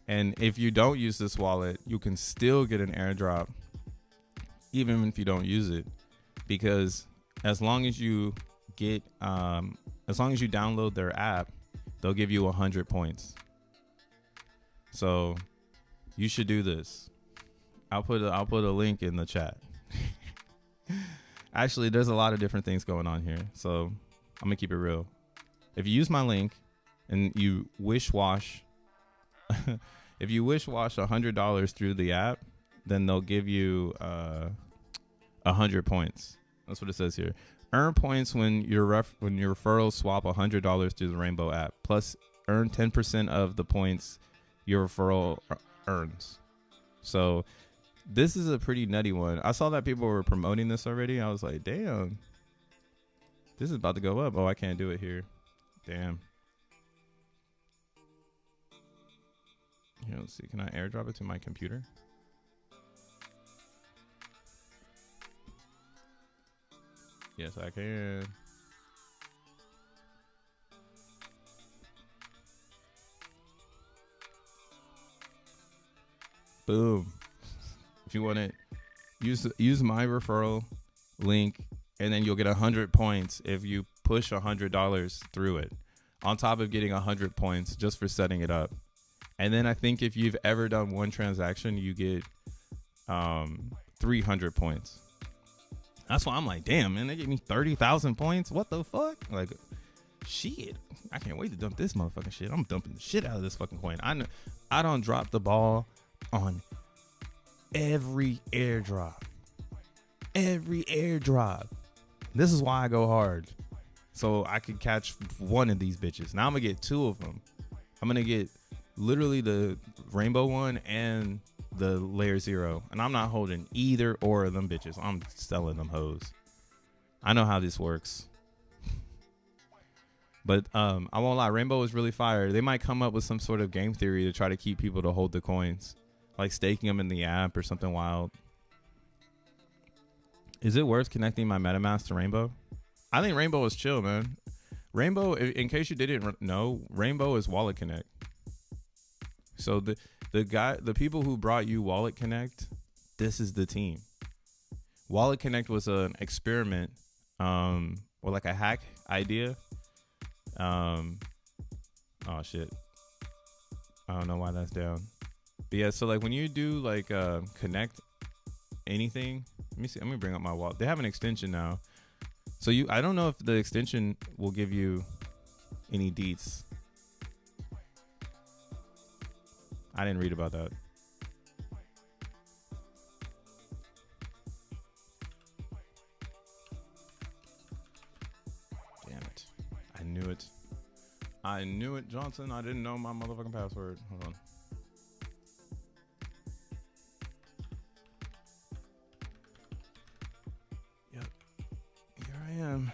And if you don't use this wallet, you can still get an airdrop even if you don't use it, because as long as you download their app, they'll give you 100 points. So you should do this. I'll put a link in the chat. Actually, there's a lot of different things going on here, so I'm gonna keep it real. If you use my link and you wish wash, if you wish wash $100 through the app, then they'll give you 100 points. That's what it says here. Earn points when your referrals swap $100 through the Rainbow app. Plus, earn 10% of the points your referral earns. So this is a pretty nutty one. I saw that people were promoting this already. I was like, damn, this is about to go up. Oh, I can't do it here. Damn. Here, let's see. Can I airdrop it to my computer? Yes, I can. Boom. If you want it, use my referral link, and then you'll get 100 points if you push $100 through it, on top of getting 100 points just for setting it up. And then I think if you've ever done one transaction, you get 300 points. That's why I'm like, damn, man, they gave me 30,000 points. What the fuck? Like, shit. I can't wait to dump this motherfucking shit. I'm dumping the shit out of this fucking coin. I don't drop the ball on every airdrop. Every airdrop. This is why I go hard. So I could catch one of these bitches. Now I'm going to get two of them. I'm going to get literally the rainbow one and the layer 0, and I'm not holding either or of them bitches. I'm selling them hoes. I know how this works. But I won't lie, Rainbow is really fire. They might come up with some sort of game theory to try to keep people to hold the coins, like staking them in the app or something wild. Is it worth connecting my MetaMask to Rainbow? I think Rainbow is chill, man. Rainbow, in case you didn't know, Rainbow is Wallet Connect. So the people who brought you Wallet Connect, this is the team. Wallet Connect was an experiment, or like a hack idea. Oh shit, I don't know why that's down. But yeah, so like when you do like connect anything, let me see. Let me bring up my wallet. They have an extension now, so I don't know if the extension will give you any deets. I didn't read about that. Damn it. I knew it. I knew it, Johnson. I didn't know my motherfucking password. Hold on. Yep. Here I am.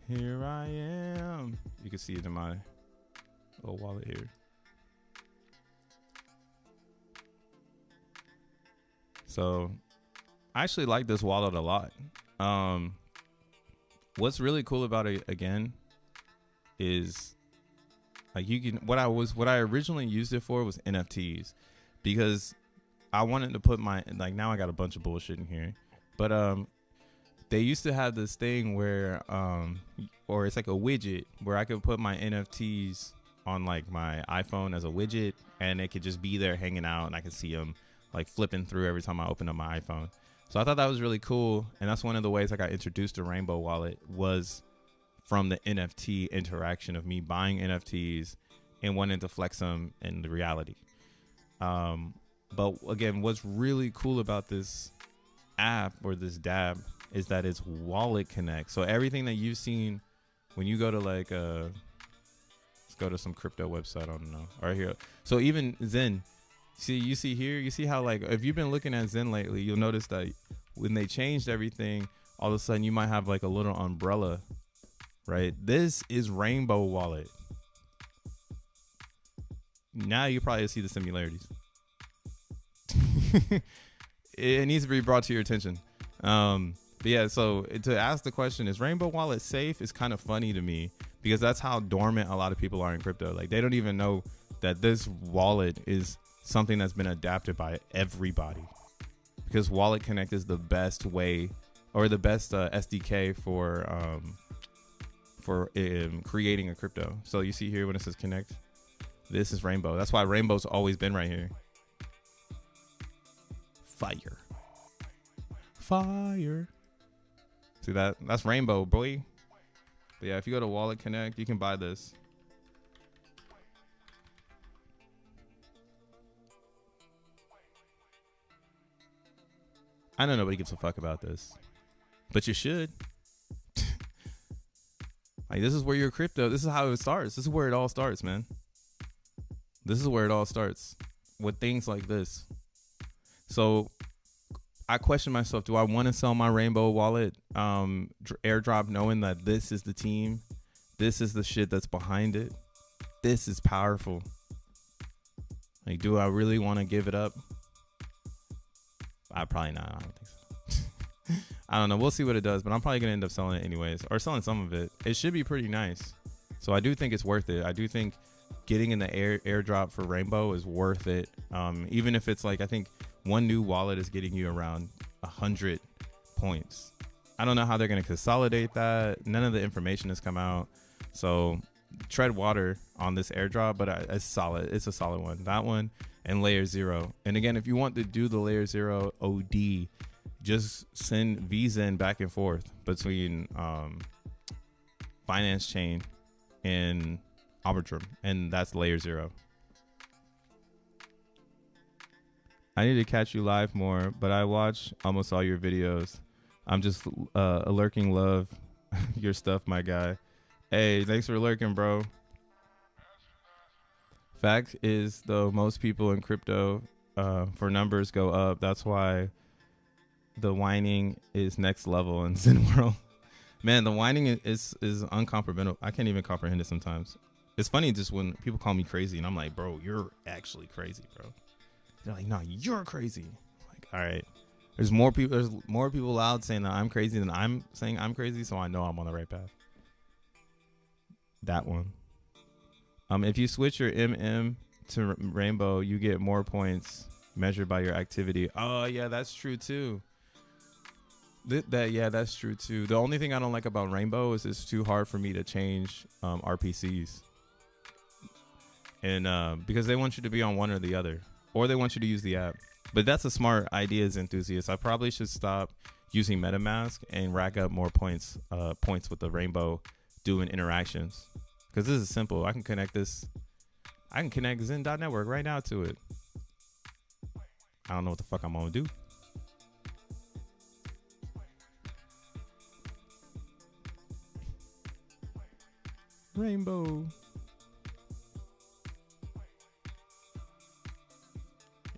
Here I am. You can see it in my little wallet here. So I actually like this wallet a lot. What's really cool about it again is like you can what I originally used it for was NFTs, because I wanted to put my, like, now I got a bunch of bullshit in here, but they used to have this thing where or it's like a widget where I could put my NFTs on like my iPhone as a widget, and it could just be there hanging out, and I could see them like flipping through every time I open up my iPhone. So I thought that was really cool. And that's one of the ways I got introduced to Rainbow Wallet, was from the NFT interaction of me buying NFTs and wanting to flex them in the reality. But again, what's really cool about this app or this dApp is that it's Wallet Connect. So everything that you've seen when you go to like, let's go to some crypto website. I don't know. Right here. So even Zen, you see here, you see how, like, if you've been looking at Zen lately, you'll notice that when they changed everything, all of a sudden you might have like a little umbrella, right? This is Rainbow Wallet. Now you probably see the similarities. It needs to be brought to your attention. But yeah, so to ask the question, is Rainbow Wallet safe, is kind of funny to me, because that's how dormant a lot of people are in crypto. Like, they don't even know that this wallet is something that's been adapted by everybody, because Wallet Connect is the best way, or the best SDK for creating a crypto. So you see here when it says connect, this is Rainbow. That's why Rainbow's always been right here. Fire. See that? That's Rainbow, boy. But yeah, if you go to Wallet Connect, you can buy this. I know nobody gives a fuck about this, but you should. Like, this is where your crypto, this is how it starts. This is where it all starts, man. This is where it all starts with things like this. So I question myself, do I want to sell my Rainbow wallet airdrop knowing that this is the team? This is the shit that's behind it. This is powerful. Like, do I really want to give it up? I probably not. I don't think so. I don't know. We'll see what it does, but I'm probably going to end up selling it anyways, or selling some of it. It should be pretty nice. So I do think it's worth it. I do think getting in the airdrop for Rainbow is worth it. Even if it's like, I think one new wallet is getting you around 100 points. I don't know how they're going to consolidate that. None of the information has come out. So tread water on this airdrop, but it's solid. It's a solid one. That one and Layer 0. And again, if you want to do the Layer 0 OD, just send VZen back and forth between Finance Chain and Arbitrum, and that's Layer 0. I need to catch you live more, but I watch almost all your videos. I'm just a lurking love your stuff, my guy. Hey, thanks for lurking, bro. Fact is, though, most people in crypto for numbers go up. That's why the whining is next level in Zen world. Man, the whining is uncomprehendable. I can't even comprehend it sometimes. It's funny just when people call me crazy, and I'm like, bro, you're actually crazy, bro. They're like, no, you're crazy. Like, all right. There's more people out saying that I'm crazy than I'm saying I'm crazy, so I know I'm on the right path. That one. If you switch your MM to Rainbow, you get more points measured by your activity. Oh, yeah, that's true too. Yeah, that's true too. The only thing I don't like about Rainbow is it's too hard for me to change RPCs. And because they want you to be on one or the other, or they want you to use the app. But that's a smart idea as enthusiasts. I probably should stop using MetaMask and rack up more points with the Rainbow doing interactions. Because this is simple. I can connect Zen.network right now to it. I don't know what the fuck I'm gonna do. Rainbow.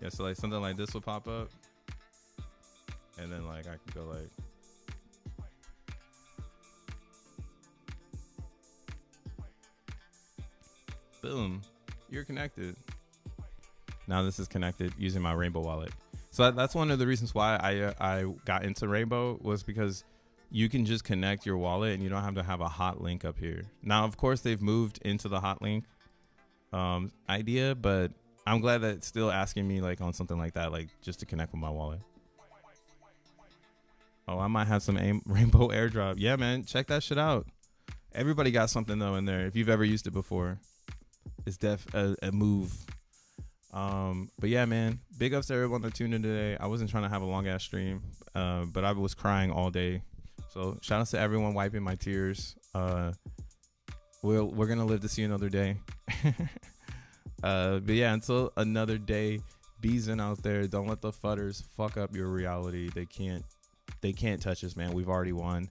Yeah, so like something like this will pop up, and then like I can go like, boom, you're connected. Now this is connected using my Rainbow wallet. So that's one of the reasons why I got into Rainbow, was because you can just connect your wallet and you don't have to have a hot link up here. Now, of course, they've moved into the hot link idea, but I'm glad that it's still asking me like on something like that, like just to connect with my wallet. Oh, I might have some Rainbow airdrop. Yeah, man, check that shit out. Everybody got something though in there. If you've ever used it before, it's a move. But yeah, man, big ups to everyone that tuned in today. I wasn't trying to have a long ass stream, but I was crying all day. So shout out to everyone wiping my tears. We're gonna live to see another day. But yeah, until another day, be Zen out there. Don't let the fudders fuck up your reality. They can't touch us, man. We've already won.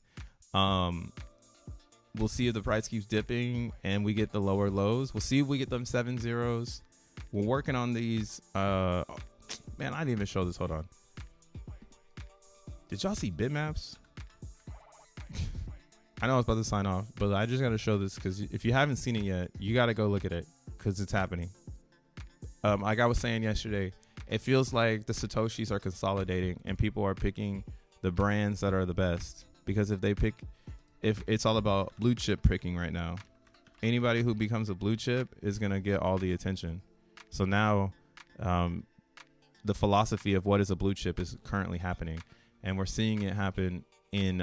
We'll see if the price keeps dipping and we get the lower lows. We'll see if we get them 7 zeros. We're working on these. Man, I didn't even show this. Hold on. Did y'all see Bitmaps? I know I was about to sign off, but I just got to show this because if you haven't seen it yet, you got to go look at it because it's happening. Like I was saying yesterday, it feels like the Satoshis are consolidating and people are picking the brands that are the best, because if it's all about blue chip picking right now, anybody who becomes a blue chip is going to get all the attention. So now the philosophy of what is a blue chip is currently happening, and we're seeing it happen in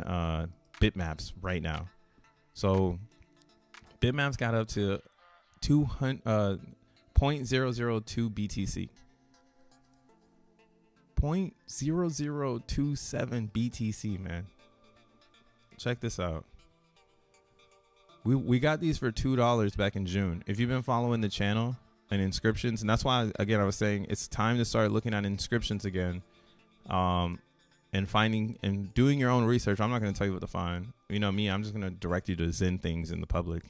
Bitmaps right now. So Bitmaps got up to 0.002 BTC. 0.0027 BTC, man. Check this out. We got these for $2 back in June. If you've been following the channel and inscriptions, and that's why, again, I was saying it's time to start looking at inscriptions again, and finding and doing your own research. I'm not going to tell you what to find. You know me, I'm just going to direct you to Zen things in the public.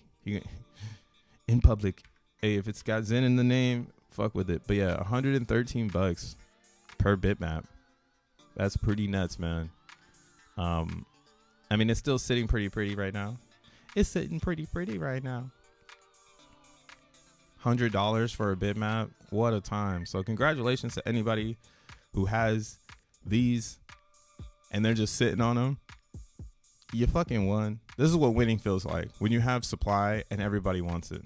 In public, hey, if it's got Zen in the name, fuck with it. But yeah, $113 per bitmap. That's pretty nuts, man. I mean, it's still sitting pretty right now. It's sitting pretty right now. $100 for a bitmap. What a time. So congratulations to anybody who has these and they're just sitting on them. You fucking won. This is what winning feels like, when you have supply and everybody wants it.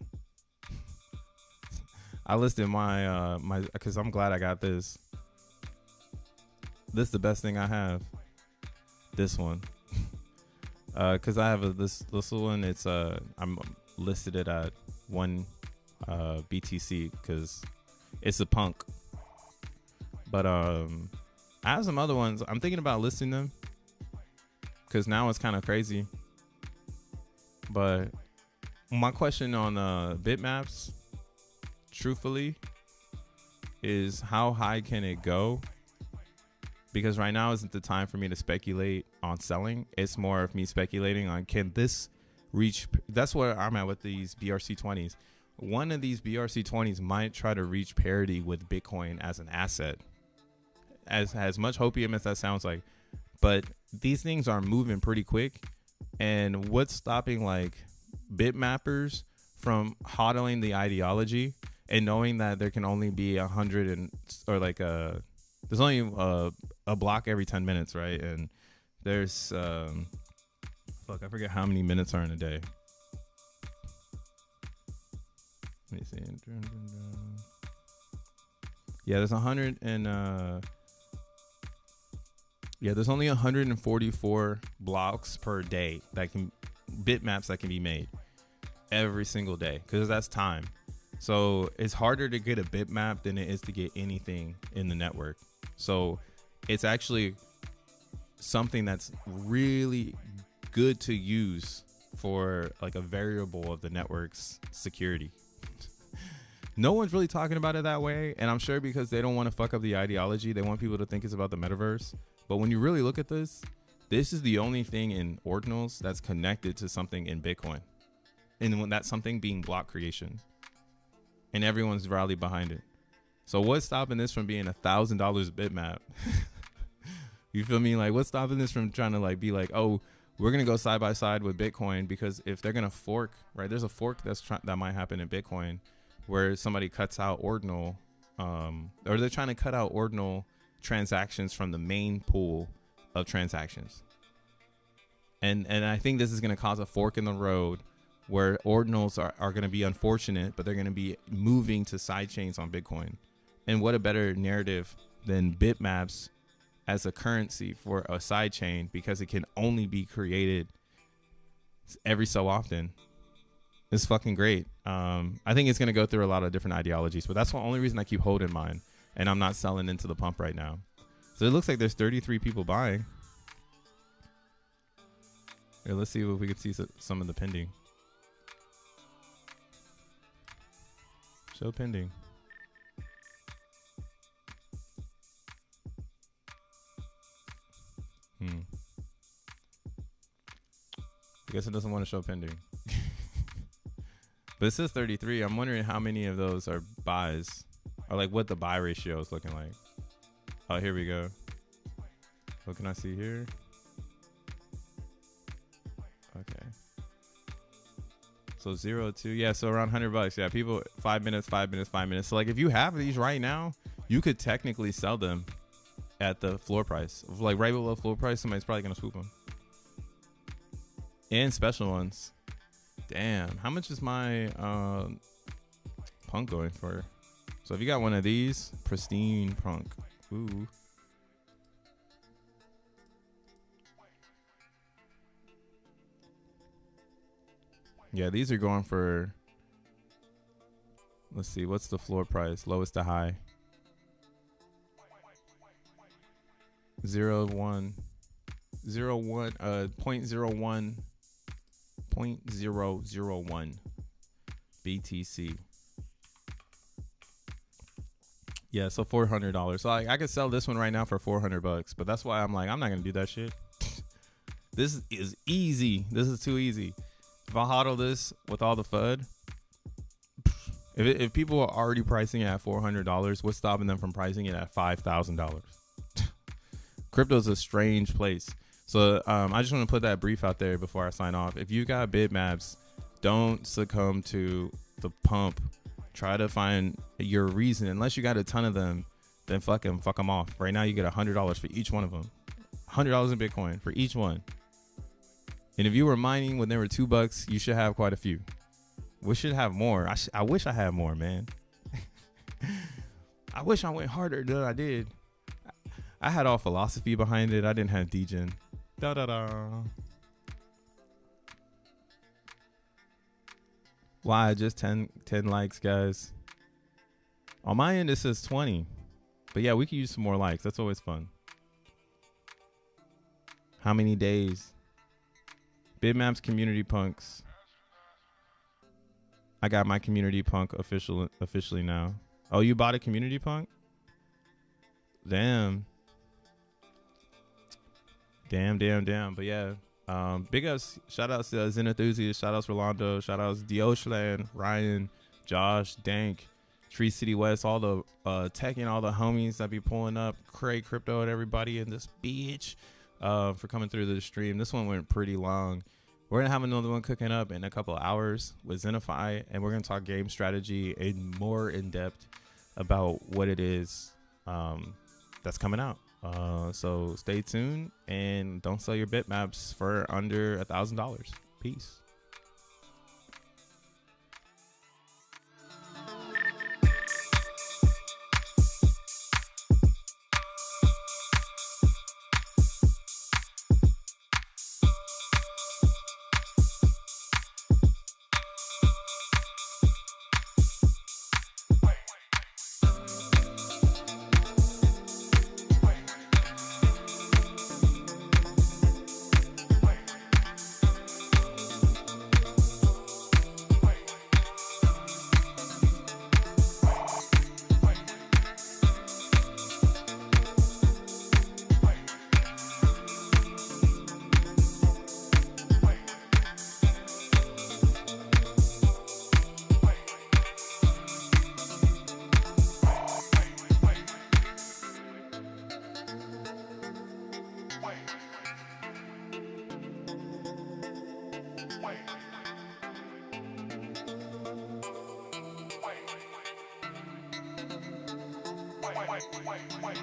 I listed my because I'm glad I got this. This is the best thing I have. This one. Because I have this one. It's I'm listed it at 1 BTC because it's a punk. But I have some other ones. I'm thinking about listing them because now it's kind of crazy. But my question on Bitmaps, truthfully, is how high can it go? Because right now isn't the time for me to speculate on selling. It's more of me speculating on, can this reach? That's where I'm at with these BRC20s. One of these BRC20s might try to reach parity with Bitcoin as an asset. As much hopium as that sounds like. But these things are moving pretty quick. And what's stopping like bitmappers from hodling the ideology and knowing that there can only be 100 there's only a block every 10 minutes, right? And there's I forget how many minutes are in a day. Let me see. Yeah, there's 100 and there's only 144 blocks per day bitmaps that can be made every single day, because that's time. So it's harder to get a bitmap than it is to get anything in the network. So it's actually something that's really good to use for like a variable of the network's security. No one's really talking about it that way, and I'm sure because they don't want to fuck up the ideology. They want people to think it's about the metaverse. But when you really look at this is the only thing in ordinals that's connected to something in Bitcoin, and when that's something being block creation, and everyone's rallied behind it. So what's stopping this from being $1,000 bitmap? You feel me? Like, what's stopping this from trying to like be like, oh, we're gonna go side by side with Bitcoin? Because if they're gonna fork, right? There's a fork that might happen in Bitcoin, where somebody cuts out ordinal, or they're trying to cut out ordinal transactions from the main pool of transactions. And I think this is gonna cause a fork in the road, where ordinals are going to be unfortunate, but they're going to be moving to side chains on Bitcoin. And what a better narrative than bitmaps as a currency for a side chain, because it can only be created every so often. It's fucking great. I think it's going to go through a lot of different ideologies, but that's the only reason I keep holding mine, and I'm not selling into the pump right now. So it looks like there's 33 people buying. Here, let's see if we can see some of the pending. Show pending. I guess it doesn't want to show pending. But it says 33. I'm wondering how many of those are buys, or like what the buy ratio is looking like. Oh, here we go. What can I see here? Okay. So 0 to, yeah, so around $100. Yeah, people, 5 minutes. So like if you have these right now, you could technically sell them at the floor price, like right below floor price. Somebody's probably gonna swoop them. And special ones. Damn, how much is my punk going for? So if you got one of these, pristine punk. Ooh. Yeah, these are going for, let's see, what's the floor price? Lowest to high. 0.01 0.001 BTC. Yeah, so $400. So I could sell this one right now for $400, but that's why I'm like, I'm not gonna do that shit. This is easy. This is too easy. If I hodl this with all the FUD, if people are already pricing it at $400, what's stopping them from pricing it at $5,000? Crypto's a strange place. So I just want to put that brief out there before I sign off. If you got Bitmaps, don't succumb to the pump. Try to find your reason. Unless you got a ton of them, then fuck them off. Right now you get $100 for each one of them. $100 in Bitcoin for each one. And if you were mining when they were $2, you should have quite a few. We should have more. I wish I had more, man. I wish I went harder than I did. I had all philosophy behind it. I didn't have degen. Da da da. Why? Just 10 likes, guys. On my end, it says 20. But yeah, we could use some more likes. That's always fun. How many days? Bitmaps community punks. I got my community punk officially now. Oh, you bought a community punk? Damn. Damn. But yeah, big ups, shout outs to XENFTs, shout outs Rolando, shout outs Dioshland, Ryan, Josh, Dank, Tree City West, all the tech and all the homies that be pulling up, Craig Crypto and everybody in this bitch for coming through the stream. This one went pretty long. We're gonna have another one cooking up in a couple of hours with Xenify, and we're gonna talk game strategy and more in depth about what it is that's coming out. So stay tuned and don't sell your bitmaps for under $1,000. Peace. Wait.